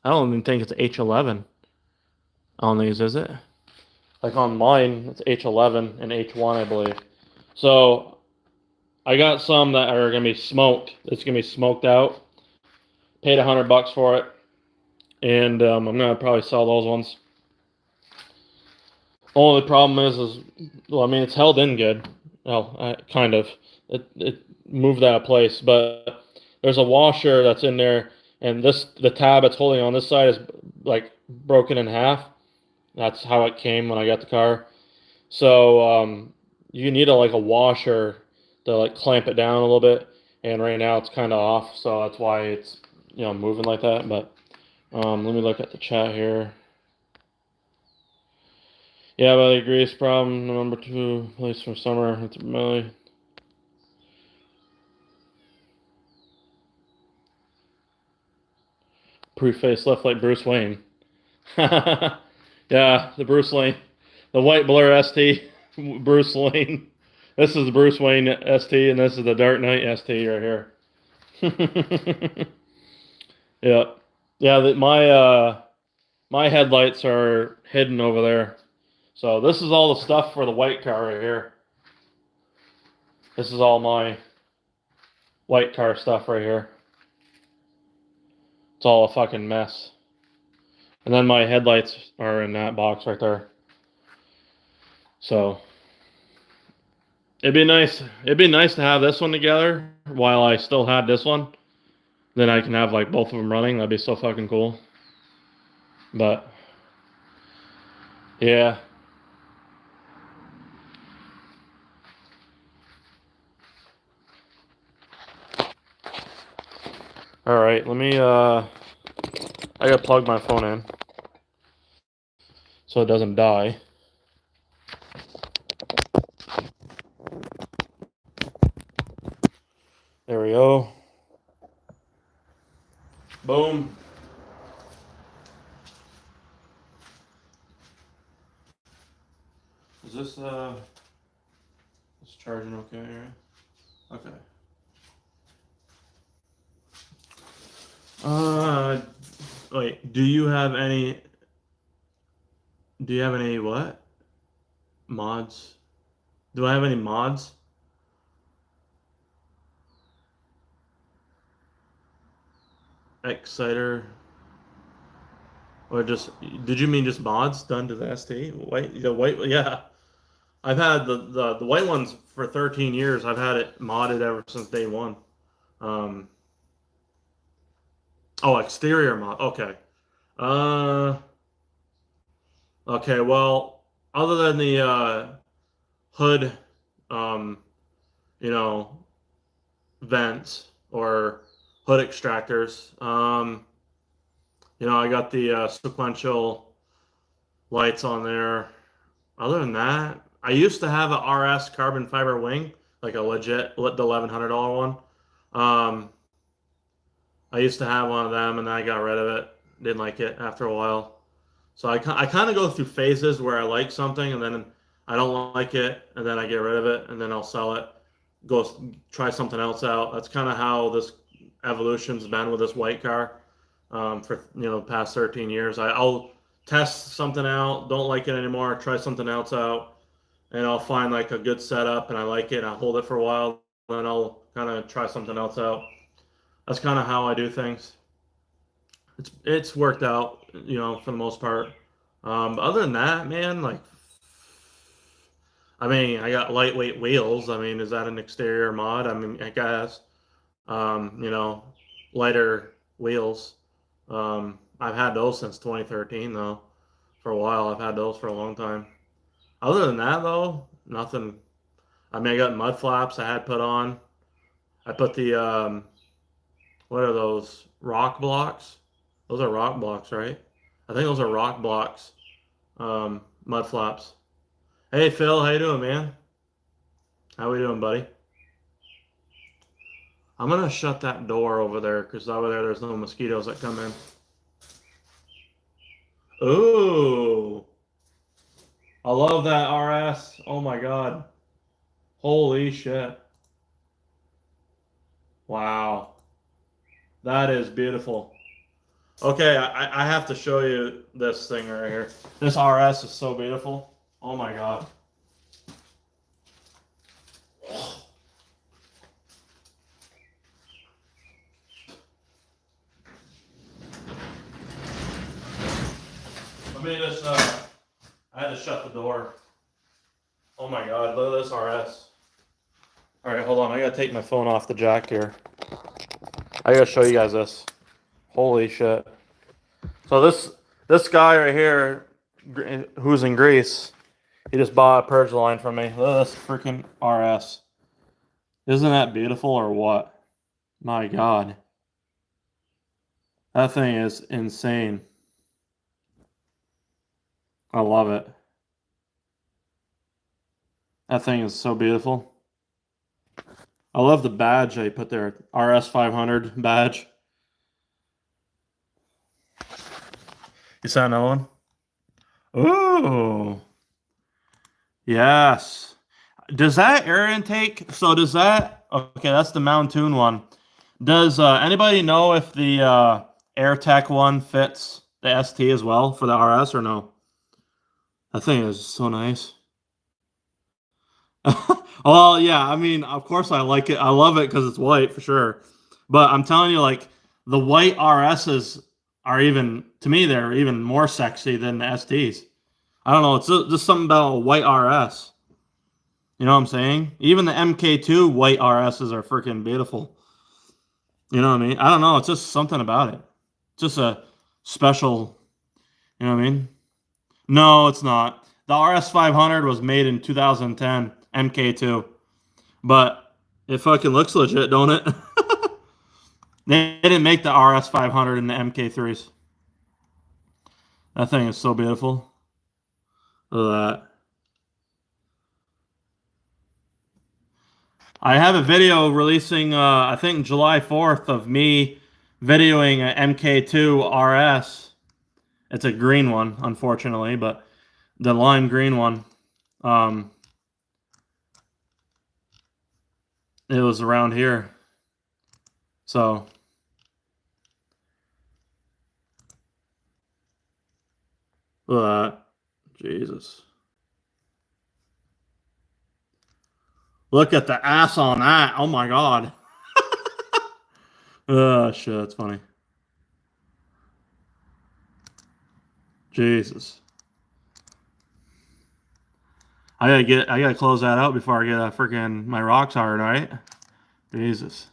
I don't even think it's H11 on these, is it? Like on mine, it's H11 and H1, I believe. So I got some that are gonna be smoked. It's gonna be smoked out. Paid $100 for it, and I'm gonna probably sell those ones. Only problem is well, I mean, it's held in good. Well, kind of. It moved out of place, but there's a washer that's in there, and the tab it's holding on this side is like broken in half. That's how it came when I got the car. So you need a washer to like clamp it down a little bit, and right now it's kind of off, so that's why it's moving like that. But let me look at the chat here. Yeah, well, the grease problem, number 2, place for summer. It's really Pre-facelift like Bruce Wayne. Yeah, the Bruce Wayne. The white blur ST, Bruce Wayne. This is the Bruce Wayne ST, and this is the Dark Knight ST right here. Yeah, yeah. My headlights are hidden over there. So this is all the stuff for the white car right here. This is all my white car stuff right here. It's all a fucking mess. And then my headlights are in that box right there. So it'd be nice to have this one together while I still had this one. Then I can have like both of them running. That'd be so fucking cool. But yeah. All right, let me I gotta plug my phone in so it doesn't die. There we go. Boom. Is this it's charging okay, right? Okay. Wait, do you have any what? Mods? Do I have any mods? Exciter? Or just, did you mean just mods done to the ST? The white, yeah. I've had the white ones for 13 years. I've had it modded ever since day one. Oh, exterior mod. Okay. Okay, well, other than the hood, um, you know, vents or hood extractors, I got the sequential lights on there. Other than that, I used to have a RS carbon fiber wing, like a legit, the $1,100 one. I used to have one of them, and then I got rid of it. Didn't like it after a while. So I kind of go through phases where I like something, and then I don't like it, and then I get rid of it, and then I'll sell it. Go try something else out. That's kind of how this evolution's been with this white car for the past 13 years. I'll test something out, don't like it anymore, try something else out, and I'll find like a good setup, and I like it, and I'll hold it for a while, then I'll kind of try something else out. That's kind of how I do things. It's worked out, for the most part. Other than that, man, like, I mean, I got lightweight wheels. I mean, is that an exterior mod? I mean, I guess. You know, lighter wheels. I've had those since 2013, though. For a while, I've had those for a long time. Other than that, though, nothing. I mean, I got mud flaps I had put on. I put the what are those? Rock blocks? Those are rock blocks, right? I think those are rock blocks. Mud flaps. Hey Phil, how you doing, man? How we doing, buddy? I'm gonna shut that door over there because over there's no mosquitoes that come in. Ooh, I love that RS. Oh my God. Holy shit. Wow. That is beautiful. Okay, I have to show you this thing right here. This RS is so beautiful. Oh my God. Let me just, I had to shut the door. Oh my God, look at this RS. All right, hold on. I gotta take my phone off the jack here. I gotta show you guys this. Holy shit. So this guy right here, who's in Greece, he just bought a Purge line from me. Look at this freaking RS. Isn't that beautiful or what? My God. That thing is insane. I love it. That thing is so beautiful. I love the badge they put there. RS 500 badge. You saw another one? Ooh. Yes. Does that air intake? So does that? Okay, that's the Mountoon one. Does anybody know if the AirTech one fits the ST as well for the RS or no? That thing is so nice. Well, yeah, I mean, of course I like it. I love it because it's white for sure. But I'm telling you, like, the white RSs are even, to me, they're even more sexy than the STs. I don't know. It's just something about a white RS. You know what I'm saying? Even the MK2 white RSs are freaking beautiful. You know what I mean? I don't know. It's just something about it. Just a special, you know what I mean? No, it's not. The RS 500 was made in 2010, MK2. But it fucking looks legit, don't it? They didn't make the RS 500 in the MK3s. That thing is so beautiful. Look at that. I have a video releasing, I think July 4th, of me videoing an MK2 RS. It's a green one, unfortunately, but the lime green one. It was around here. So look at that. Jesus. Look at the ass on that. Oh my god. Oh shit, that's funny. Jesus. I gotta close that out before I get a freaking my rocks hard, right? Jesus.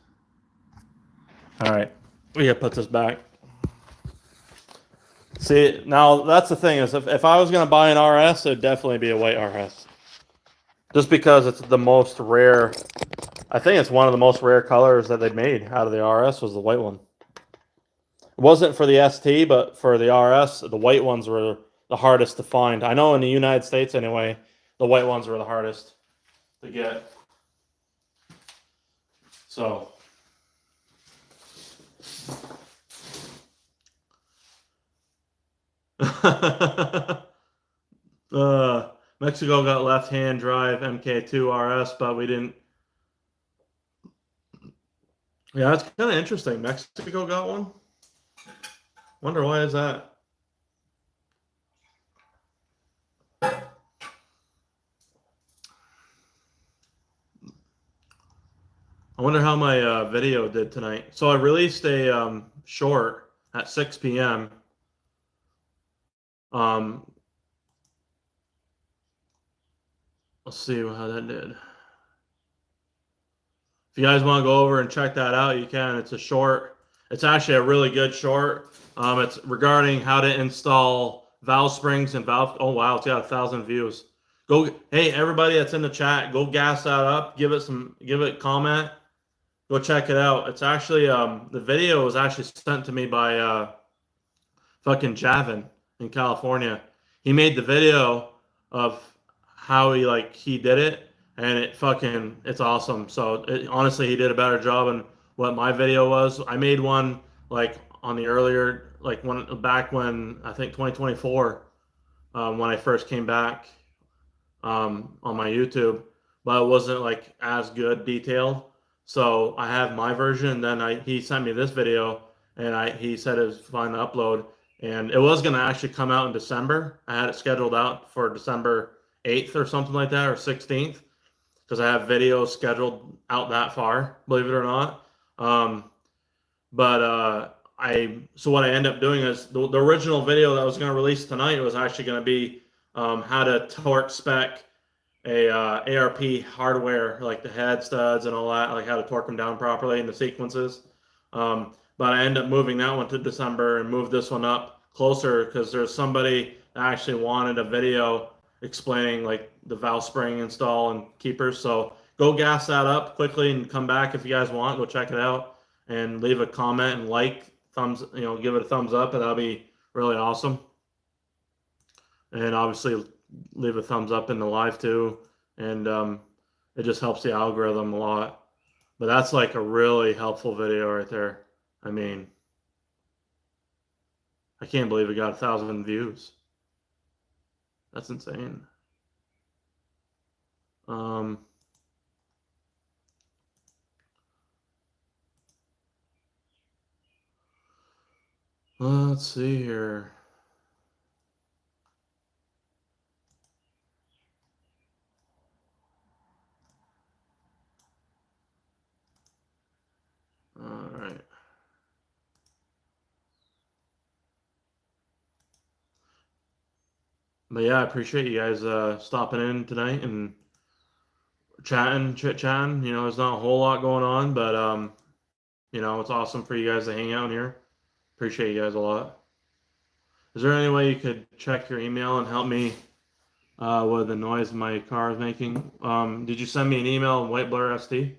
Alright. We gotta put this back. See, now that's the thing is if I was gonna buy an RS, it'd definitely be a white RS. Just because it's the most rare, I think it's one of the most rare colors that they made out of the RS was the white one. It wasn't for the ST, but for the RS, the white ones were the hardest to find. I know in the United States anyway, the white ones were the hardest to get. So Mexico got left-hand drive MK2 RS, but we didn't. Yeah, that's kind of interesting. Mexico got one. Wonder why is that? I wonder how my video did tonight. So I released a short at 6 p.m. Let's see how that did. If you guys want to go over and check that out, you can. It's a short. It's actually a really good short. It's regarding how to install valve springs and valve. Oh wow, it's got 1,000 views. Go, hey everybody that's in the chat, go gas that up. Give it a comment. Go check it out. It's actually the video was actually sent to me by fucking Javin in California. He made the video of how he did it, and it's awesome. So honestly, he did a better job than what my video was. I made one like on the earlier back when I think 2024 when I first came back on my YouTube, but it wasn't like as good detailed. So I have my version. Then he sent me this video, and he said it was fine to upload. And it was going to actually come out in December. I had it scheduled out for December 8th or something like that, or 16th, because I have videos scheduled out that far, believe it or not. So what I end up doing is the original video that I was going to release tonight was actually going to be how to torque spec a ARP hardware, like the head studs and all that, like how to torque them down properly in the sequences. But I end up moving that one to December and moved this one up closer because there's somebody that actually wanted a video explaining like the valve spring install and keepers. So go gas that up quickly and come back if you guys want. Go check it out and leave a comment and give it a thumbs up, and that'll be really awesome. And obviously leave a thumbs up in the live too, and it just helps the algorithm a lot. But that's like a really helpful video right there. I mean, I can't believe it got 1,000 views. That's insane. Let's see here. All right. But yeah, I appreciate you guys stopping in tonight and chit-chatting. You know, there's not a whole lot going on, but you know, it's awesome for you guys to hang out here. Appreciate you guys a lot. Is there any way you could check your email and help me with the noise my car is making? Did you send me an email in White Blur SD?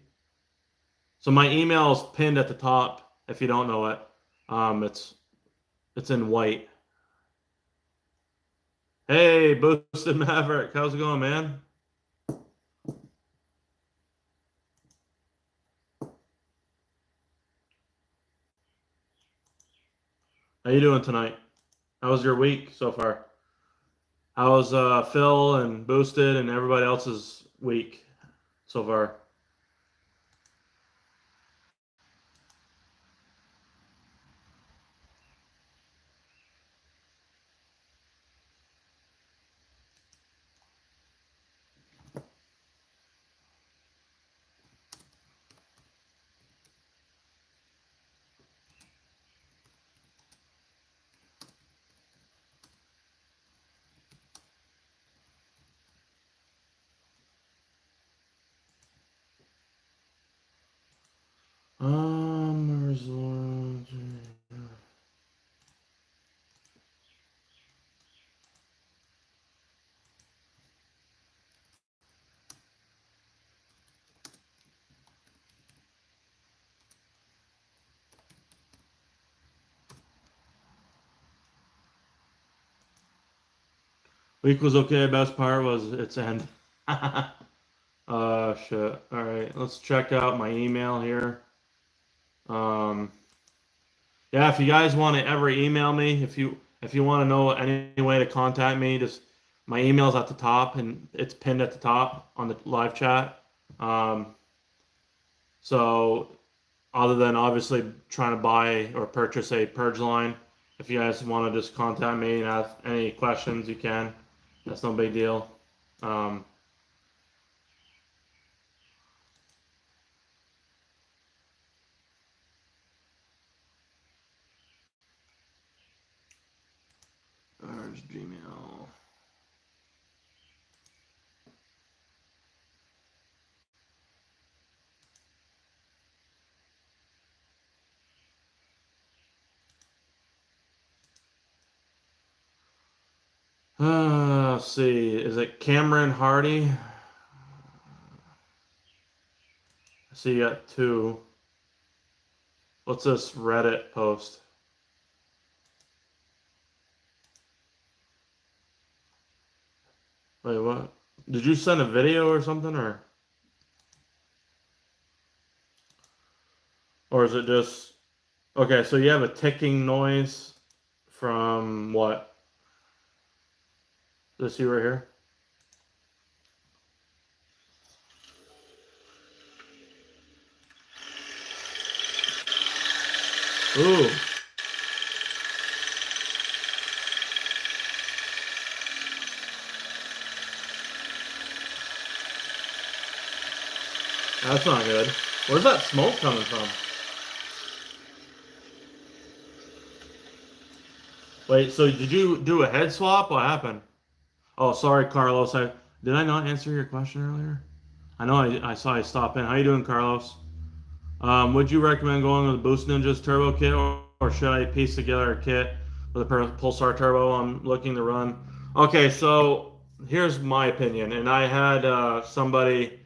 So my email is pinned at the top. If you don't know it, it's in white. Hey, Boosted Maverick, how's it going, man? How you doing tonight? How was your week so far? How's Phil and Boosted and everybody else's week so far? Week was okay. Best part was its end. Shit. All right, let's check out my email here. Yeah, if you guys want to ever email me, if you want to know any way to contact me, just my email's at the top and it's pinned at the top on the live chat. So other than obviously trying to buy or purchase a Purge line, if you guys want to just contact me and have any questions, you can. That's no big deal. Purge Gmail. Let's see. Is it Cameron Hardy? I see you got two. What's this Reddit post? Wait, what? Did you send a video or something, or is it just okay? So you have a ticking noise from what? This you right here? Ooh. That's not good. Where's that smoke coming from? Wait, so did you do a head swap? What happened? Oh, sorry, Carlos. Did I not answer your question earlier? I know I saw you stop in. How you doing, Carlos? Would you recommend going with the Boost Ninjas Turbo kit, or should I piece together a kit with a Pulsar Turbo I'm looking to run? Okay, so here's my opinion, and I had somebody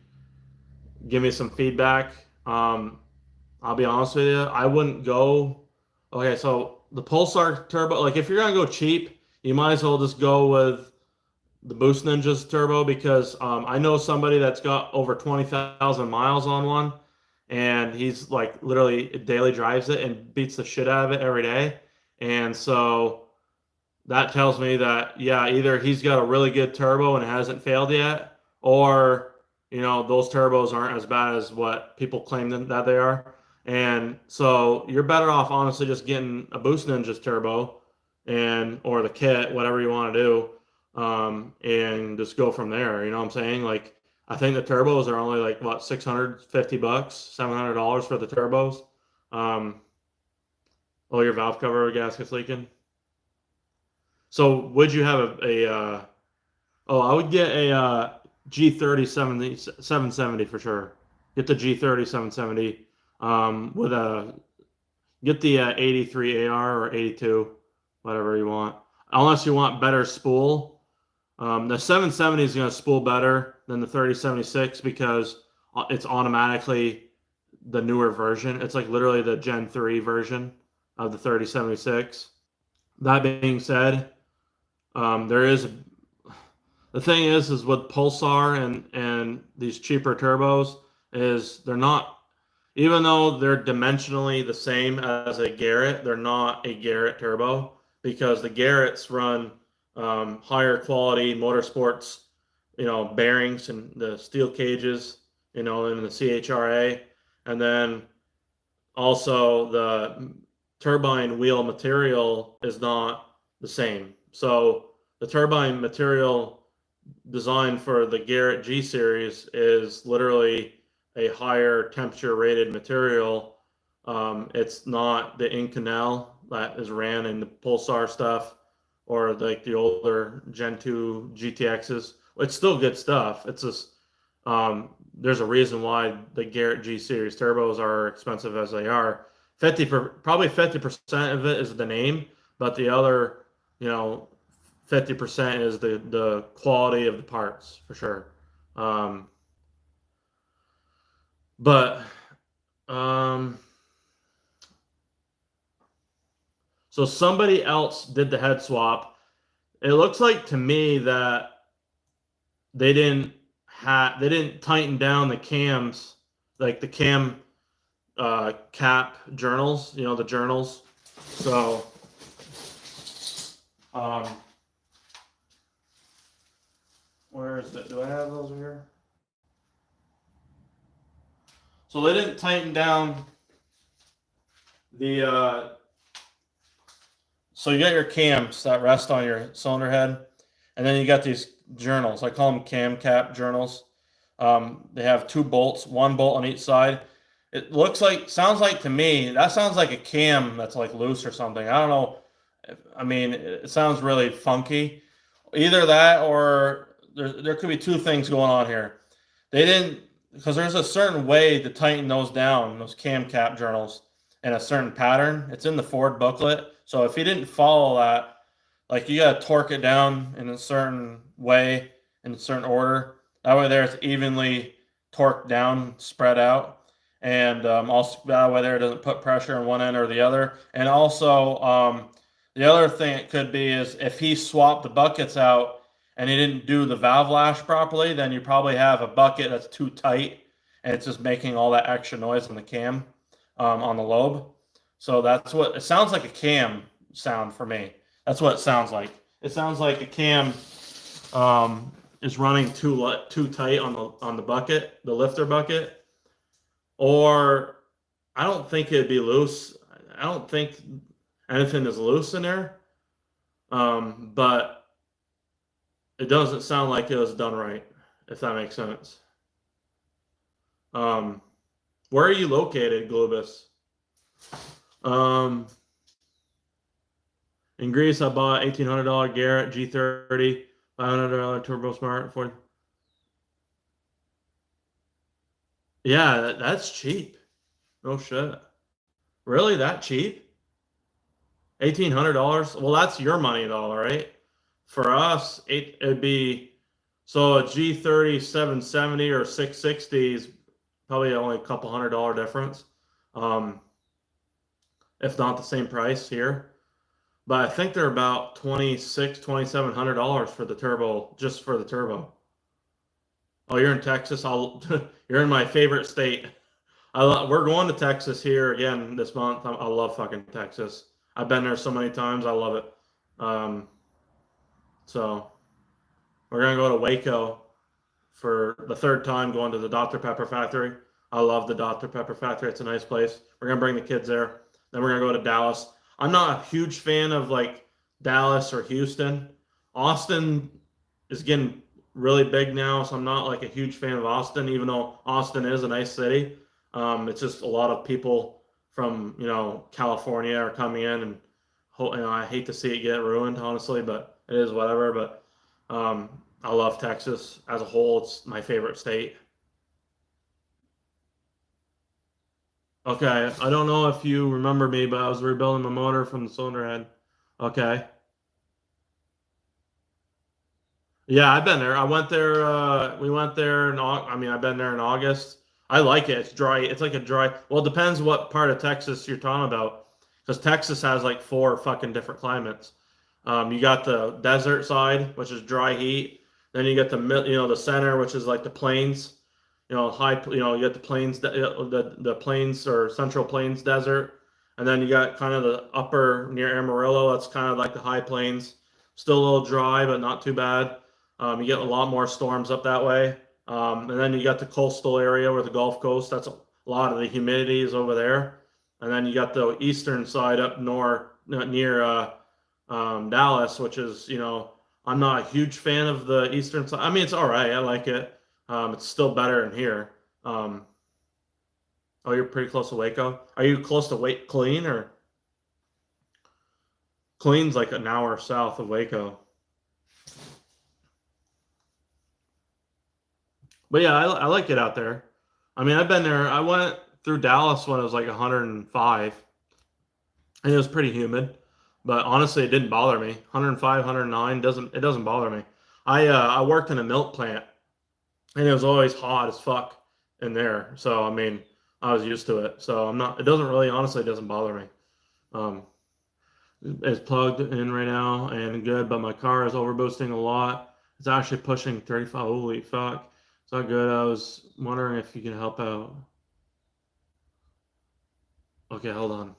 give me some feedback. I'll be honest with you, I wouldn't go. Okay, so the Pulsar Turbo, like if you're gonna go cheap, you might as well just go with the Boost Ninjas Turbo because I know somebody that's got over 20,000 miles on one, and he's like literally daily drives it and beats the shit out of it every day. And so that tells me that, yeah, either he's got a really good turbo and it hasn't failed yet, or, those turbos aren't as bad as what people claim that they are. And so you're better off honestly just getting a Boost Ninjas turbo or the kit, whatever you want to do, and just go from there. You know what I'm saying? Like, I think the turbos are only like what, $650, $700 for the turbos. Oh, your valve cover gasket's leaking. So would you have I would get a G30 770 for sure. Get the G30 770 get the 83 AR or 82, whatever you want. Unless you want better spool. The 770 is going to spool better than the 3076 because it's automatically the newer version. It's like literally the Gen 3 version of the 3076. That being said, the thing is with Pulsar and these cheaper turbos is they're not, even though they're dimensionally the same as a Garrett, they're not a Garrett turbo because the Garretts run higher quality motorsports, bearings and the steel cages, and the CHRA, and then also the turbine wheel material is not the same. So the turbine material designed for the Garrett G series is literally a higher temperature rated material. It's not the Inconel that is ran in the Pulsar stuff or like the older Gen 2 GTXs. It's still good stuff. It's just there's a reason why the Garrett G series turbos are expensive as they are. Probably 50% of it is the name, but the other 50% is the quality of the parts for sure. So somebody else did the head swap. It looks like to me that they didn't tighten down the cams, like the cam cap journals, the journals. So where is it? Do I have those here? So they didn't tighten down the so you got your cams that rest on your cylinder head, and then you got these journals. I call them cam cap journals. They have 2 bolts, 1 bolt on each side. It sounds like to me, that sounds like a cam that's like loose or something. I don't know. I mean, it sounds really funky. Either that or there could be 2 things going on here. They didn't, because there's a certain way to tighten those down, those cam cap journals, in a certain pattern. It's in the Ford booklet. So if you didn't follow that, like, you got to torque it down in a certain way, in a certain order. That way there it's evenly torqued down, spread out. And also that way there it doesn't put pressure on one end or the other. And also the other thing it could be is if he swapped the buckets out and he didn't do the valve lash properly, then you probably have a bucket that's too tight and it's just making all that extra noise on the cam, on the lobe. So that's what it sounds like, a cam sound for me. That's what it sounds like. It sounds like a cam is running too tight on the bucket, the lifter bucket. Or I don't think it'd be loose. I don't think anything is loose in there. But it doesn't sound like it was done right, if that makes sense. Where are you located, Globus? In Greece, I bought $1,800 Garrett G30, $500 Turbo Smart. Yeah, that's cheap. No shit. Really, that cheap? $1,800? Well, that's your money though, right? For us, it'd be, so a G30 770 or 660 is probably only a couple $100 difference. If not the same price here. But I think they're about $2,700 for the turbo, just for the turbo. Oh, you're in Texas. You're in my favorite state. We're going to Texas here again this month. I love fucking Texas. I've been there so many times. I love it. So we're gonna go to Waco for the third time, going to the Dr. Pepper factory. I love the Dr. Pepper factory. It's a nice place. We're gonna bring the kids there. Then we're gonna go to Dallas. I'm not a huge fan of like Dallas or Houston. Austin is getting really big now, so I'm not like a huge fan of Austin, even though Austin is a nice city. It's just a lot of people from California are coming in, and I hate to see it get ruined, honestly, but it is whatever. But I love Texas as a whole. It's my favorite state. Okay, I don't know if you remember me, but I was rebuilding my motor from the cylinder head. Okay. Yeah, I've been there. I went there. We went there in I mean, I've been there in August. I like it. It's dry. It's like a dry. Well, it depends what part of Texas you're talking about, because Texas has like four fucking different climates. You got the desert side, which is dry heat. Then you get the center, which is like the plains. High. You get the plains, the plains or Central Plains desert, and then you got kind of the upper near Amarillo. That's kind of like the high plains. Still a little dry, but not too bad. You get a lot more storms up that way. And then you got the coastal area where the Gulf Coast, that's a lot of the humidity is over there. And then you got the eastern side up north near Dallas, which is, I'm not a huge fan of the eastern side. I mean, it's all right. I like it. It's still better in here. Oh, you're pretty close to Waco. Are you close to Killeen, or Killeen's like an hour south of Waco? But yeah, I like it out there. I mean, I've been there. I went through Dallas when it was like 105, and it was pretty humid. But honestly, it didn't bother me. 105, 109 doesn't bother me. I worked in a milk plant, and it was always hot as fuck in there. So I mean, I was used to it. So I'm not. It doesn't really, honestly, it doesn't bother me. Um, it's plugged in right now and good, but my car is overboosting a lot. It's actually pushing 35. Holy fuck. It's not good. I was wondering if you can help out. Okay, hold on.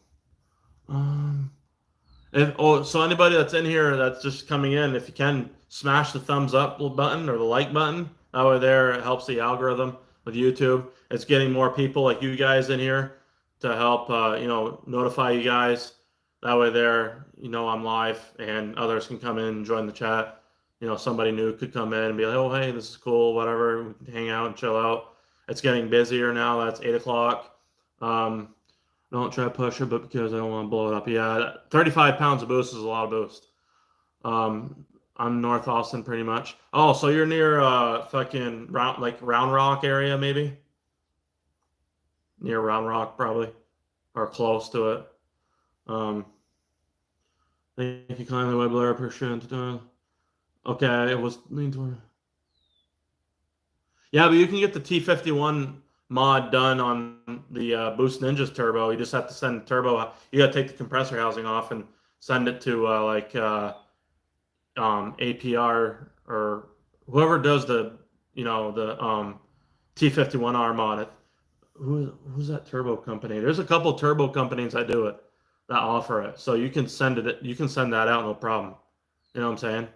So anybody that's in here that's just coming in, if you can smash the thumbs up button or the like button, that way there it helps the algorithm with YouTube. It's getting more people like you guys in here to help, notify you guys. That way there, I'm live and others can come in and join the chat. Somebody new could come in and be like, oh, hey, this is cool, whatever. We can hang out and chill out. It's getting busier now. That's 8 o'clock. Don't try to push it, but because I don't want to blow it up. Yeah, 35 pounds of boost is a lot of boost. I'm North Austin pretty much. Oh, so you're near fucking Round Rock area, maybe? Near Round Rock, probably. Or close to it. Thank you kindly, Webbler, appreciate it. Okay, it was lean toward. Yeah, but you can get the T51 mod done on the Boost Ninjas turbo. You just have to send the turbo. You got to take the compressor housing off and send it to APR or whoever does the T51R mod. Who's that turbo company? There's a couple turbo companies that do it, that offer it. So you can send it. You can send that out, no problem. You know what I'm saying?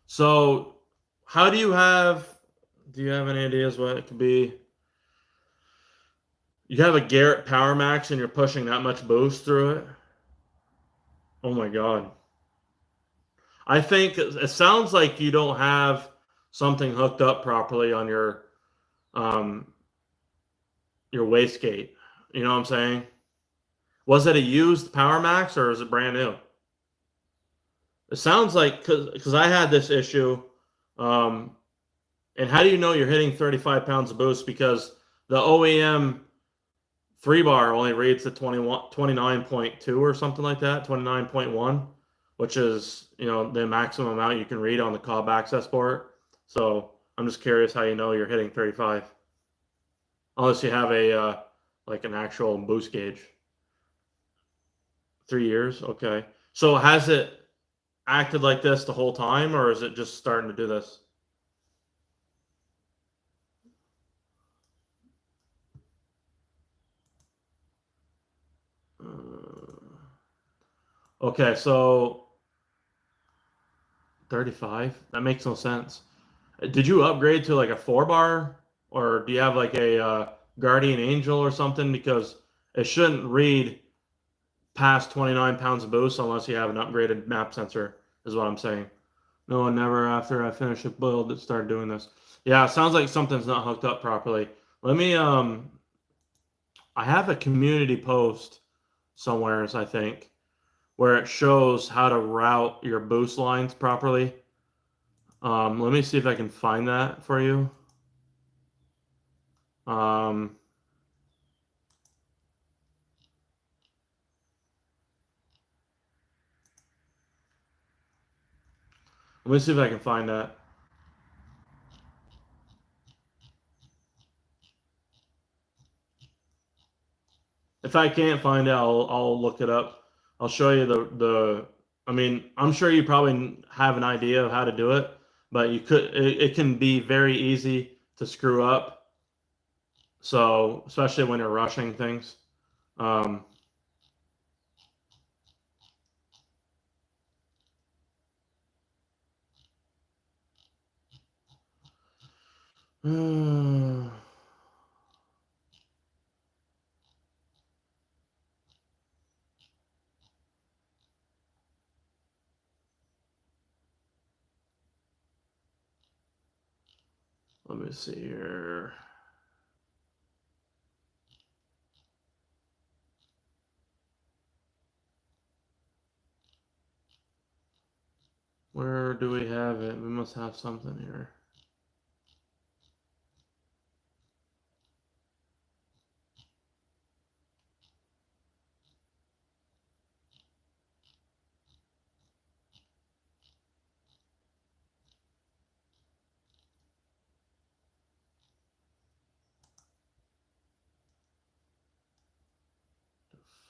So how do you have any ideas what it could be? You have a Garrett Power Max and you're pushing that much boost through it? Oh my God. I think it sounds like you don't have something hooked up properly on your wastegate. You know what I'm saying? Was it a used Power Max or is it brand new? It sounds like, because I had this issue. And how do you know you're hitting 35 pounds of boost? Because the OEM 3-bar only reads the 29.2 or something like that, 29.1, which is, the maximum amount you can read on the cob access port. So I'm just curious how you know you're hitting 35. Unless you have a an actual boost gauge. 3 years? Okay. So has it acted like this the whole time, or is it just starting to do this? Okay, so 35? That makes no sense. Did you upgrade to like a 4 bar, or do you have like a Guardian Angel or something? Because it shouldn't read past 29 pounds of boost unless you have an upgraded map sensor, is what I'm saying. No, never after I finished a build it started doing this. Yeah, it sounds like something's not hooked up properly. Let me I have a community post somewheres, I think, where it shows how to route your boost lines properly. Let me see if I can find that for you. Um, Let me see if I can find that. If I can't find it, I'll look it up. I'll show you the. I mean, I'm sure you probably have an idea of how to do it, but it can be very easy to screw up. So especially when you're rushing things. Um, let me see here. Where do we have it? We must have something here.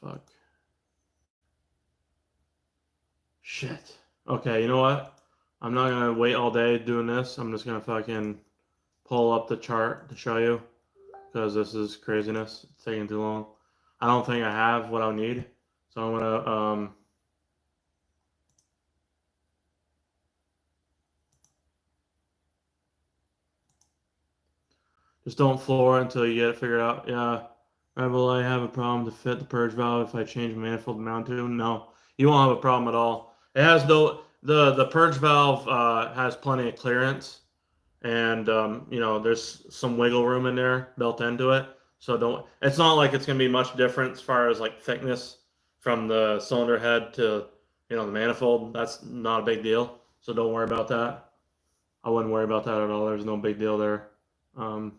Fuck. Shit. Okay, you know what? I'm not gonna wait all day doing this. I'm just gonna fucking pull up the chart to show you because this is craziness. It's taking too long. I don't think I have what I'll need, so I'm gonna just don't floor it until you get it figured out. Yeah, Rebel, I have a problem to fit the purge valve if I change manifold mount to. No, you won't have a problem at all. It has no the purge valve has plenty of clearance, and you know there's some wiggle room in there built into it. So don't. It's not like it's gonna be much different as far as like thickness from the cylinder head to the manifold. That's not a big deal. So don't worry about that. I wouldn't worry about that at all. There's no big deal there. Um,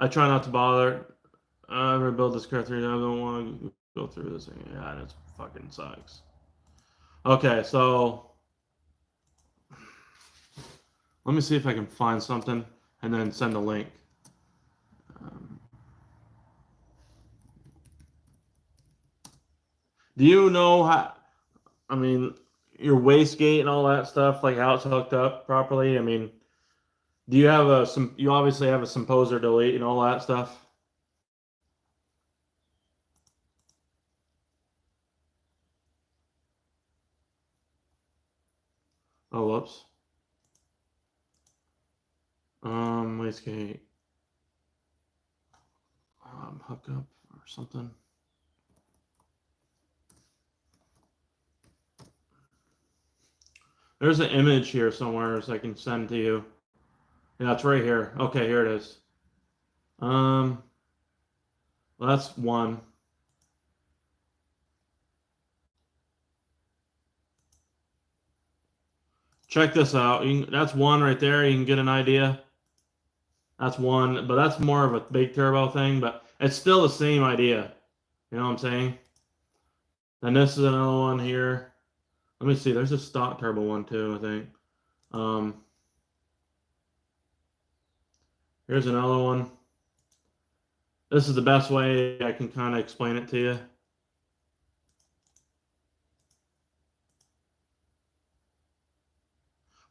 I try not to bother. I rebuild this car 3 times. I don't want to go through this thing. Yeah, it fucking sucks. Okay, so let me see if I can find something and then send a link. Um, do you know how? I mean, your wastegate and all that stuff, like how it's hooked up properly. I mean, do you have some? You obviously have a composer delete and all that stuff. Oh, whoops. Wastegate. Hookup or something. There's an image here somewhere so I can send to you. Yeah, it's right here. Okay, here it is. Well, that's one. Check this out. That's one right there. You can get an idea. That's one, but that's more of a big turbo thing, but it's still the same idea. You know what I'm saying? And this is another one here. Let me see. There's a stock turbo one too, I think. Um, Here's another one. This is the best way I can kind of explain it to you.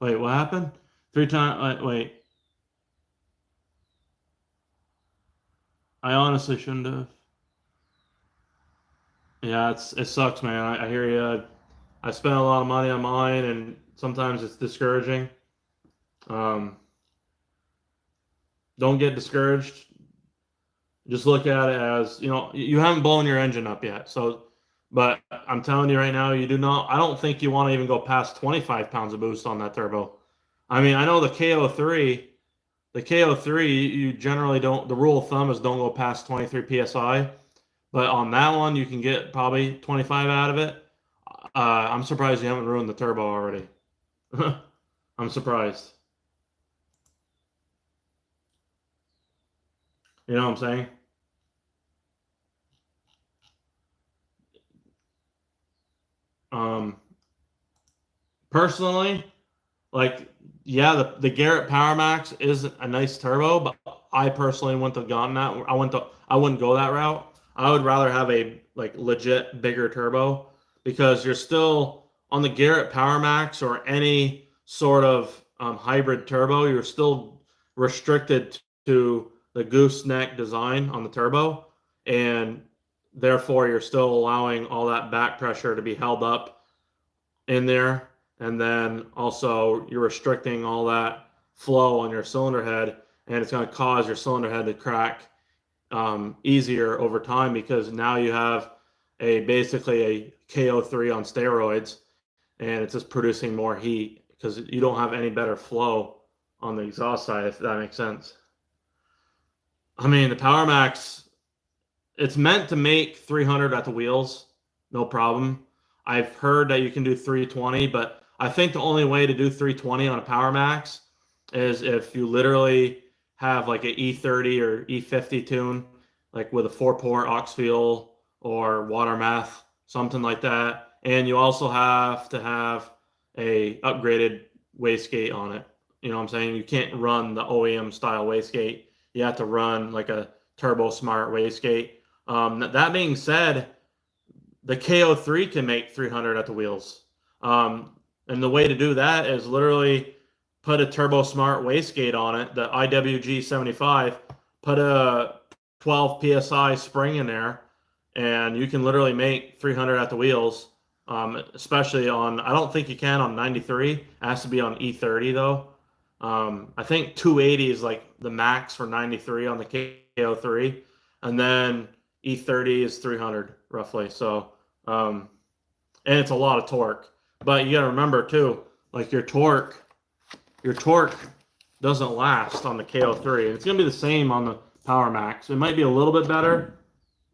Wait, what happened? 3 times. Wait. I honestly shouldn't have. Yeah, it sucks, man. I hear you. I spent a lot of money on mine, and sometimes it's discouraging. Um, don't get discouraged. Just look at it as, you haven't blown your engine up yet. So, but I'm telling you right now, you do not. I don't think you want to even go past 25 pounds of boost on that turbo. I mean, I know the KO3, you generally don't. The rule of thumb is don't go past 23 psi. But on that one, you can get probably 25 out of it. I'm surprised you haven't ruined the turbo already. I'm surprised. You know what I'm saying? Um, personally, like, yeah, the Garrett Power Max is a nice turbo, but I personally wouldn't have gone that. I wouldn't go that route. I would rather have a like legit bigger turbo because you're still on the Garrett Power Max or any sort of hybrid turbo. You're still restricted to the gooseneck design on the turbo, and therefore you're still allowing all that back pressure to be held up in there, and then also you're restricting all that flow on your cylinder head, and it's going to cause your cylinder head to crack easier over time because now you have basically a KO3 on steroids, and it's just producing more heat because you don't have any better flow on the exhaust side, if that makes sense. I mean, the Power Max, it's meant to make 300 at the wheels, no problem. I've heard that you can do 320, but I think the only way to do 320 on a Power Max is if you literally have like an E30 or E50 tune, like with a 4-port aux fuel or water meth, something like that. And you also have to have a upgraded wastegate on it. You know what I'm saying? You can't run the OEM style wastegate. You have to run like a Turbo Smart wastegate. That being said, the KO3 can make 300 at the wheels. And the way to do that is literally put a Turbo Smart wastegate on it, the IWG 75, put a 12 psi spring in there, and you can literally make 300 at the wheels. Especially on, I don't think you can on 93. It has to be on E30 though. I think 280 is like the max for 93 on the KO3, and then E30 is 300 roughly. So, and it's a lot of torque. But you got to remember too, like your torque doesn't last on the KO3. It's going to be the same on the Power Max. It might be a little bit better,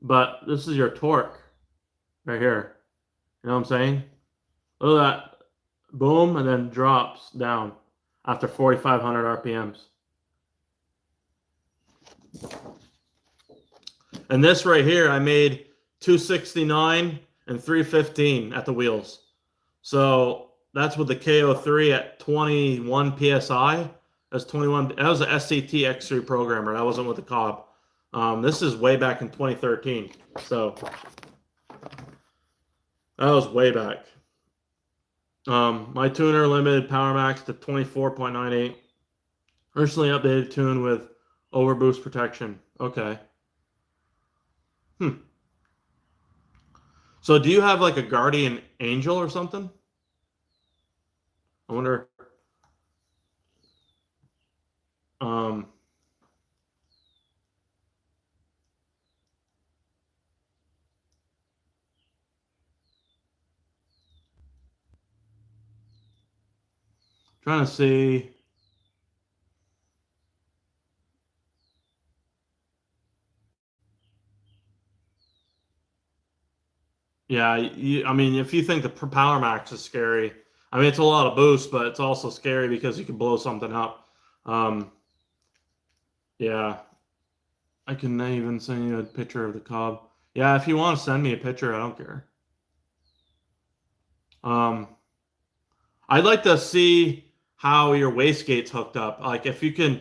but this is your torque right here. You know what I'm saying? Look at that. Boom, and then drops down after 4,500 RPMs. And this right here, I made 269 and 315 at the wheels. So that's with the KO3 at 21 PSI. That's 21. That was an SCT X3 programmer. That wasn't with the Cobb. This is way back in 2013. So that was way back. My tuner limited Power Max to 24.98. Recently updated tune with overboost protection. Okay. So do you have like a guardian angel or something? I wonder. Um, Trying to see. Yeah, I mean, if you think the Power Max is scary, I mean, it's a lot of boost, but it's also scary because you can blow something up. Um, yeah, I can even send you a picture of the Cobb. Yeah, if you want to send me a picture, I don't care. Um, I'd like to see how your wastegate's hooked up. Like, if you can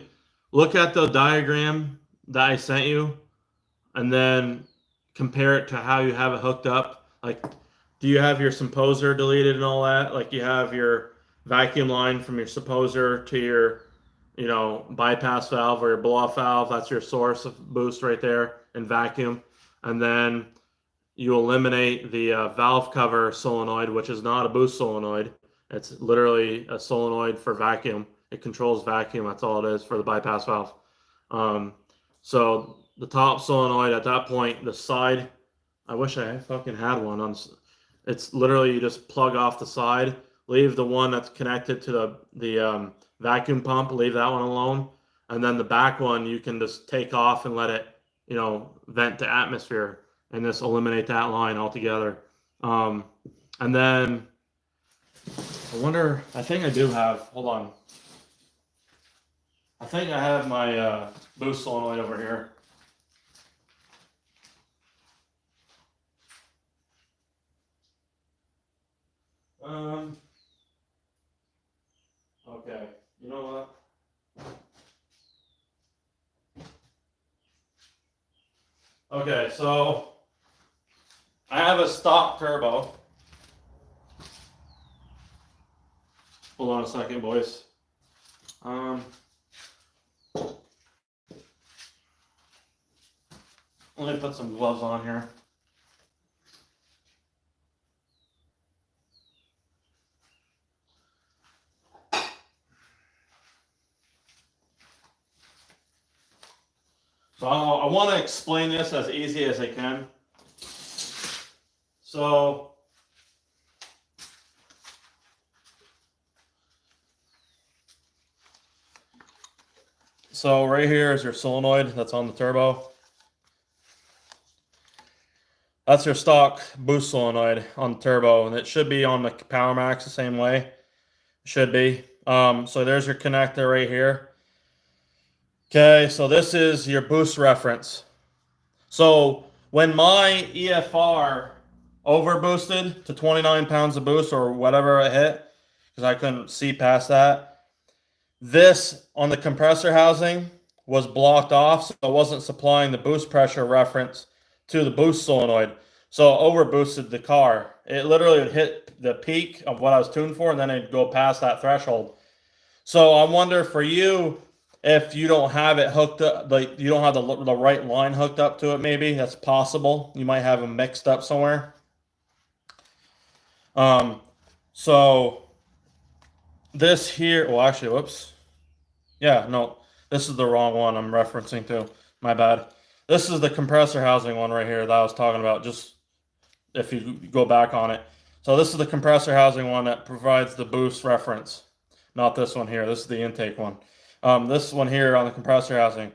look at the diagram that I sent you and then compare it to how you have it hooked up. Like, do you have your supposer deleted and all that? Like, you have your vacuum line from your supposer to your, bypass valve or your blow-off valve. That's your source of boost right there in vacuum. And then you eliminate the valve cover solenoid, which is not a boost solenoid. It's literally a solenoid for vacuum. It controls vacuum. That's all it is for the bypass valve. So the top solenoid at that point, the side, I wish I fucking had one on. It's literally you just plug off the side, leave the one that's connected to the vacuum pump, leave that one alone, and then the back one you can just take off and let it, vent to atmosphere, and just eliminate that line altogether. And then I wonder, I think I do have, hold on. I think I have my boost solenoid over here. Okay, you know what? Okay, so I have a stock turbo. Hold on a second, boys. Let me put some gloves on here. So I want to explain this as easy as I can. So right here is your solenoid that's on the turbo. That's your stock boost solenoid on the turbo, and it should be on the Power Max the same way. It should be. So there's your connector right here. Okay, so this is your boost reference. So when my EFR over boosted to 29 pounds of boost or whatever I hit, because I couldn't see past that, this on the compressor housing was blocked off, so it wasn't supplying the boost pressure reference to the boost solenoid. So it over boosted the car. It literally would hit the peak of what I was tuned for, and then it'd go past that threshold. So I wonder for you, if you don't have it hooked up, like you don't have the right line hooked up to it, maybe that's possible. You might have them mixed up somewhere. So this here, well, actually, whoops. Yeah, no, this is the wrong one I'm referencing to. My bad. This is the compressor housing one right here that I was talking about, just if you go back on it. So this is the compressor housing one that provides the boost reference. Not this one here. This is the intake one. This one here on the compressor housing.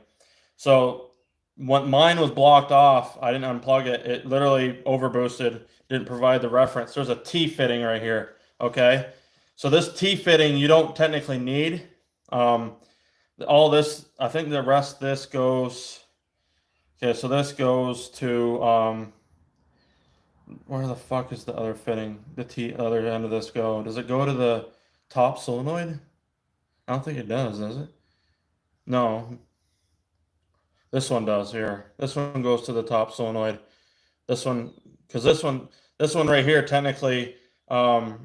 So when mine was blocked off, I didn't unplug it. It literally overboosted, didn't provide the reference. There's a T fitting right here. Okay. So this T fitting you don't technically need. All this, I think the rest of this goes. Okay, so this goes to where the fuck is the other fitting? The other end of this go? Does it go to the top solenoid? I don't think it does it? No. This one does here. This one goes to the top solenoid. This one, because this one right here technically, well,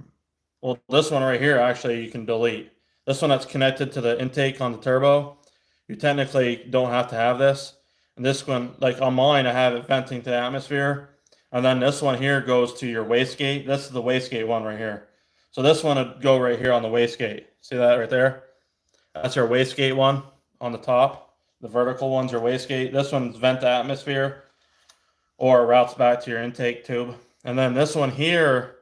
this one right here actually you can delete. This one that's connected to the intake on the turbo, you technically don't have to have this. And this one, like on mine, I have it venting to the atmosphere. And then this one here goes to your wastegate. This is the wastegate one right here. So this one would go right here on the wastegate. See that right there? That's our wastegate one on the top. The vertical ones are wastegate. This one's vent to atmosphere or routes back to your intake tube. And then this one here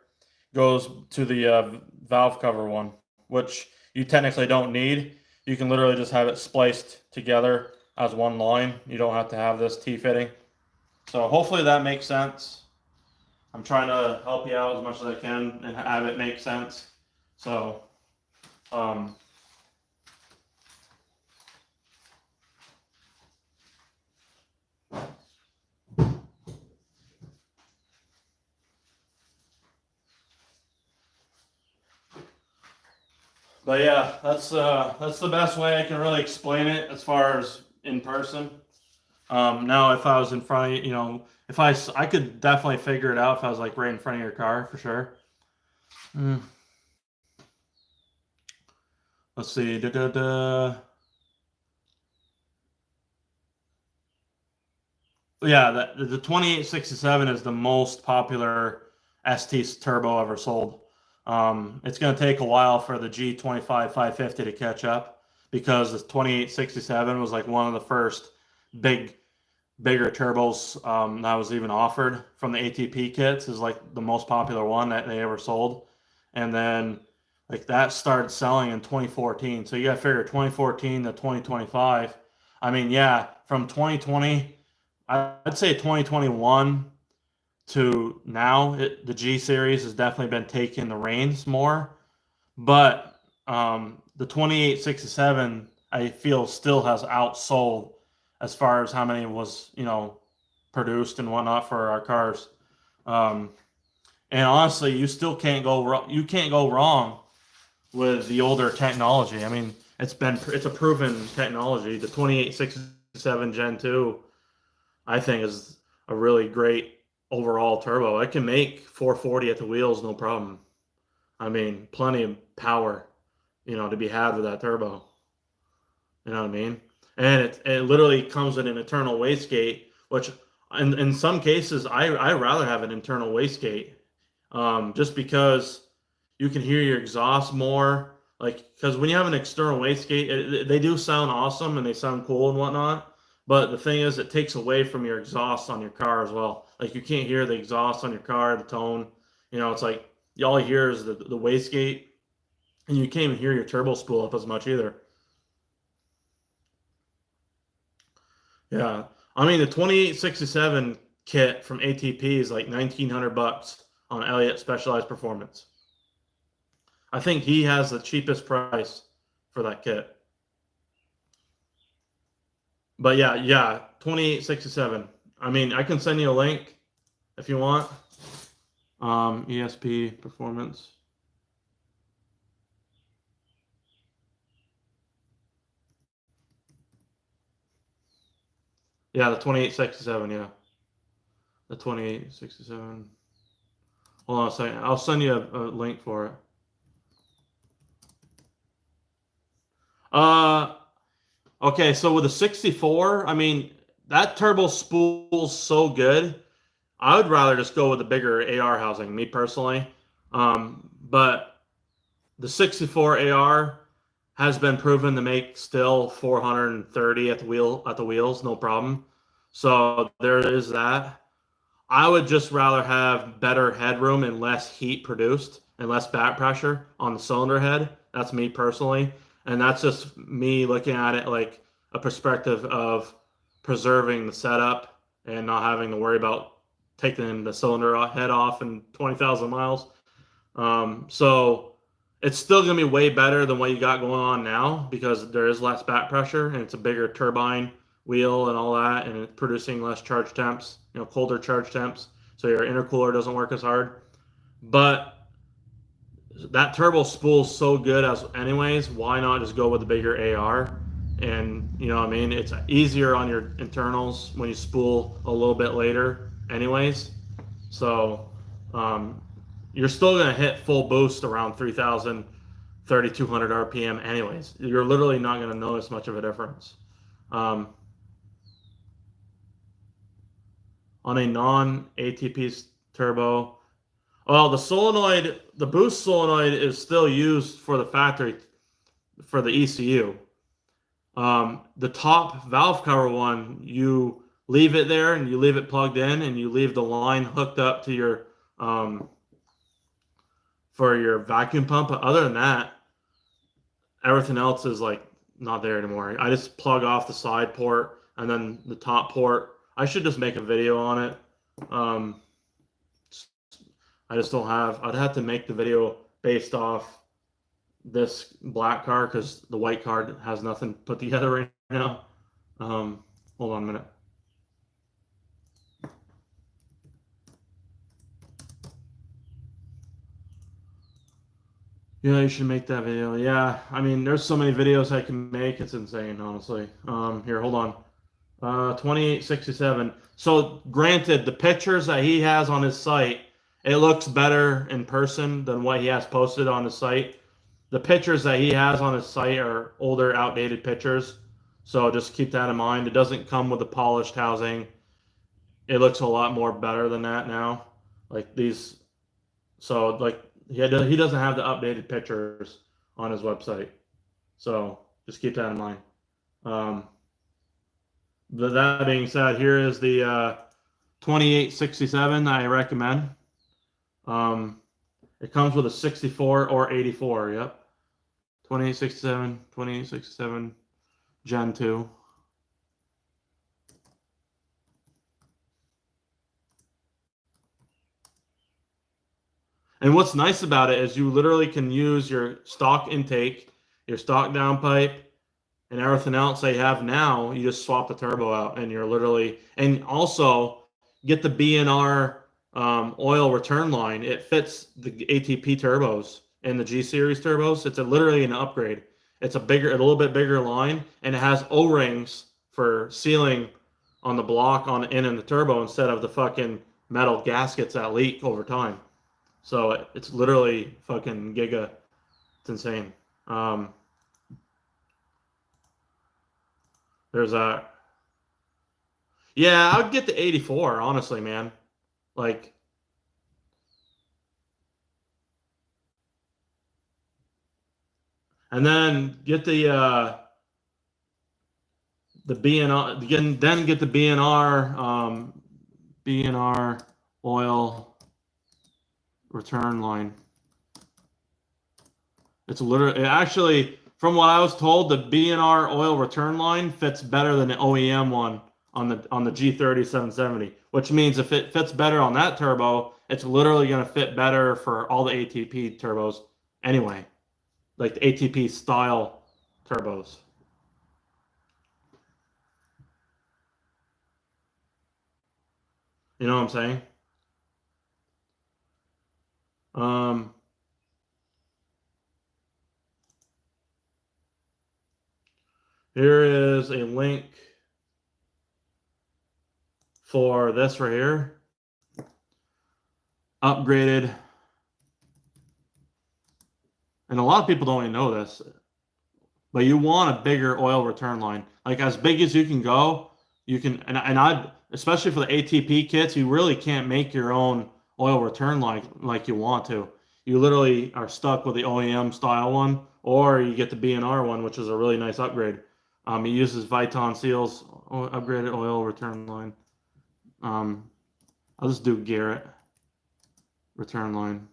goes to the valve cover one, which you technically don't need. You can literally just have it spliced together as one line. You don't have to have this T-fitting. So hopefully that makes sense. I'm trying to help you out as much as I can and have it make sense. So, but yeah, that's the best way I can really explain it as far as in person. Now, if I was in front of you, if I could definitely figure it out if I was like right in front of your car for sure. Let's see. Yeah, the 2867 is the most popular ST turbo ever sold. It's going to take a while for the G25 550 to catch up because the 2867 was like one of the first bigger turbos that was even offered from the ATP kits. Is like the most popular one that they ever sold, and then like that started selling in 2014. So you got to figure 2014 to 2025. I mean, yeah, from 2020, I'd say 2021 to now, the G series has definitely been taking the reins more. But the 2867, I feel, still has outsold as far as how many was, produced and whatnot for our cars. Um, and honestly, you still can't go wrong. You can't go wrong with the older technology. I mean, it's a proven technology. The 2867 Gen 2, I think, is a really great overall turbo. It can make 440 at the wheels, no problem. I mean, plenty of power, to be had with that turbo. You know what I mean? And it literally comes in an internal wastegate, which in some cases I rather have an internal wastegate, just because you can hear your exhaust more. Like, because when you have an external wastegate, they do sound awesome and they sound cool and whatnot. But the thing is, it takes away from your exhaust on your car as well. Like, you can't hear the exhaust on your car, the tone. It's like all you hear is the wastegate, and you can't even hear your turbo spool up as much either. Yeah. I mean, the 2867 kit from ATP is like 1,900 bucks on Elliott Specialized Performance. I think he has the cheapest price for that kit. But yeah, 2867. I mean, I can send you a link if you want. ESP Performance. Yeah, the 2867, yeah. The 2867. Hold on a second. I'll send you a link for it. Okay, so with the 64, I mean, that turbo spool's so good. I would rather just go with the bigger AR housing, me personally. But the 64 AR has been proven to make still 430 at the wheels, no problem. So there is that. I would just rather have better headroom and less heat produced and less back pressure on the cylinder head. That's me personally. And that's just me looking at it like a perspective of preserving the setup and not having to worry about taking the cylinder head off in 20,000 miles. So it's still going to be way better than what you got going on now because there is less back pressure and it's a bigger turbine wheel and all that, and it's producing less charge temps, colder charge temps, so your intercooler doesn't work as hard. But that turbo spool's so good as anyways, why not just go with the bigger AR? And you know what I mean, it's easier on your internals when you spool a little bit later anyways. So you're still going to hit full boost around 3,000, 3,200 RPM anyways. You're literally not going to notice much of a difference. On a non-ATP turbo, well, the boost solenoid is still used for the factory, for the ECU. The top valve cover one, you leave it there and you leave it plugged in and you leave the line hooked up to your for your vacuum pump. But other than that, everything else is like not there anymore. I just plug off the side port and then the top port. I should just make a video on it. I just don't have. I'd have to make the video based off this black car because the white car has nothing put together right now. Hold on a minute. Yeah, you should make that video. Yeah, I mean, there's so many videos I can make. It's insane, honestly. Here, hold on. 2867. So, granted, the pictures that he has on his site, it looks better in person than what he has posted on his site. The pictures that he has on his site are older, outdated pictures. So just keep that in mind. It doesn't come with the polished housing. it looks a lot more better than that now. Like these, so like he doesn't have the updated pictures on his website. So just keep that in mind. Um, that being said, here is the 2867 I recommend. It comes with a 64 or 84. Yep. 2867 Gen 2. And what's nice about it is you literally can use your stock intake, your stock downpipe, and everything else they have now. You just swap the turbo out, and you're literally, and also get the B&R oil return line. It fits the ATP turbos and the G series turbos. It's literally an upgrade. It's a little bit bigger line, and it has O-rings for sealing on the block on in the turbo instead of the fucking metal gaskets that leak over time. So it's literally fucking giga. It's insane. There's a Yeah, I would get the 84, honestly, man. Like, and then get the BNR, then get the BNR oil return line. It's literally actually, from what I was told, the BNR oil return line fits better than the OEM one on the G30 770, which means if it fits better on that turbo, it's literally going to fit better for all the ATP turbos anyway, like the ATP style turbos. You know what I'm saying? Um, Here is a link for this right here. Upgraded. And a lot of people don't even know this, but you want a bigger oil return line. Like as big as you can go, you can, and I, especially for the ATP kits, you really can't make your own oil return line like you want to. You literally are stuck with the OEM style one, or you get the B&R one, which is a really nice upgrade. It uses Viton seals, upgraded oil return line. I'll just do Garrett return line.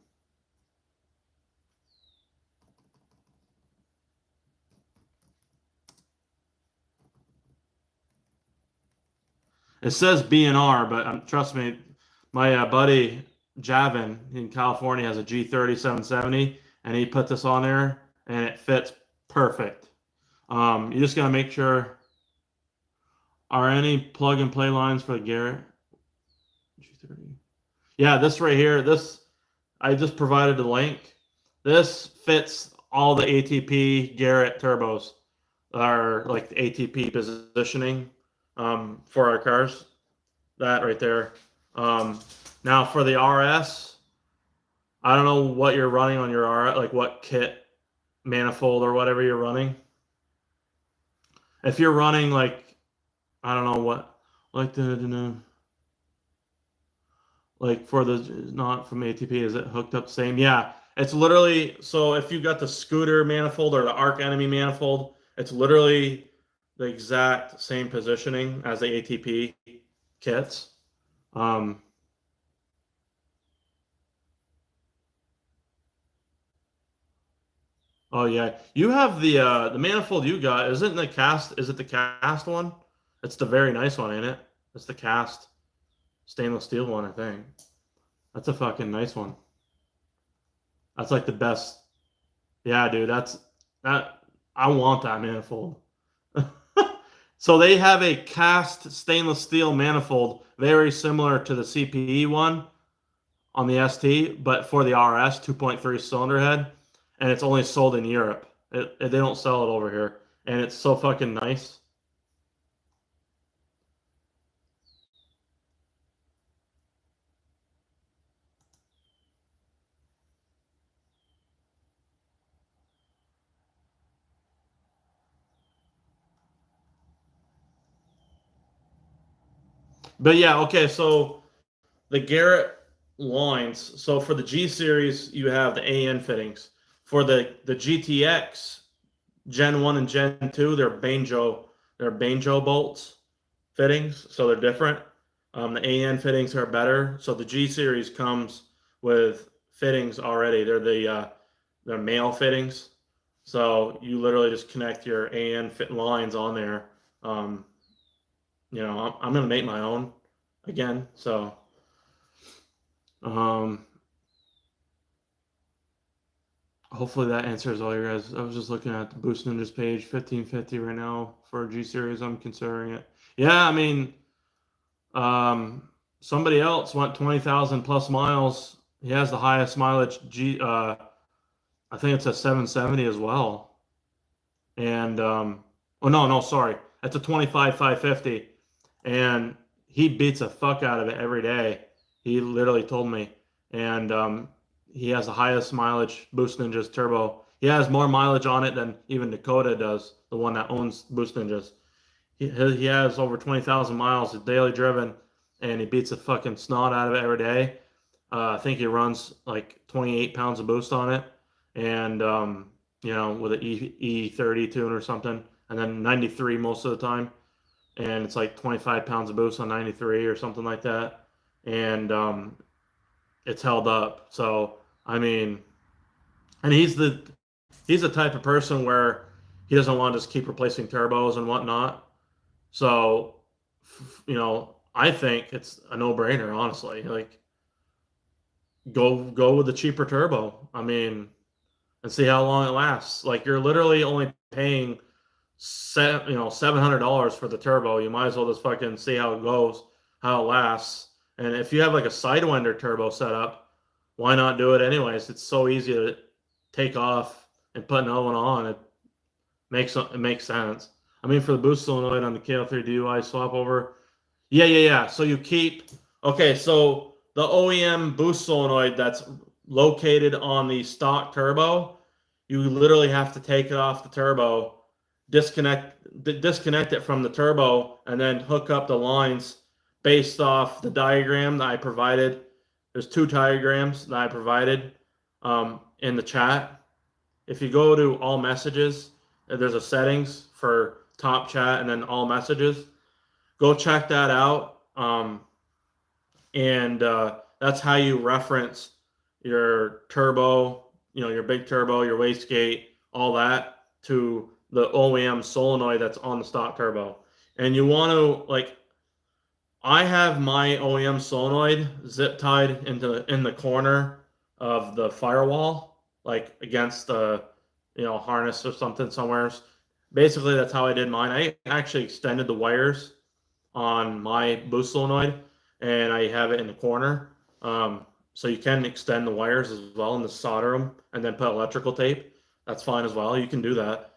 It says B&R, but trust me, my buddy Javin in California has a G30 770, and he put this on there, and it fits perfect. You just gotta make sure. Are any plug and play lines for the Garrett G30? Yeah, this right here. This I just provided the link. This fits all the ATP Garrett turbos. Are like the ATP positioning for our cars. That right there. Um, Now for the RS, I don't know what you're running on your RS, like what kit manifold or whatever you're running. If you're running like, I don't know what, like like for the, not from ATP, is it hooked up same? Yeah, it's literally, so if you got the scooter manifold or the Arc Enemy manifold, it's literally the exact same positioning as the ATP kits. Um, Oh yeah, you have the manifold you got. Isn't the cast? Is it the cast one? It's the very nice one, ain't it? It's the cast stainless steel one, I think. That's a fucking nice one. That's like the best. Yeah, dude, that. I want that manifold. So they have a cast stainless steel manifold, very similar to the CPE one on the ST, but for the RS 2.3 cylinder head, and it's only sold in Europe. They don't sell it over here, and it's so fucking nice. But yeah, okay. So the Garrett lines. So for the G series, you have the AN fittings. For the GTX Gen 1 and Gen 2, they're Banjo bolts fittings, so they're different. The AN fittings are better. So the G series comes with fittings already. They're male fittings. So you literally just connect your AN fit lines on there. Um, I'm gonna make my own again. So um, hopefully that answers all your guys. I was just looking at the Boost Ninjas page, 1550 right now for G series. I'm considering it. Yeah, I mean, somebody else went 20,000 plus miles. He has the highest mileage G. I think it's a 770 as well. And oh no, sorry, that's a 25 550, and he beats the fuck out of it every day. He literally told me, and he has the highest mileage Boost Ninjas turbo. He has more mileage on it than even Dakota does, the one that owns Boost Ninjas. He has over 20,000 miles daily driven, and he beats the fucking snot out of it every day. I think he runs like 28 pounds of boost on it, and with an E30 tune or something, and then 93 most of the time, and it's like 25 pounds of boost on 93 or something like that, and it's held up. So I mean, and he's the type of person where he doesn't want to just keep replacing turbos and whatnot. So, I think it's a no-brainer, honestly. Like, go with the cheaper turbo. I mean, and see how long it lasts. Like, you're literally only paying $700 for the turbo. You might as well just fucking see how it goes, how it lasts. And if you have like a Sidewinder turbo set up, why not do it anyways? It's so easy to take off and put another one on. It makes sense. I mean, for the boost solenoid on the KL3 DUI swap over, yeah. So so the OEM boost solenoid that's located on the stock turbo, you literally have to take it off the turbo, disconnect it from the turbo, and then hook up the lines based off the diagram that I provided. There's 2 diagrams that I provided in the chat. If you go to all messages, there's a settings for top chat and then all messages. Go check that out. And that's how you reference your turbo, your big turbo, your wastegate, all that to the OEM solenoid that's on the stock turbo. And you want to, I have my OEM solenoid zip tied in the corner of the firewall, like against the harness or something somewhere. Basically, that's how I did mine. I actually extended the wires on my boost solenoid, and I have it in the corner. So you can extend the wires as well and solder them, and then put electrical tape. That's fine as well. You can do that.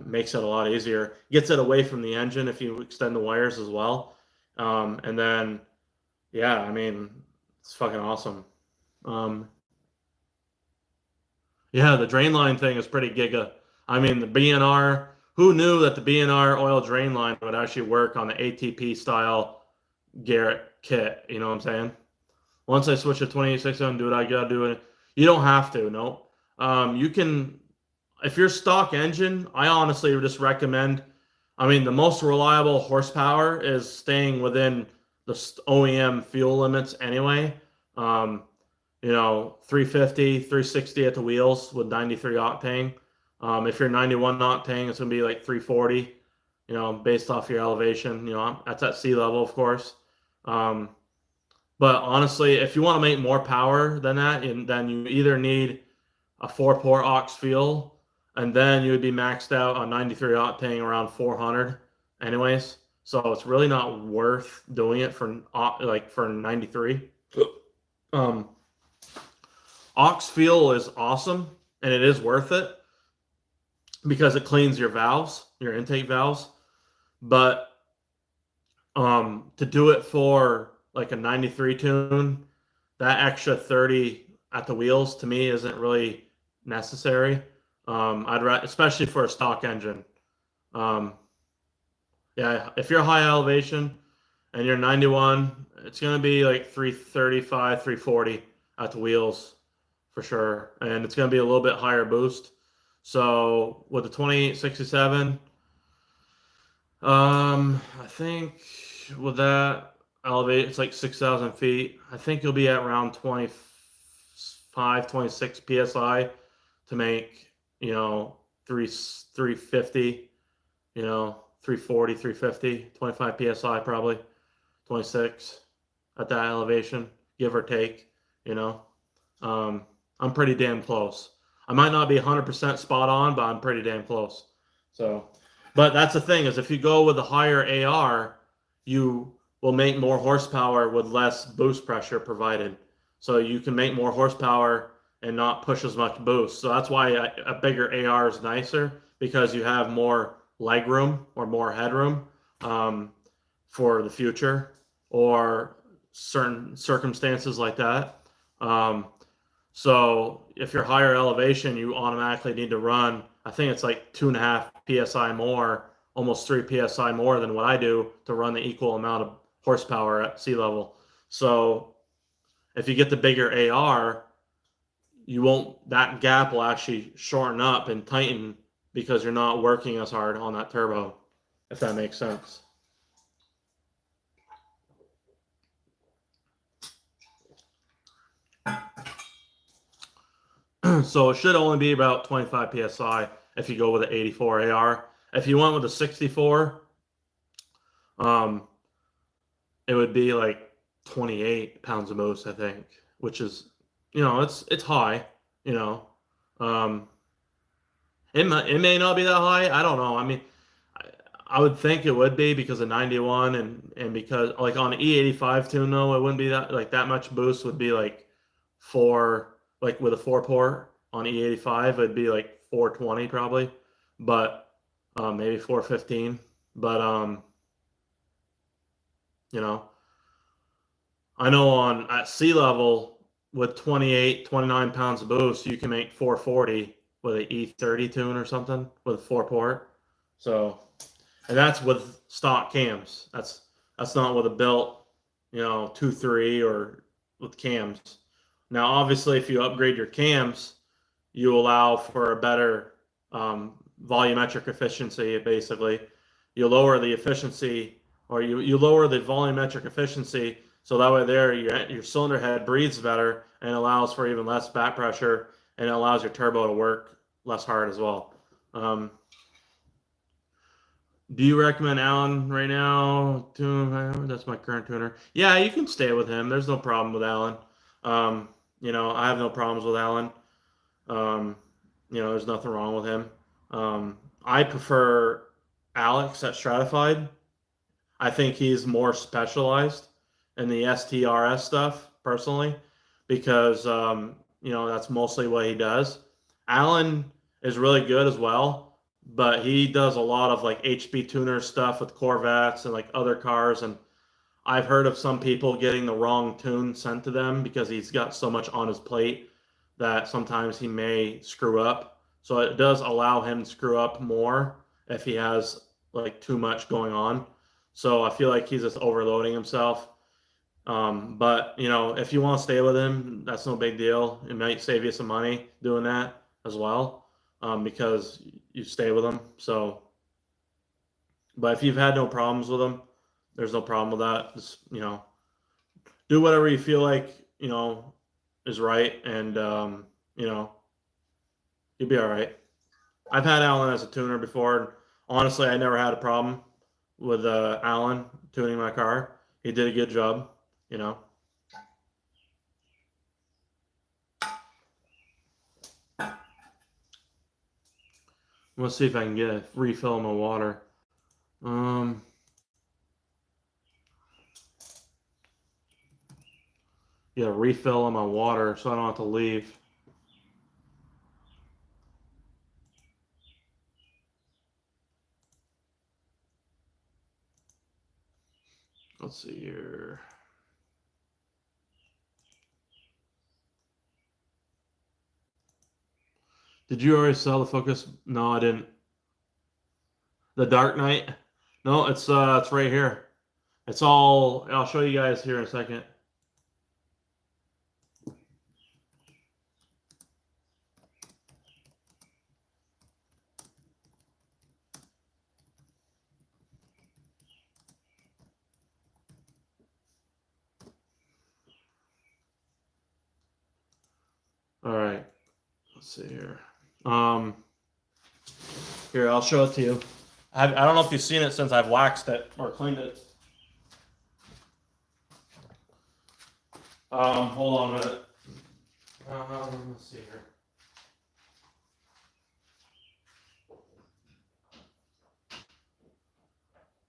Makes it a lot easier. Gets it away from the engine if you extend the wires as well. And then, yeah, I mean, it's fucking awesome. Yeah, the drain line thing is pretty giga. I mean, the BNR, who knew that the BNR oil drain line would actually work on the ATP style Garrett kit? You know what I'm saying? Once I switch to 2860 and do what I gotta do it. You don't have to, no. You can, if you're stock engine, I honestly would just recommend, I mean, the most reliable horsepower is staying within the OEM fuel limits anyway. 350, 360 at the wheels with 93 octane. If you're 91 octane, it's going to be like 340, based off your elevation. That's at sea level, of course. But honestly, if you want to make more power than that, then you either need a 4-port aux fuel, and then you would be maxed out on 93 octane around 400 anyways. So it's really not worth doing it for 93. Aux fuel is awesome, and it is worth it because it cleans your valves, your intake valves. But to do it for like a 93 tune, that extra 30 at the wheels to me isn't really necessary. Especially for a stock engine. Yeah, if you're high elevation and your 91, it's going to be like 335, 340 at the wheels for sure. And it's going to be a little bit higher boost. So with the 2867, I think with that elevate, it's like 6,000 feet. I think you'll be at around 25, 26 psi to make, 350, 340, 350, 25 psi probably, 26 at that elevation, give or take. I'm pretty damn close. I might not be 100% spot on, but I'm pretty damn close. So, but that's the thing, is if you go with a higher AR, you will make more horsepower with less boost pressure provided. So you can make more horsepower and not push as much boost. So that's why a bigger AR is nicer, because you have more leg room or more headroom for the future or certain circumstances like that. So if you're higher elevation, you automatically need to run, I think it's like 2.5 psi more, almost 3 psi more than what I do to run the equal amount of horsepower at sea level. So if you get the bigger AR, that gap will actually shorten up and tighten because you're not working as hard on that turbo, if that makes sense. So it should only be about 25 psi if you go with an 84 AR. If you went with a 64, it would be like 28 pounds of boost, I think, which is, it's high. It may not be that high. I don't know. I mean, I would think it would be because of 91 and because like on E85 tune though, it wouldn't be that much boost. Would be like like with a 4-port on E85, it'd be like 420 probably, but maybe 415. But I know at sea level with 28, 29 pounds of boost, you can make 440 with an E30 tune or something with a 4-port. So, and that's with stock cams. That's not with a built, 2.3 or with cams. Now, obviously, if you upgrade your cams, you allow for a better volumetric efficiency. Basically, you lower the efficiency, or you lower the volumetric efficiency, so that way your cylinder head breathes better and allows for even less back pressure, and it allows your turbo to work less hard as well. Do you recommend Alan right now? That's my current tuner. Yeah, you can stay with him. There's no problem with Alan. I have no problems with Alan. There's nothing wrong with him. I prefer Alex at Stratified. I think he's more specialized in the STRS stuff, personally, because, that's mostly what he does. Alan is really good as well, but he does a lot of like HB tuner stuff with Corvettes and like other cars. And I've heard of some people getting the wrong tune sent to them because he's got so much on his plate that sometimes he may screw up. So it does allow him to screw up more if he has like too much going on. So I feel like he's just overloading himself. But if you want to stay with him, that's no big deal. It might save you some money doing that as well, because you stay with him. So, but if you've had no problems with him, there's no problem with that. Just, do whatever you feel like, is right. And, you'll be all right. I've had Alan as a tuner before. And honestly, I never had a problem with Alan tuning my car. He did a good job, Let's see if I can get a refill of my water. Get a refill on my water so I don't have to leave. Let's see here. Did you already sell the Focus? No, I didn't. The Dark Knight? No, it's right here. It's all, I'll show you guys here in a second. All right, let's see here. Here, I'll show it to you. I don't know if you've seen it since I've waxed it or cleaned it. Hold on a minute. Let's see here.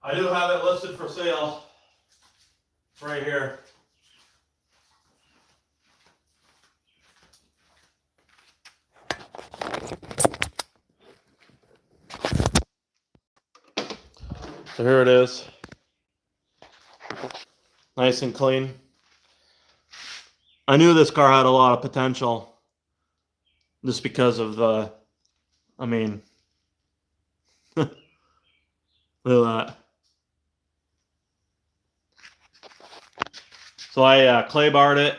I do have it listed for sale. It's right here. So here it is. Nice and clean. I knew this car had a lot of potential just because of the, I mean, look at that. So I clay barred it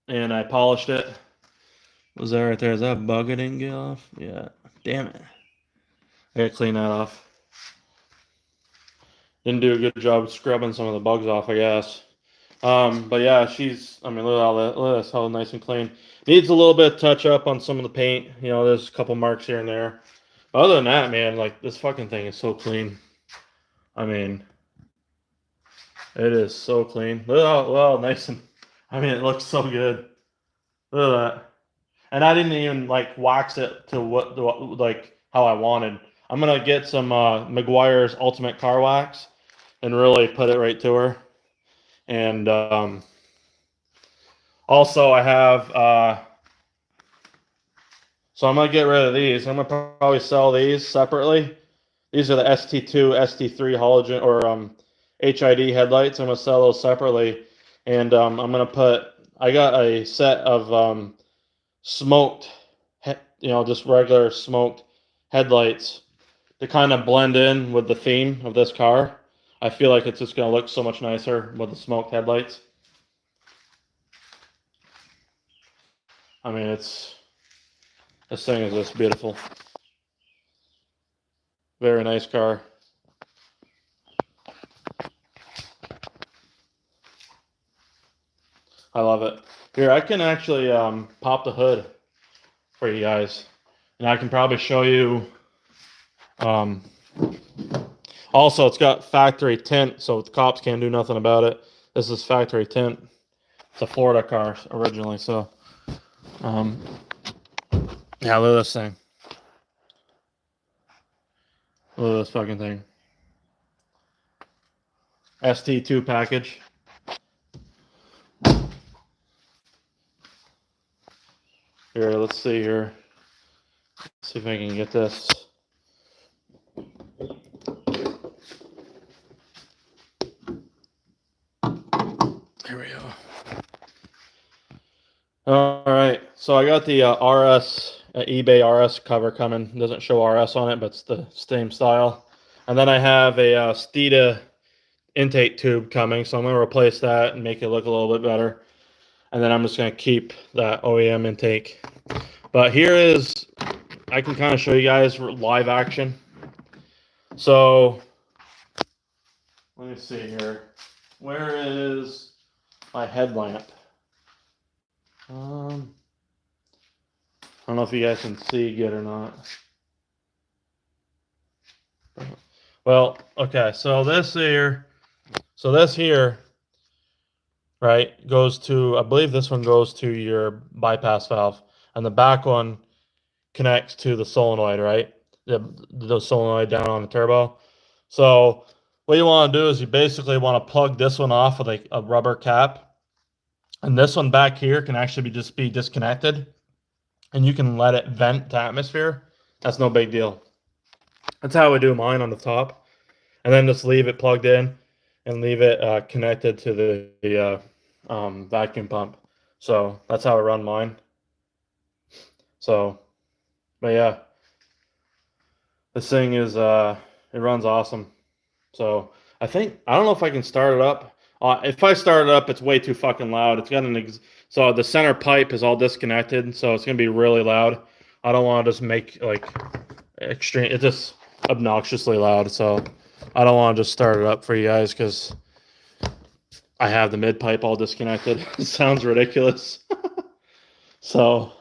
and I polished it. Was that right there? Is that a bug I didn't get off? Yeah. Damn it. I gotta clean that off. Didn't do a good job scrubbing some of the bugs off, I guess. But yeah, she's, I mean, look at all that. Look at this, how nice and clean. Needs a little bit of touch up on some of the paint. You know, there's a couple marks here and there. Other than that, man, like, this fucking thing is so clean. I mean, it is so clean. Look how well, nice and, I mean, it looks so good. Look at that. And I didn't even like wax it to what like how I wanted. I'm gonna get some Meguiar's Ultimate Car Wax and really put it right to her. And also I have so I'm gonna get rid of these. I'm gonna probably sell these separately. These are the ST2, ST3 halogen or HID headlights. I'm gonna sell those separately, and I'm gonna put. I got a set of smoked, you know, just regular smoked headlights to kind of blend in with the theme of this car. I feel like it's just going to look so much nicer with the smoked headlights. I mean, this thing is just beautiful. Very nice car. I love it. Here, I can actually pop the hood for you guys. And I can probably show you. Also, it's got factory tint, so the cops can't do nothing about it. This is factory tint. It's a Florida car originally, so. Yeah, look at this thing. Look at this fucking thing. ST2 package. Here, let's see here. Let's see if I can get this. Here we go. All right, so I got the RS, eBay RS cover coming. It doesn't show RS on it, but it's the same style. And then I have a Steeda intake tube coming, so I'm going to replace that and make it look a little bit better. And then I'm just going to keep that OEM intake. But here is, I can kind of show you guys live action. So, let me see here. Where is my headlamp? I don't know if you guys can see good or not. Well, okay, so this here, right, goes to, I believe this one goes to your bypass valve, and the back one connects to the solenoid, right? The solenoid down on the turbo. So what you want to do is you basically want to plug this one off with a rubber cap. And this one back here can actually just be disconnected. And you can let it vent to atmosphere. That's no big deal. That's how I do mine on the top. And then just leave it plugged in and leave it connected to the vacuum pump. So that's how I run mine. So, but yeah, this thing is, it runs awesome. So I don't know if I can start it up. If I start it up, it's way too fucking loud. It's got so the center pipe is all disconnected, so it's gonna be really loud. I don't want to just make like extreme. It's just obnoxiously loud, so I don't want to just start it up for you guys because I have the mid pipe all disconnected. It sounds ridiculous. So,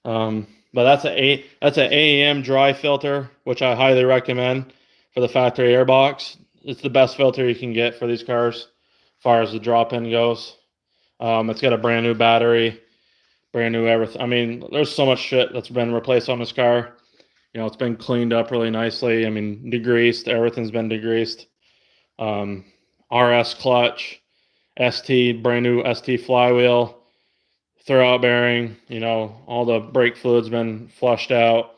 but that's an AEM dry filter, which I highly recommend for the factory airbox. It's the best filter you can get for these cars, as far as the drop-in goes. It's got a brand new battery, brand new everything. I mean, there's so much shit that's been replaced on this car. You know, it's been cleaned up really nicely. I mean, degreased. Everything's been degreased. RS clutch, ST, brand new ST flywheel, throwout bearing. You know, all the brake fluid's been flushed out.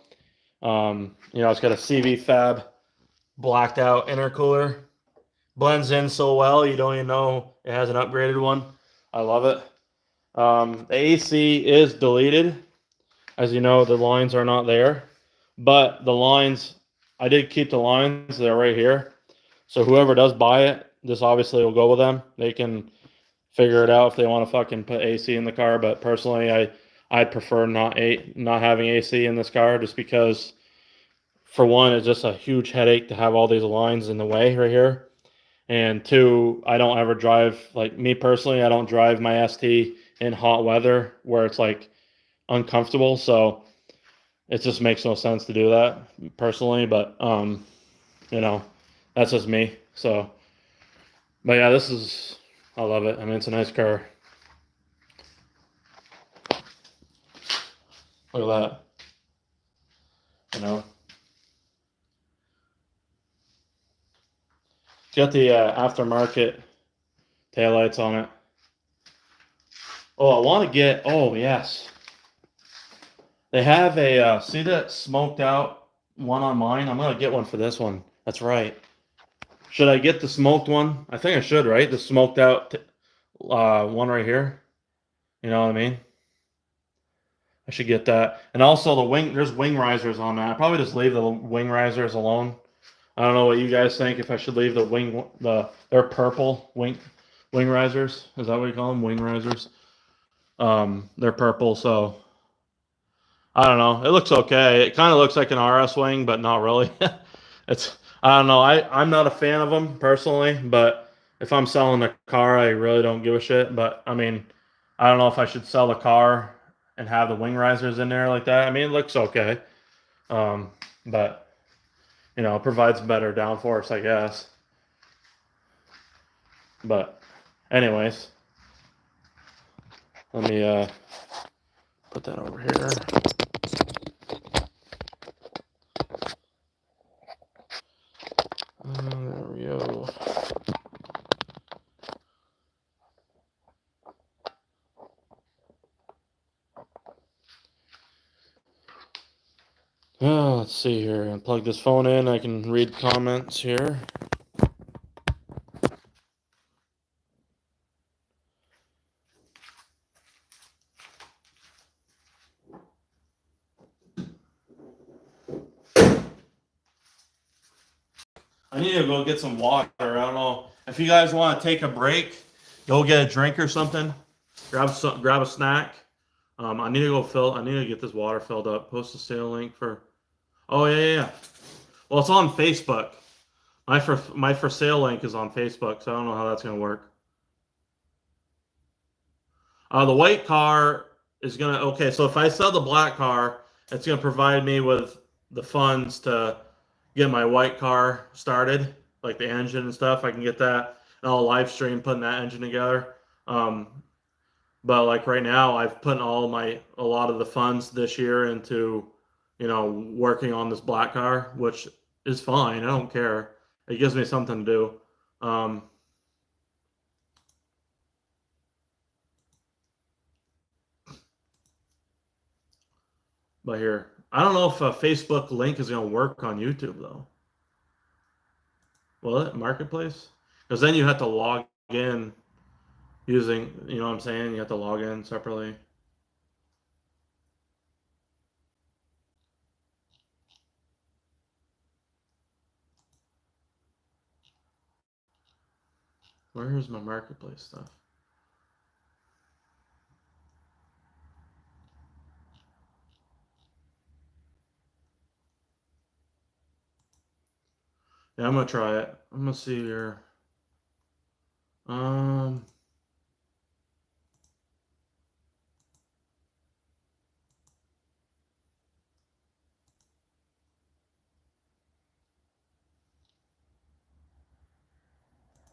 You know, it's got a CV Fab blacked out intercooler. Blends in so well, you don't even know it has an upgraded one. I love it. The AC is deleted. As you know, the lines are not there. But the lines, I did keep the lines. They're right here. So whoever does buy it, this obviously will go with them. They can figure it out if they want to fucking put AC in the car. But personally, I'd prefer not having AC in this car, just because, for one, it's just a huge headache to have all these lines in the way right here. And two, I don't ever drive, like me personally, I don't drive my ST in hot weather where it's like uncomfortable. So it just makes no sense to do that personally. But you know, that's just me. So, but yeah, I love it. I mean, it's a nice car. Look at that. You know, it's got the aftermarket taillights on it. Oh, I want to get. Oh yes, they have a. See that smoked out one on mine? I'm gonna get one for this one. That's right. Should I get the smoked one? I think I should, right? The smoked out one right here. You know what I mean? I should get that. And also the wing. There's wing risers on that. I probably just leave the wing risers alone. I don't know what you guys think. If I should leave they're purple wing risers. Is that what you call them? Wing risers. They're purple, so I don't know. It looks okay. It kind of looks like an RS wing, but not really. I don't know. I'm not a fan of them personally, but if I'm selling a car, I really don't give a shit. But I mean, I don't know if I should sell the car and have the wing risers in there like that. I mean, it looks okay, but you know, it provides better downforce, I guess. But anyways, let me put that over here. There we go. Let's see here. I'll plug this phone in. I can read comments here. I need to go get some water. I don't know if you guys want to take a break, go get a drink or something. Grab a snack. I need to go I need to get this water filled up. Post a sale link for. Oh yeah. Well, it's on Facebook. My for sale link is on Facebook, so I don't know how that's gonna work. The white car is gonna. Okay, so if I sell the black car, it's gonna provide me with the funds to get my white car started, like the engine and stuff. I can get that, and I'll live stream putting that engine together. But like right now, I've put a lot of the funds this year into, you know, working on this black car, which is fine. I don't care. It gives me something to do. But here, I don't know if a Facebook link is going to work on YouTube though. Will it? Marketplace? Because then you have to log in using, you know what I'm saying? You have to log in separately. Where's my marketplace stuff? Yeah, I'm gonna try it. I'm gonna see here. Here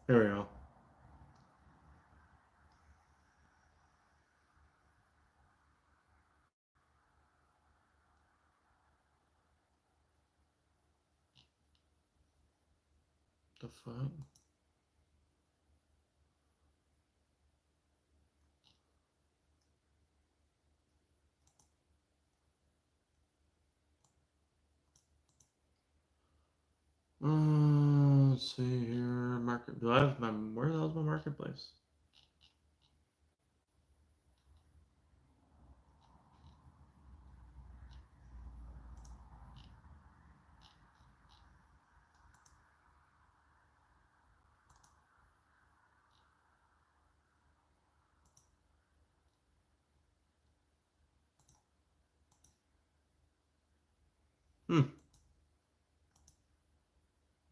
we go. The fuck? Let's see here. Market. Do I have my? Where the hell's my marketplace?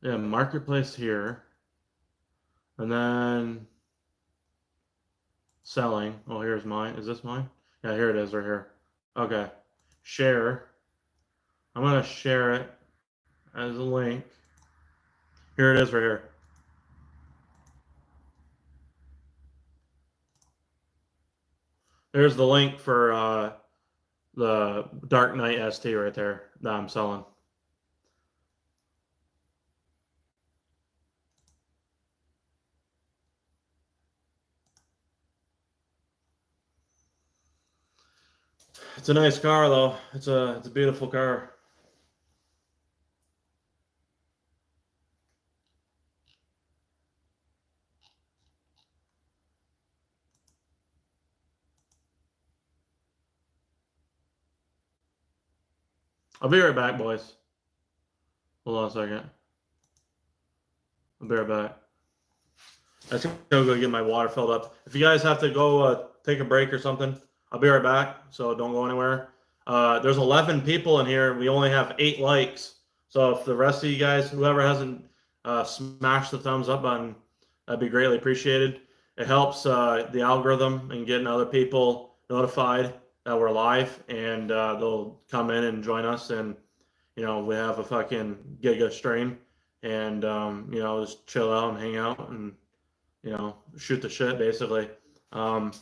Yeah, marketplace here, and then selling. Oh, here's mine. Is this mine? Yeah, here it is, right here. Okay, share. I'm gonna share it as a link. Here it is, right here. There's the link for the Dark Knight ST right there that I'm selling. It's a nice car though. It's a beautiful car. I'll be right back, boys. Hold on a second. I'll be right back. I just gotta go get my water filled up. If you guys have to go take a break or something, I'll be right back. So don't go anywhere. There's 11 people in here. We only have 8 likes. So if the rest of you guys, whoever hasn't smashed the thumbs up button, that'd be greatly appreciated. It helps the algorithm and getting other people notified that we're live, and they'll come in and join us. And we have a fucking giga stream, and just chill out and hang out and shoot the shit basically. Um,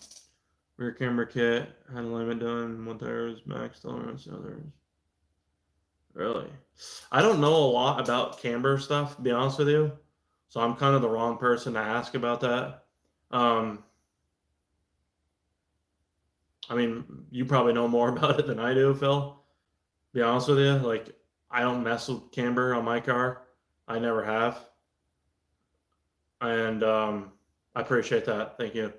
Rear camera kit, had a limit done, 1 tires, max tolerance, others. Really? I don't know a lot about camber stuff, to be honest with you. So I'm kind of the wrong person to ask about that. I mean, you probably know more about it than I do, Phil. To be honest with you, like I don't mess with camber on my car. I never have. And I appreciate that. Thank you.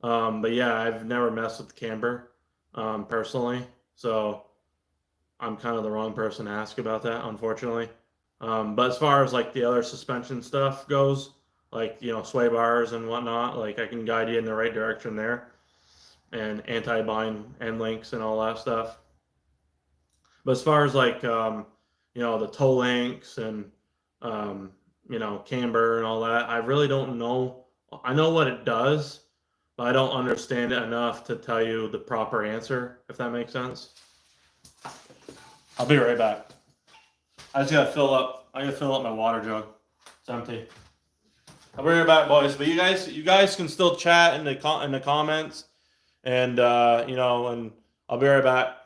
But yeah, I've never messed with the camber personally, so I'm kind of the wrong person to ask about that, unfortunately. But as far as like the other suspension stuff goes, like sway bars and whatnot, like I can guide you in the right direction there, and anti-bind end links and all that stuff. But as far as like the toe links and camber and all that, I really don't know. I know what it does, but I don't understand it enough to tell you the proper answer, if that makes sense. I'll be right back. I just gotta fill up. I gotta fill up my water jug. It's empty. I'll be right back, boys. But you guys can still chat in the comments, and and I'll be right back.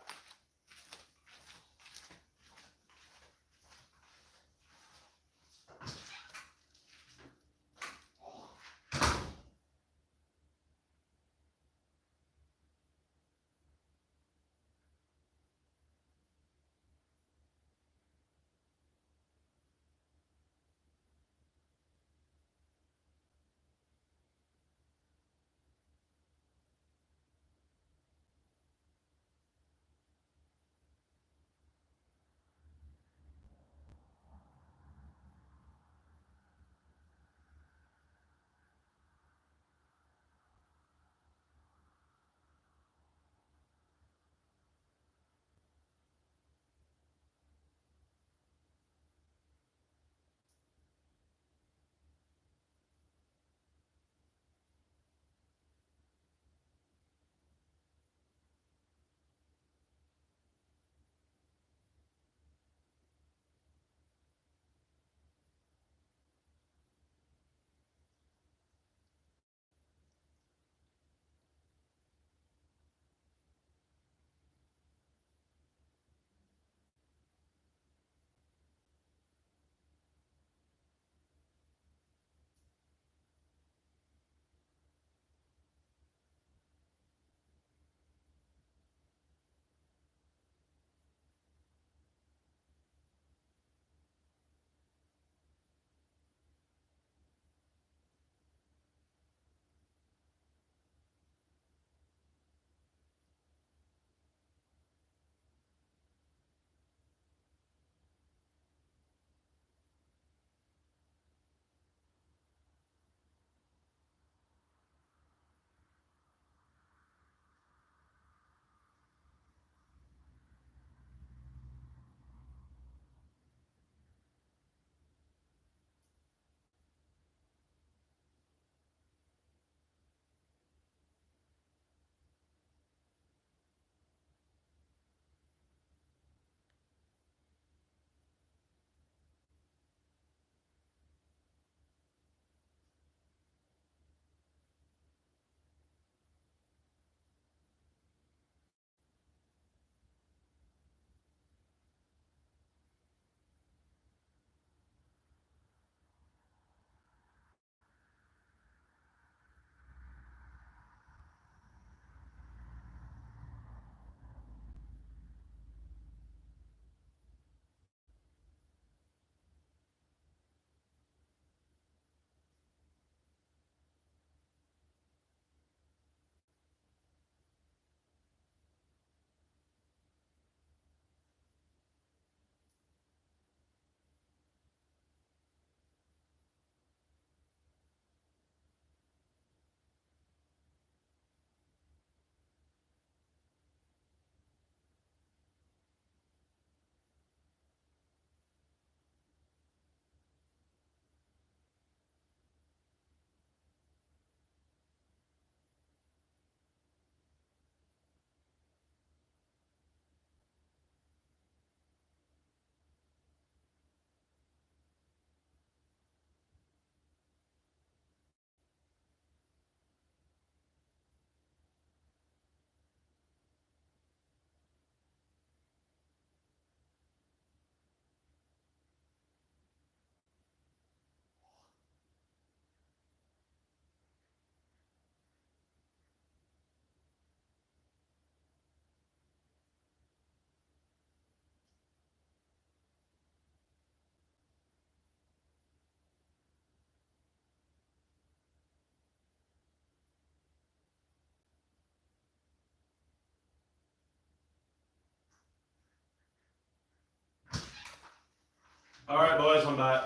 All right, boys, I'm back.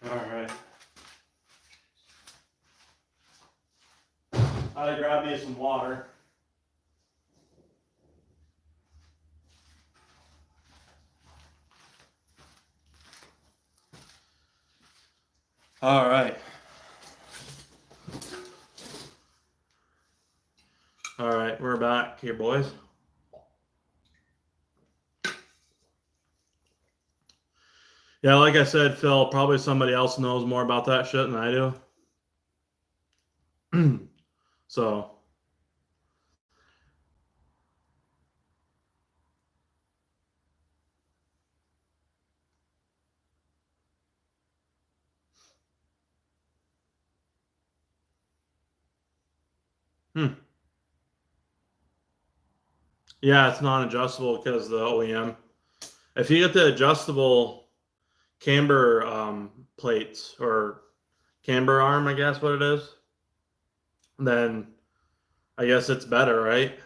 All right. I grabbed me some water. All right. All right, we're back here, boys. Yeah, like I said, Phil, probably somebody else knows more about that shit than I do. So, yeah, it's non-adjustable because the OEM. If you get the adjustable camber plates or camber arm, I guess what it is, then I guess it's better, right?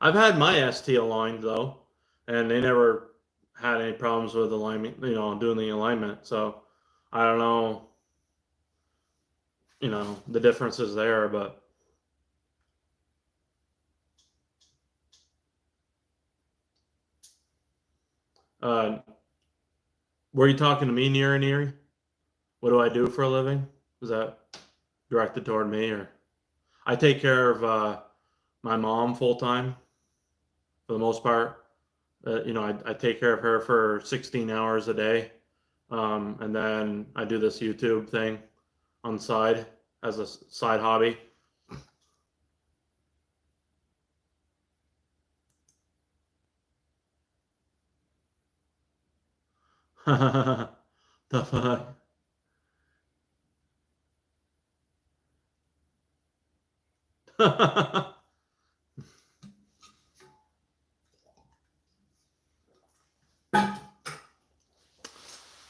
I've had my ST aligned though, and they never had any problems with alignment, doing the alignment. So I don't know, the differences there, but were you talking to me, Neary? What do I do for a living? Was that directed toward me, or I take care of my mom full time for the most part. I take care of her for 16 hours a day, and then I do this YouTube thing on the side as a side hobby. The fuck?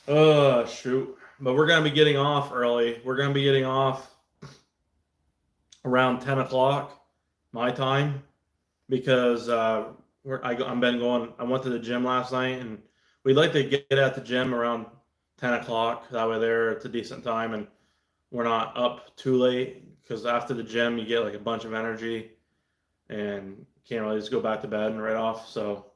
Oh, shoot. But we're going to be getting off early. We're going to be getting off around 10 o'clock my time because I went to the gym last night, and we'd like to get at the gym around 10 o'clock. That way there, it's a decent time, and we're not up too late because after the gym, you get like a bunch of energy and can't really just go back to bed and right off. So,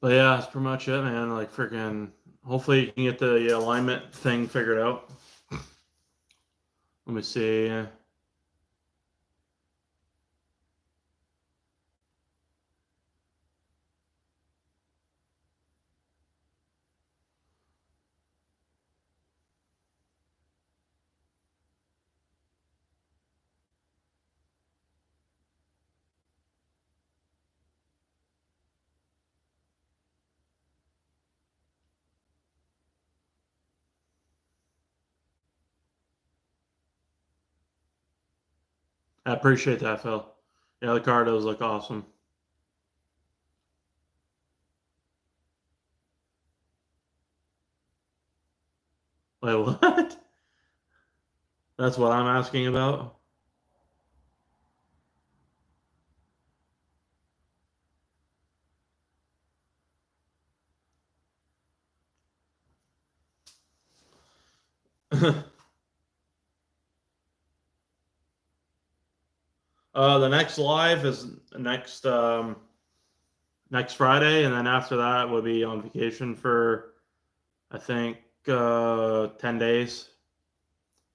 but yeah, that's pretty much it, man. Like freaking, hopefully you can get the alignment thing figured out. Let me see. I appreciate that, Phil. Yeah, the car does look awesome. Wait, what? That's what I'm asking about. The next live is next Friday, and then after that we'll be on vacation for I think 10 days.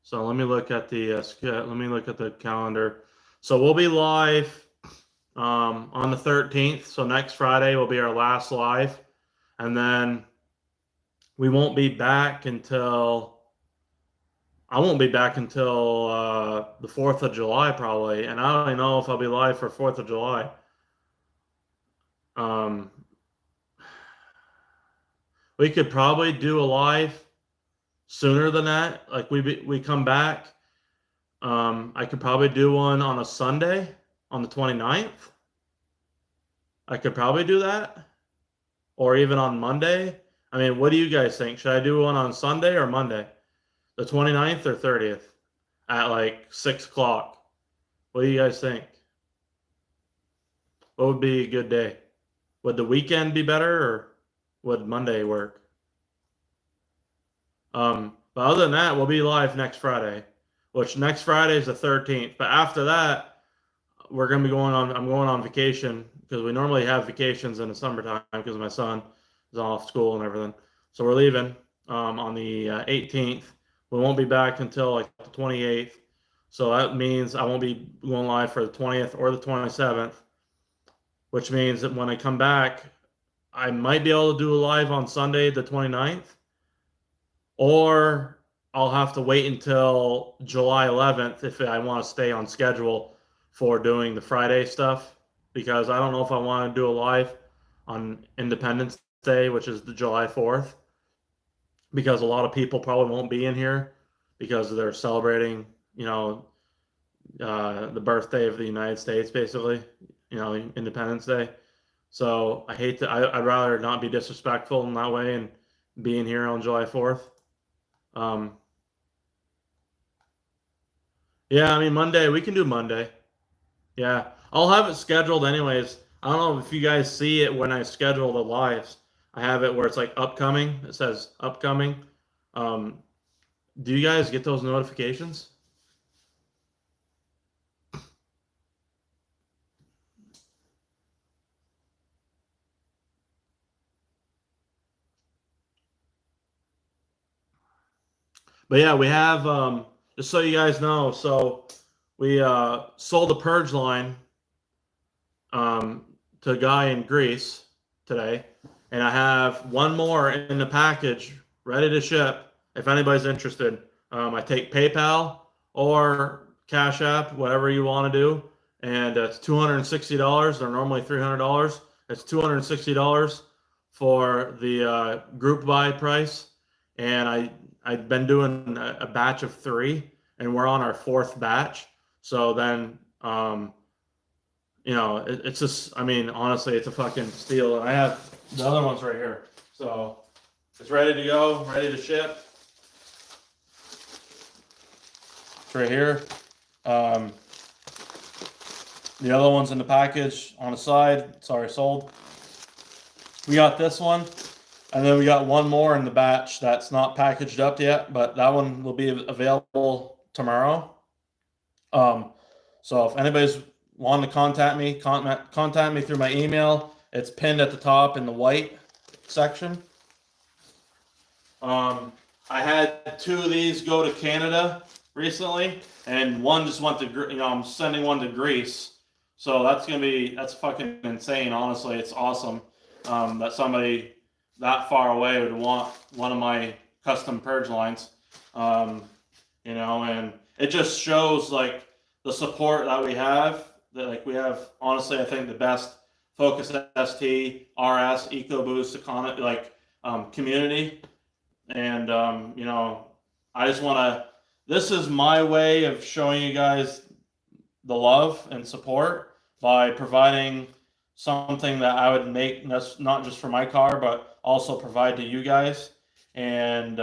So let me look at the calendar. So we'll be live on the 13th. So next Friday will be our last live, and then we won't be back until I won't be back until the 4th of July probably, and I don't even know if I'll be live for 4th of July. Um, we could probably do a live sooner than that. Like we come back. I could probably do one on a Sunday on the 29th. I could probably do that. Or even on Monday. I mean, what do you guys think? Should I do one on Sunday or Monday? The 29th or 30th at like 6 o'clock? What do you guys think? What would be a good day? Would the weekend be better or would Monday work? But other than that, we'll be live next Friday, which next Friday is the 13th. But after that, we're going to be going on, I'm going on vacation because we normally have vacations in the summertime because my son is off school and everything. So we're leaving on the 18th. We won't be back until like the 28th. So that means I won't be going live for the 20th or the 27th, which means that when I come back, I might be able to do a live on Sunday, the 29th, or I'll have to wait until July 11th if I want to stay on schedule for doing the Friday stuff, because I don't know if I want to do a live on Independence Day, which is the July 4th, because a lot of people probably won't be in here because they're celebrating, the birthday of the United States, basically, Independence Day. So I'd rather not be disrespectful in that way and be in here on July 4th. Yeah, I mean, Monday, we can do Monday. Yeah, I'll have it scheduled anyways. I don't know if you guys see it when I schedule the lives. I have it where it's like upcoming. It says upcoming. Do you guys get those notifications? But yeah, we have, just so you guys know, so we sold the Purge line to a guy in Greece today. And I have one more in the package ready to ship if anybody's interested. I take PayPal or Cash App, whatever you want to do. And it's $260. They're normally $300. It's $260 for the group buy price. And I've been doing a batch of 3, and we're on our 4th batch. So then, it's just, I mean, honestly, it's a fucking steal. And I have the other ones right here. So it's ready to go, ready to ship. It's right here. The other one's in the package on the side. Sorry, sold. We got this one. And then we got one more in the batch that's not packaged up yet, but that one will be available tomorrow. So if anybody's wanting to contact me, contact me through my email. It's pinned at the top in the white section. I had 2 of these go to Canada recently, and one just went to, I'm sending one to Greece. So that's fucking insane. Honestly, it's awesome that somebody that far away would want one of my custom Purge lines. And it just shows like the support that we have. That like we have, honestly, I think the best Focus ST, RS, EcoBoost, community. And I just want to. This is my way of showing you guys the love and support by providing something that I would make not just for my car, but also provide to you guys. And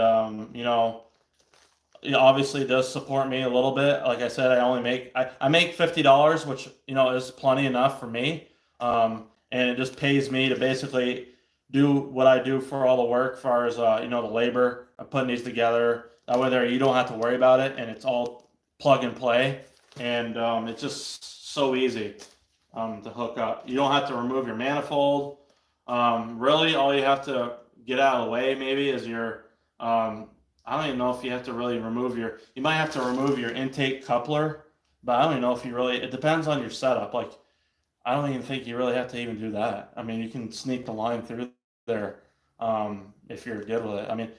it obviously does support me a little bit. Like I said, I make $50, which is plenty enough for me. And it just pays me to basically do what I do for all the work, as far as the labor of putting these together. That way, you don't have to worry about it, and it's all plug and play, and it's just so easy to hook up. You don't have to remove your manifold. Really, all you have to get out of the way maybe is your. I don't even know if you have to really remove your. You might have to remove your intake coupler, but I don't even know if you really. It depends on your setup. Like, I don't even think you really have to even do that. I mean, you can sneak the line through there if you're good with it. I mean,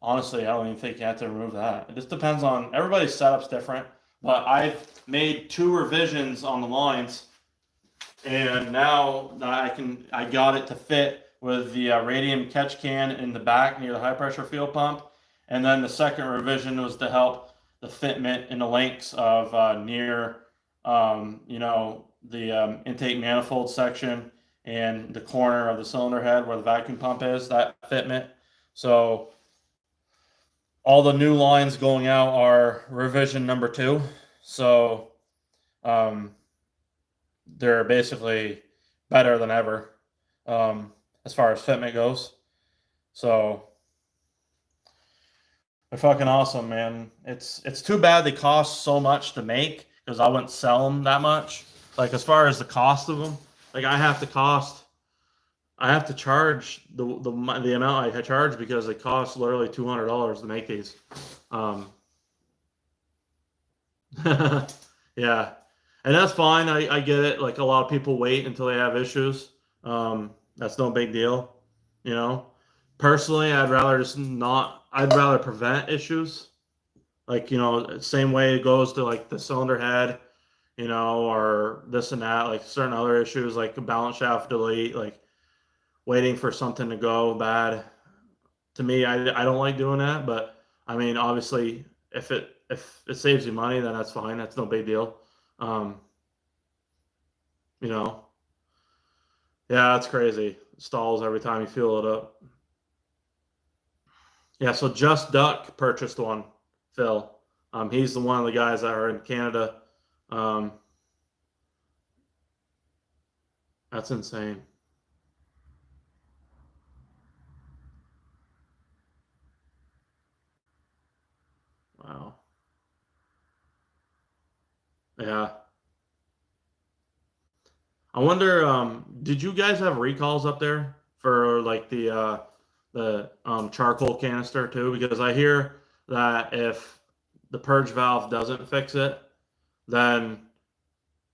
honestly, I don't even think you have to remove that. It just depends on everybody's setup's different. But I've made 2 revisions on the lines, and now I got it to fit with the radium catch can in the back near the high pressure fuel pump. And then the second revision was to help the fitment and the links of near, the intake manifold section and the corner of the cylinder head where the vacuum pump is, that fitment. So all the new lines going out are revision number 2. So they're basically better than ever as far as fitment goes. So they're fucking awesome, man. It's too bad they cost so much to make, because I wouldn't sell them that much. Like, as far as the cost of them, like I have to charge the amount I charge, because it costs literally $200 to make these. Yeah, and that's fine. I get it. Like, a lot of people wait until they have issues. That's no big deal, you know. Personally, I'd rather prevent issues. Like, same way it goes to like the cylinder head, or this and that, like certain other issues like a balance shaft delete, like waiting for something to go bad. To me, I don't like doing that, but I mean, obviously, if it saves you money, then that's fine. That's no big deal. Yeah, it's crazy. It stalls every time you fuel it up. Yeah, so Just Duck purchased one, Phil. He's one of the guys that are in Canada. That's insane. Wow. Yeah. I wonder, did you guys have recalls up there for like the charcoal canister too? Because I hear that if the purge valve doesn't fix it, then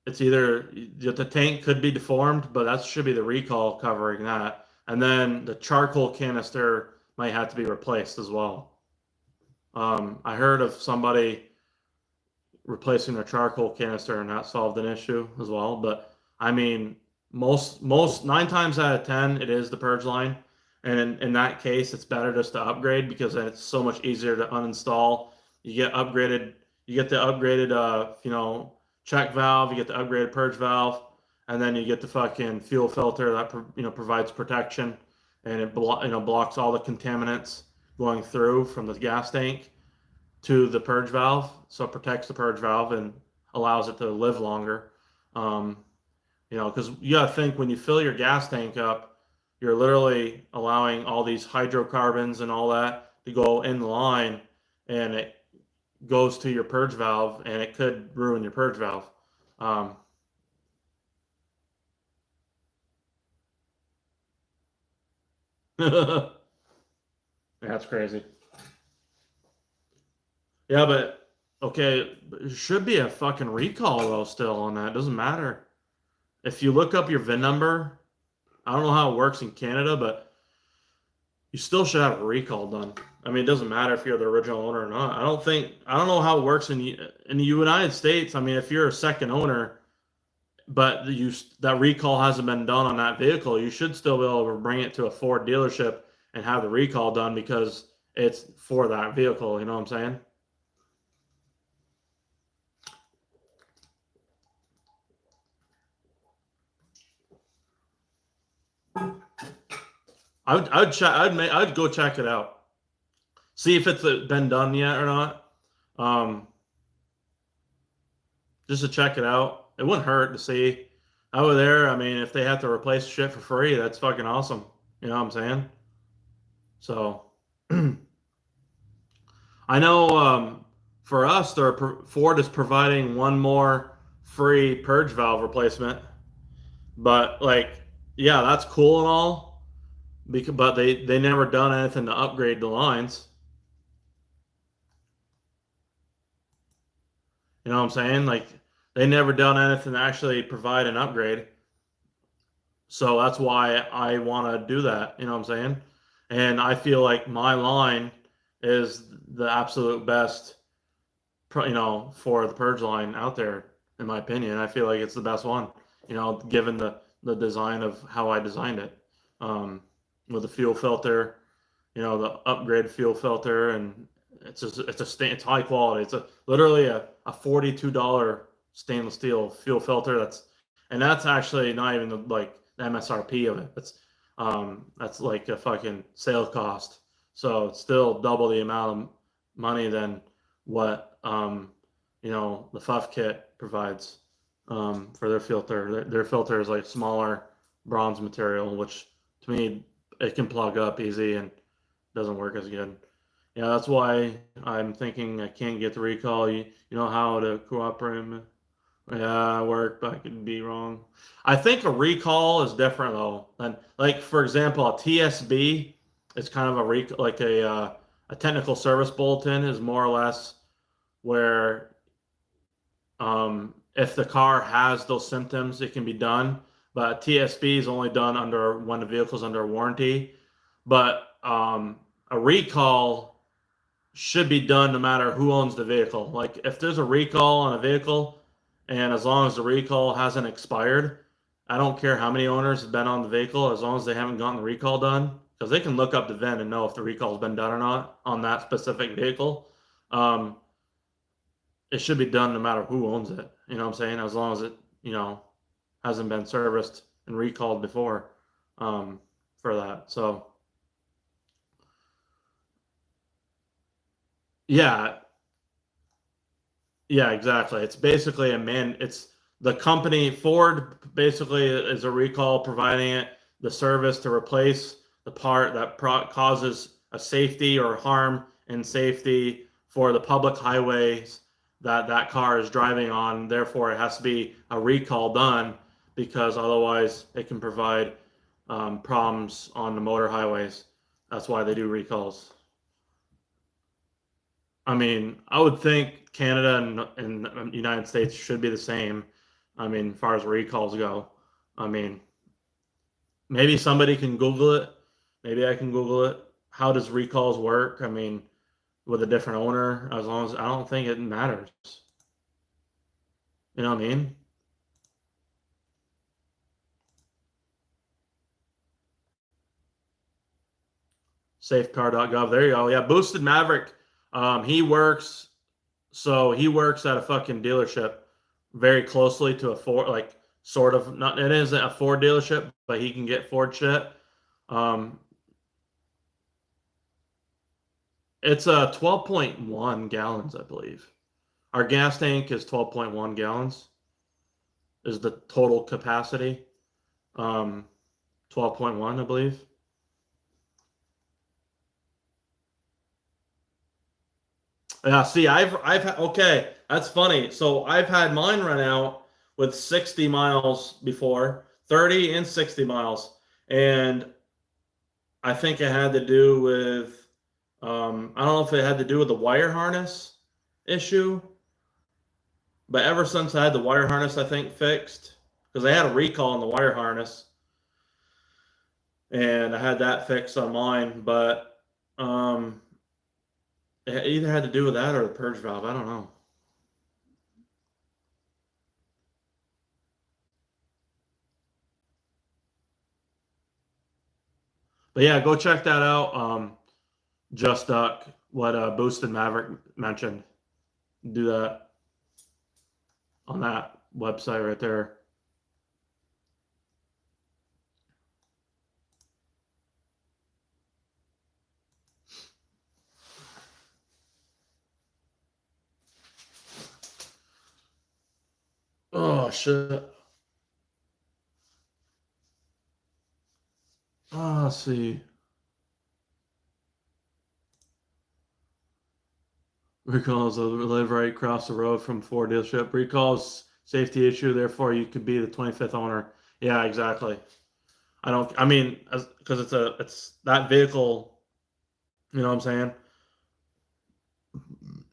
it's either the tank could be deformed, but that should be the recall covering that. And then the charcoal canister might have to be replaced as well. I heard of somebody replacing their charcoal canister and that solved an issue as well. But I mean, most 9 times out of 10, it is the purge line. And in that case, it's better just to upgrade, because then it's so much easier to uninstall. You get the upgraded, check valve, you get the upgraded purge valve, and then you get the fucking fuel filter that provides protection, and it blocks all the contaminants going through from the gas tank to the purge valve, so it protects the purge valve and allows it to live longer. Because you got to think, when you fill your gas tank up, you're literally allowing all these hydrocarbons and all that to go in the line, and it goes to your purge valve, and it could ruin your purge valve. That's crazy. Yeah, but okay, it should be a fucking recall though still on that. It doesn't matter. If you look up your VIN number, I don't know how it works in Canada, but you still should have a recall done. I mean, it doesn't matter if you're the original owner or not. I don't know how it works in the United States. I mean, if you're a second owner, but that recall hasn't been done on that vehicle, you should still be able to bring it to a Ford dealership and have the recall done, because it's for that vehicle. You know what I'm saying? I'd go check it out. See if it's been done yet or not. Just to check it out. It wouldn't hurt to see. Over there, I mean, if they have to replace shit for free, that's fucking awesome. You know what I'm saying? So, I know for us, Ford is providing one more free purge valve replacement. But like, yeah, that's cool and all. But they never done anything to upgrade the lines. You know what I'm saying? Like, they never done anything to actually provide an upgrade. So that's why I want to do that. You know what I'm saying? And I feel like my line is the absolute best, for the purge line out there. In my opinion, I feel like it's the best one. Given the design of how I designed it. with the fuel filter, the upgrade fuel filter, and it's high quality. It's literally a $42 stainless steel fuel filter. That's actually not even the MSRP of it. That's like a fucking sale cost. So it's still double the amount of money than what the FUF kit provides for their filter. Their filter is like smaller bronze material, which to me it can plug up easy and doesn't work as good. Yeah, that's why I'm thinking I can't get the recall. You know how to cooperate. Yeah, work, but I could be wrong. I think a recall is different though. Than like for example, a TSB is kind of a technical service bulletin is more or less where if the car has those symptoms, it can be done. But TSB is only done under when the vehicle's under warranty. But a recall should be done no matter who owns the vehicle. Like if there's a recall on a vehicle, and as long as the recall hasn't expired, I don't care how many owners have been on the vehicle, as long as they haven't gotten the recall done, because they can look up the VIN and know if the recall's been done or not on that specific vehicle. It should be done no matter who owns it. You know what I'm saying? As long as it, hasn't been serviced and recalled before for that. So, yeah, yeah, exactly. It's basically it's the company Ford basically is a recall providing it the service to replace the part that causes a safety or harm in safety for the public highways that car is driving on. Therefore, it has to be a recall done because otherwise it can provide problems on the motor highways. That's why they do recalls. I mean, I would think Canada and the United States should be the same. I mean, as far as recalls go. I mean, maybe somebody can Google it. Maybe I can Google it. How does recalls work? I mean, with a different owner, as long as I don't think it matters. You know what I mean? Safecar.gov. There you go. Yeah, Boosted Maverick. He works. So he works at a fucking dealership, very closely to a Ford, like sort of not. It isn't a Ford dealership, but he can get Ford shit. Um, it's a 12.1 gallons, I believe. Our gas tank is 12.1 gallons. Is the total capacity. 12.1, I believe. Yeah, see, okay, that's funny. So I've had mine run out with 60 miles before, 30 and 60 miles. And I think it had to do with, I don't know if it had to do with the wire harness issue, but ever since I had the wire harness, I think fixed, because I had a recall on the wire harness, and I had that fixed on mine, but it either had to do with that or the purge valve. I don't know. But yeah, go check that out. Just Duck, what Boosted Maverick mentioned. Do that on that website right there. Oh shit. Oh, let's see. Recalls live right across the road from Ford dealership. Recalls safety issue, therefore you could be the 25th owner. Yeah, exactly. I mean, because it's that vehicle, you know what I'm saying?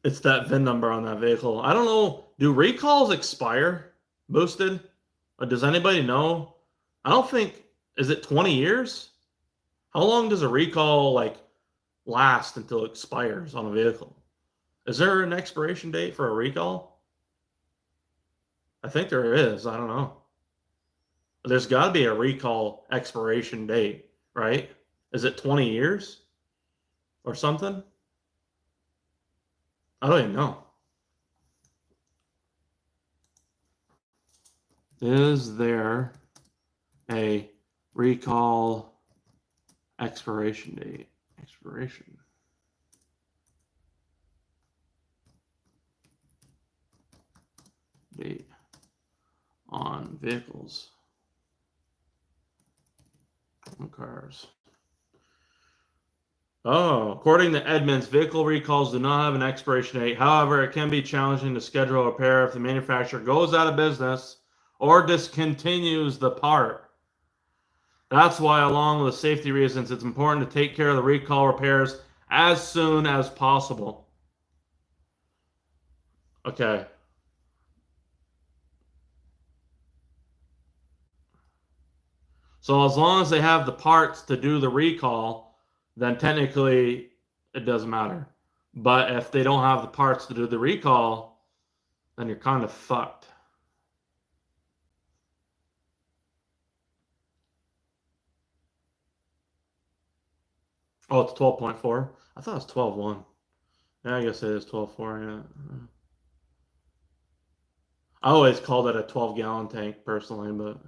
It's that VIN number on that vehicle. I don't know. Do recalls expire? Boosted? Or does anybody know? I don't think. Is it 20 years? How long does a recall last until it expires on a vehicle? Is there an expiration date for a recall? I think there is. I don't know. There's got to be a recall expiration date, right? Is it 20 years or something? I don't even know. Is there a recall expiration date? Expiration date on vehicles and cars. Oh, according to Edmunds, vehicle recalls do not have an expiration date. However, it can be challenging to schedule a repair if the manufacturer goes out of business or discontinues the part. That's why, along with safety reasons, it's important to take care of the recall repairs as soon as possible. Okay. So as long as they have the parts to do the recall, then technically it doesn't matter. But if they don't have the parts to do the recall, then you're kind of fucked. Oh, it's 12.4. I thought it was 12.1. Yeah, I guess it is 12.4. Yeah. I always called it a 12-gallon tank personally, but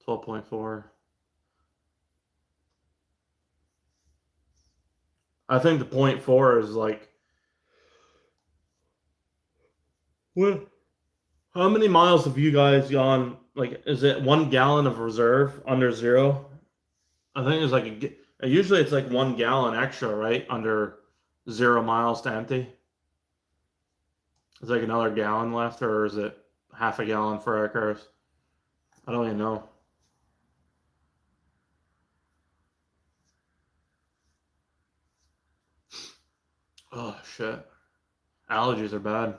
12.4. I think the 0.4 is like, what? How many miles have you guys gone? Like, is it 1 gallon of reserve under zero? I think it's like usually it's like 1 gallon extra, right? Under 0 miles to empty. Is like another gallon left, or is it half a gallon for our cars? I don't even know. Oh shit. Allergies are bad.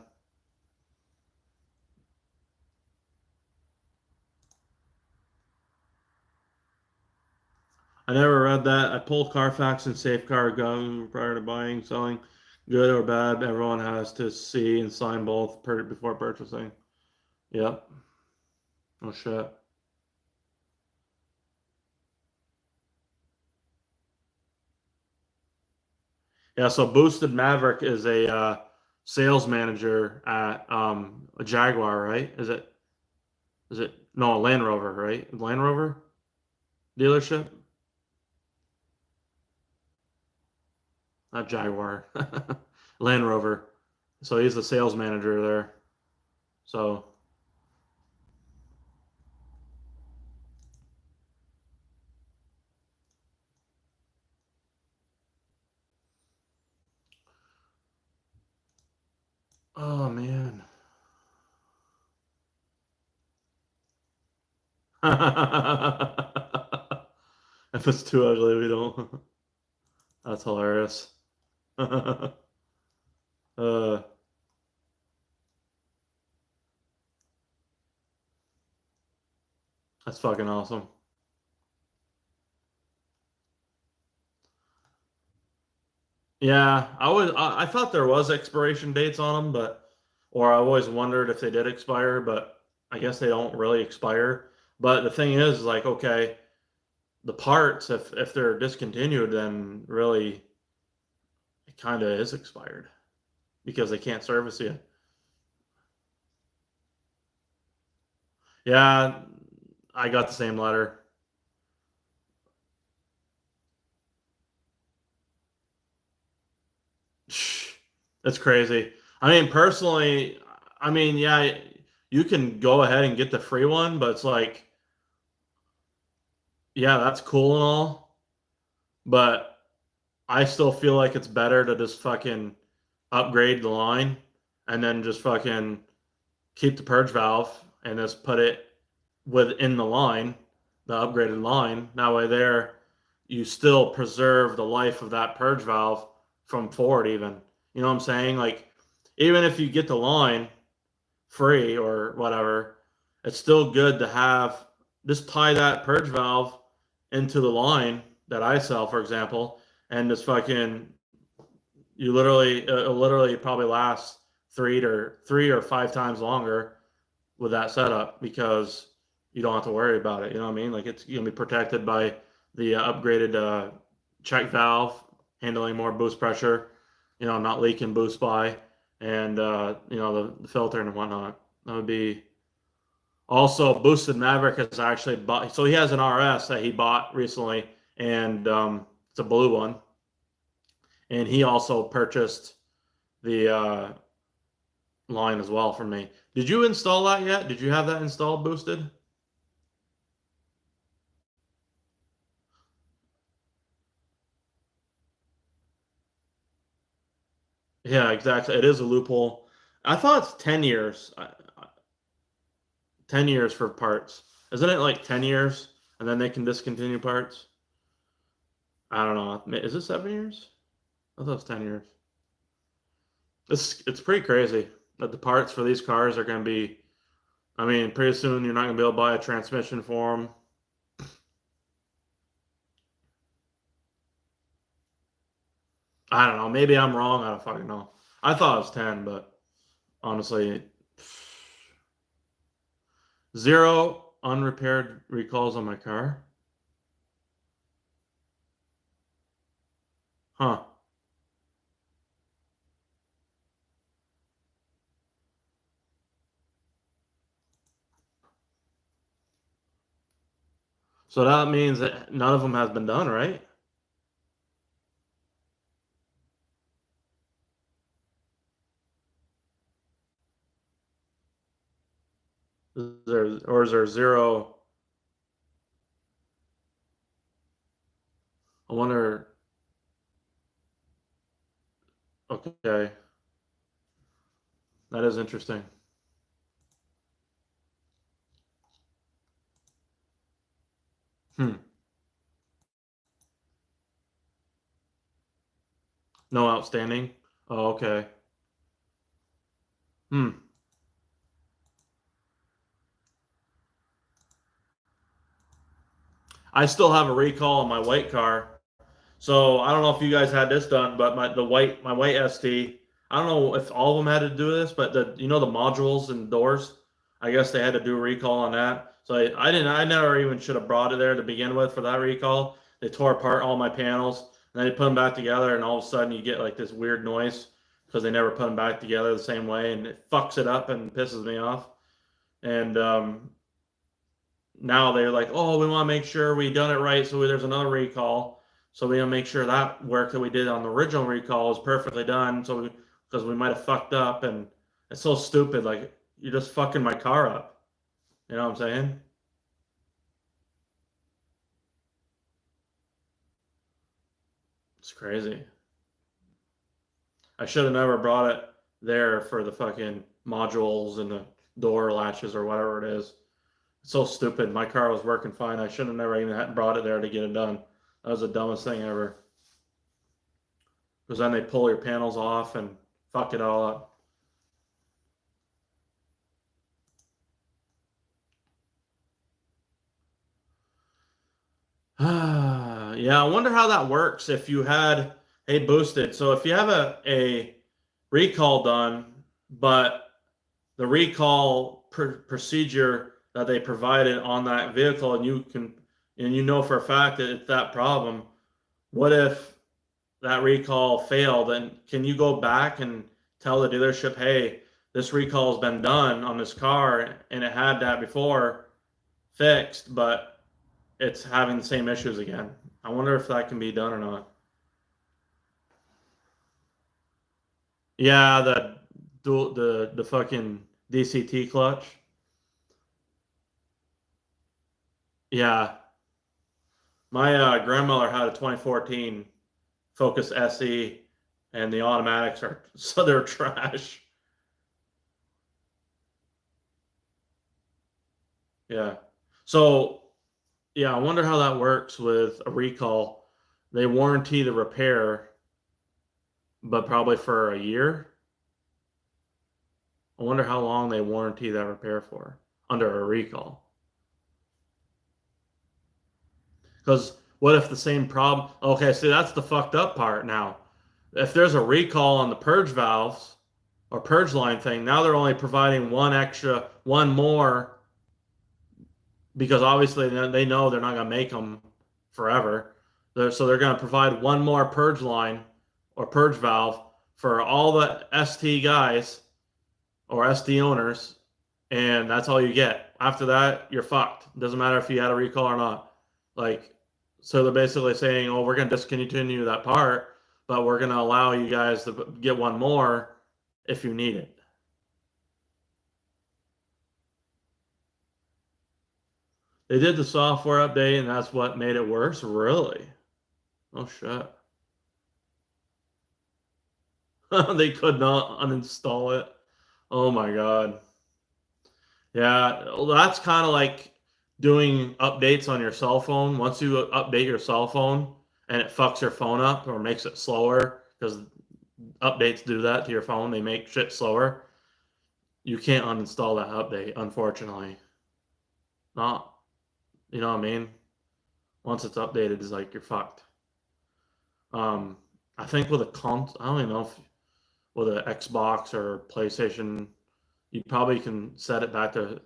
I never read that. I pulled Carfax and Safeguard gun prior to buying, selling. Good or bad, everyone has to see and sign both before purchasing. Yep. Oh shit. Yeah, so Boosted Maverick is a sales manager at a Jaguar, right? Is it? No, a Land Rover, right? Land Rover dealership? Not Jaguar. Land Rover. So he's the sales manager there. So oh man. If it's too ugly, we don't. That's hilarious. uh, that's fucking awesome. Yeah, I thought there was expiration dates on them, but or I always wondered if they did expire, but I guess they don't really expire. But the thing is, like, okay, the parts, if they're discontinued, then really it kind of is expired because they can't service you. Yeah, I got the same letter. That's crazy. I mean, personally, I mean, yeah, you can go ahead and get the free one, but it's like, yeah, that's cool and all, but I still feel like it's better to just fucking upgrade the line and then just fucking keep the purge valve and just put it within the line, the upgraded line. That way, there you still preserve the life of that purge valve from Ford, even. You know what I'm saying? Like, even if you get the line free or whatever, it's still good to have just tie that purge valve into the line that I sell, for example, and just fucking you literally it'll literally probably last three or five times longer with that setup because you don't have to worry about it. You know what I mean? Like it's gonna be protected by the upgraded check valve, handling more boost pressure, not leaking boost by, and the filter and whatnot. That would be also boosted. Maverick has actually bought, so he has an RS that he bought recently, and it's a blue one, and he also purchased the line as well from me. Did you install that yet? Did you have that installed, boosted? Yeah, exactly. It is a loophole. I thought it's 10 years. 10 years for parts. Isn't it like 10 years and then they can discontinue parts? I don't know. Is it 7 years? I thought it was 10 years. It's pretty crazy that the parts for these cars are going to be, I mean, pretty soon you're not going to be able to buy a transmission for them. I don't know. Maybe I'm wrong. I don't fucking know. I thought it was 10, but honestly, zero unrepaired recalls on my car. Huh. So that means that none of them has been done, right? Is there zero? I wonder. Okay, that is interesting. Hmm. No outstanding. Oh, okay. Hmm. I still have a recall on my white car. So I don't know if you guys had this done, but my white ST. I don't know if all of them had to do this, but the modules and doors. I guess they had to do a recall on that. So I didn't. I never even should have brought it there to begin with for that recall. They tore apart all my panels, and then they put them back together, and all of a sudden you get like this weird noise because they never put them back together the same way, and it fucks it up and pisses me off. And now they're like, oh, we want to make sure we done it right, so there's another recall. So we want to make sure that work that we did on the original recall is perfectly done. So because we might have fucked up, and it's so stupid. Like you're just fucking my car up. You know what I'm saying? It's crazy. I should have never brought it there for the fucking modules and the door latches or whatever it is. It's so stupid. My car was working fine. I should have never even brought it there to get it done. That was the dumbest thing ever. Because then they pull your panels off and fuck it all up. Yeah, I wonder how that works if you had a boosted. So if you have a recall done, but the recall procedure that they provided on that vehicle, and you know for a fact that it's that problem, what if that recall failed? And can you go back and tell the dealership, hey, this recall has been done on this car and it had that before fixed, but it's having the same issues again? I wonder if that can be done or not. Yeah, the fucking DCT clutch. Yeah, my grandmother had a 2014 Focus SE, and the automatics are so they're trash. Yeah. So yeah, I wonder how that works with a recall. They warranty the repair, but probably for a year. I wonder how long they warranty that repair for under a recall. Because what if the same problem? Okay, see, that's the fucked up part now. If there's a recall on the purge valves or purge line thing, now they're only providing one more, because obviously they know they're not going to make them forever. So they're going to provide one more purge line or purge valve for all the ST guys or ST owners, and that's all you get. After that, you're fucked. Doesn't matter if you had a recall or not. Like, so they're basically saying, oh, we're going to discontinue that part, but we're going to allow you guys to get one more if you need it. They did the software update, and that's what made it worse? Really? Oh, shit. They could not uninstall it. Oh, my God. Yeah, well, that's kind of like doing updates on your cell phone. Once you update your cell phone and it fucks your phone up or makes it slower, because updates do that to your phone, they make shit slower. You can't uninstall that update, unfortunately. Not, you know what I mean? Once it's updated, it's like you're fucked. I think with I don't even know if with an Xbox or PlayStation, you probably can set it back to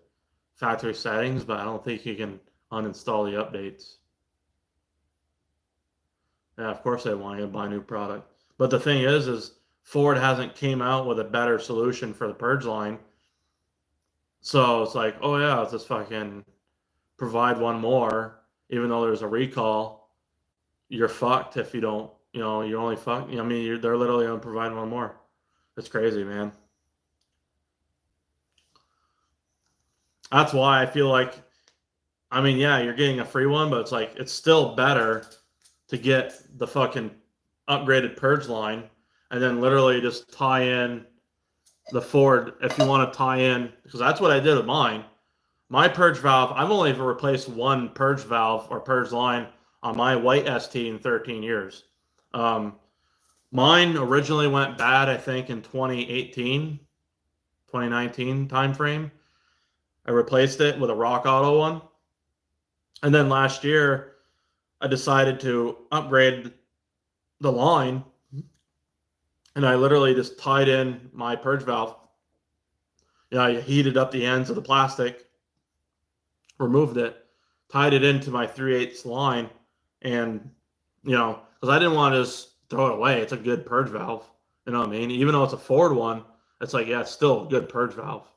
factory settings, but I don't think you can uninstall the updates. Yeah, of course they want you to buy a new product. But the thing is Ford hasn't came out with a better solution for the Purge line. So it's like, oh yeah, let's just fucking provide one more, even though there's a recall. You're fucked if you don't, you're only fucked. I mean, they're literally going to provide one more. It's crazy, man. That's why I feel like, I mean, yeah, you're getting a free one, but it's like, it's still better to get the fucking upgraded Purge line and then literally just tie in the Ford if you want to tie in, because that's what I did with mine. My Purge valve, I've only ever replaced one Purge valve or Purge line on my white ST in 13 years. Mine originally went bad, I think, in 2018, 2019 timeframe. I replaced it with a Rock Auto one. And then last year, I decided to upgrade the line, and I literally just tied in my Purge valve. I heated up the ends of the plastic, removed it, tied it into my 3/8 line, and, because I didn't want to just throw it away. It's a good Purge valve. You know what I mean? Even though it's a Ford one, it's like, yeah, it's still a good Purge valve.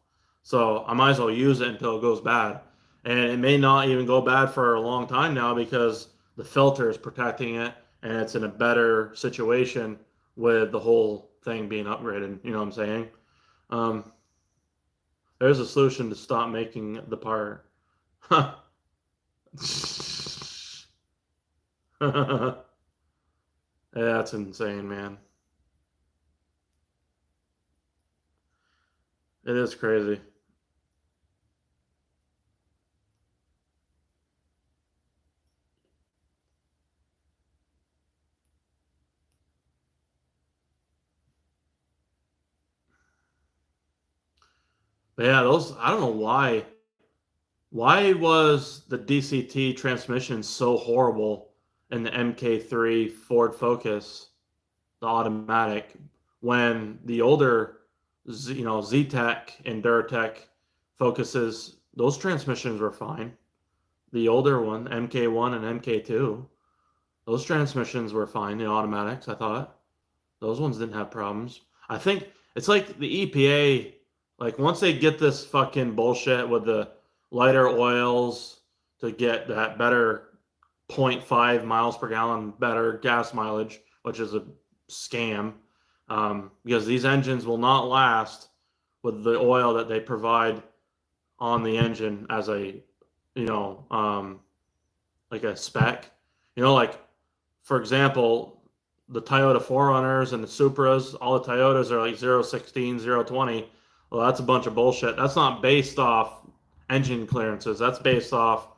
So I might as well use it until it goes bad. And it may not even go bad for a long time now because the filter is protecting it and it's in a better situation with the whole thing being upgraded. You know what I'm saying? There's a solution to stop making the part. Yeah, that's insane, man. It is crazy. But yeah, I don't know why. Why was the DCT transmission so horrible in the MK3 Ford Focus, the automatic, when the older, Z-Tech and Duratec Focuses, those transmissions were fine. The older one, MK1 and MK2, those transmissions were fine, the automatics, I thought. Those ones didn't have problems. I think it's like the EPA, like once they get this fucking bullshit with the lighter oils to get that better 0.5 miles per gallon better gas mileage, which is a scam, because these engines will not last with the oil that they provide on the engine as a, like a spec. Like, for example, the Toyota 4Runners and the Supras, all the Toyotas are like 016, 020. Well, that's a bunch of bullshit. That's not based off engine clearances. That's based off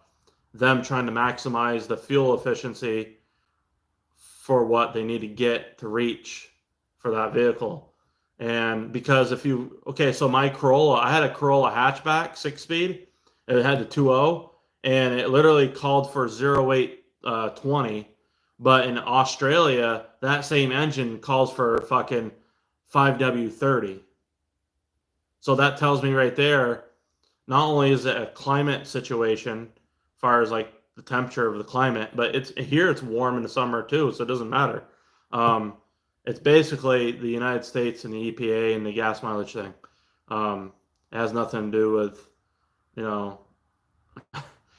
them trying to maximize the fuel efficiency for what they need to get to reach for that vehicle. And because so my Corolla, I had a Corolla hatchback, 6-speed. It had the 2.0, and it literally called for 0.820. But in Australia, that same engine calls for fucking 5W30. So that tells me right there, not only is it a climate situation, as far as like the temperature of the climate. But it's here, it's warm in the summer too, so it doesn't matter. It's basically the United States and the EPA and the gas mileage thing. It has nothing to do with, you know,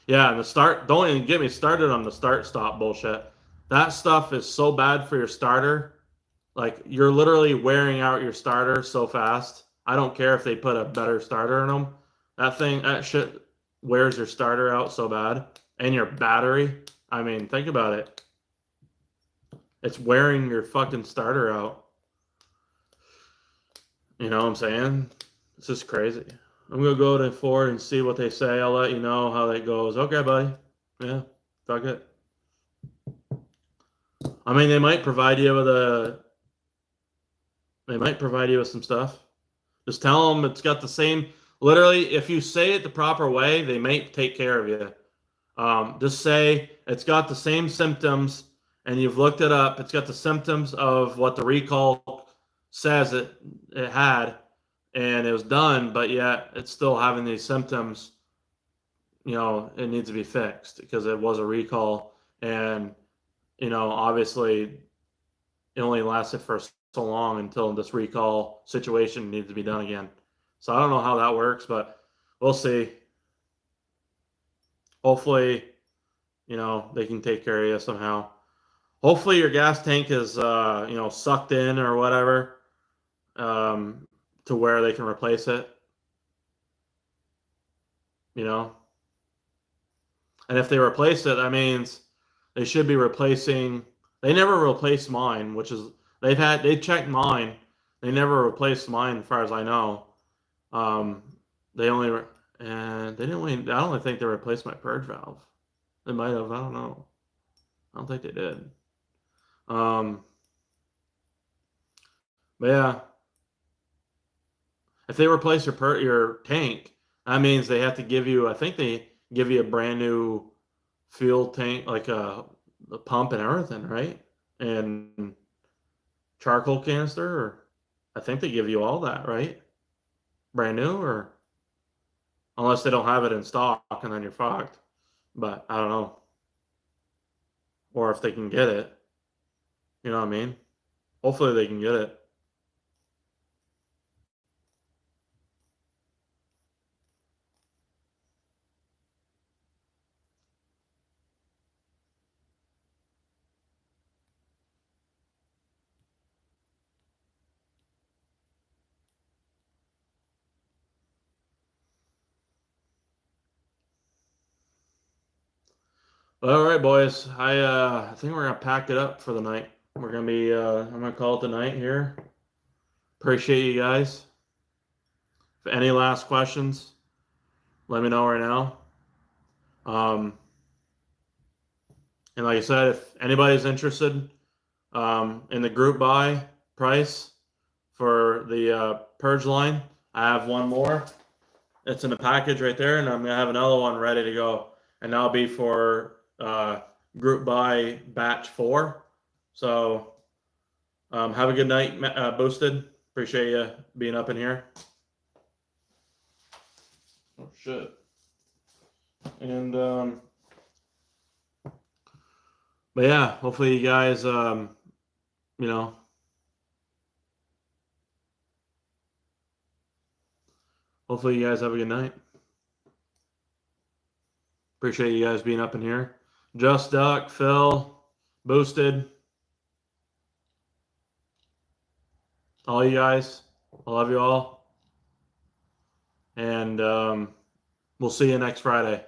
yeah, and the start, don't even get me started on the start stop bullshit. That stuff is so bad for your starter. Like, you're literally wearing out your starter so fast. I don't care if they put a better starter in them. That shit wears your starter out so bad. And your battery. I mean, think about it. It's wearing your fucking starter out. You know what I'm saying? It's just crazy. I'm going to go to Ford and see what they say. I'll let you know how that goes. Okay, buddy. Yeah, fuck it. I mean, they might provide you with some stuff. Just tell them it's got the same, literally, if you say it the proper way, they may take care of you. Just say it's got the same symptoms, and you've looked it up. It's got the symptoms of what the recall says it had, and it was done, but yet it's still having these symptoms. You know, it needs to be fixed because it was a recall, and you know, obviously, it only lasted for so long until this recall situation needs to be done again. So I don't know how that works, but we'll see. Hopefully, you know, they can take care of you somehow. Hopefully your gas tank is, you know, sucked in or whatever, to where they can replace it, you know. And if they replace it, that means they should be replacing. They never replaced mine, which is they checked mine. They never replaced mine, as far as I know. They only and they didn't. I don't think they replaced my purge valve. They might have. I don't know. I don't think they did. But yeah, if they replace your tank, that means they have to give you. I think they give you a brand new fuel tank, like a pump and everything, right? And charcoal canister, or I think they give you all that, right? Brand new, or unless they don't have it in stock, and then you're fucked. But I don't know, or if they can get it. You know what I mean? Hopefully they can get it. All right, boys. I think we're gonna pack it up for the night. We're gonna be I'm gonna call it the night here. Appreciate you guys. If any last questions, let me know right now. And like I said, if anybody's interested in the group buy price for the Purge line, I have one more. It's in the package right there, and I'm gonna have another one ready to go, and that'll be for group buy batch 4. So have a good night, Boosted. Appreciate you being up in here. Oh shit. And but yeah, hopefully you guys you know, hopefully you guys have a good night. Appreciate you guys being up in here. Just Duck, Phil, Boosted, all you guys. I love you all. And we'll see you next Friday.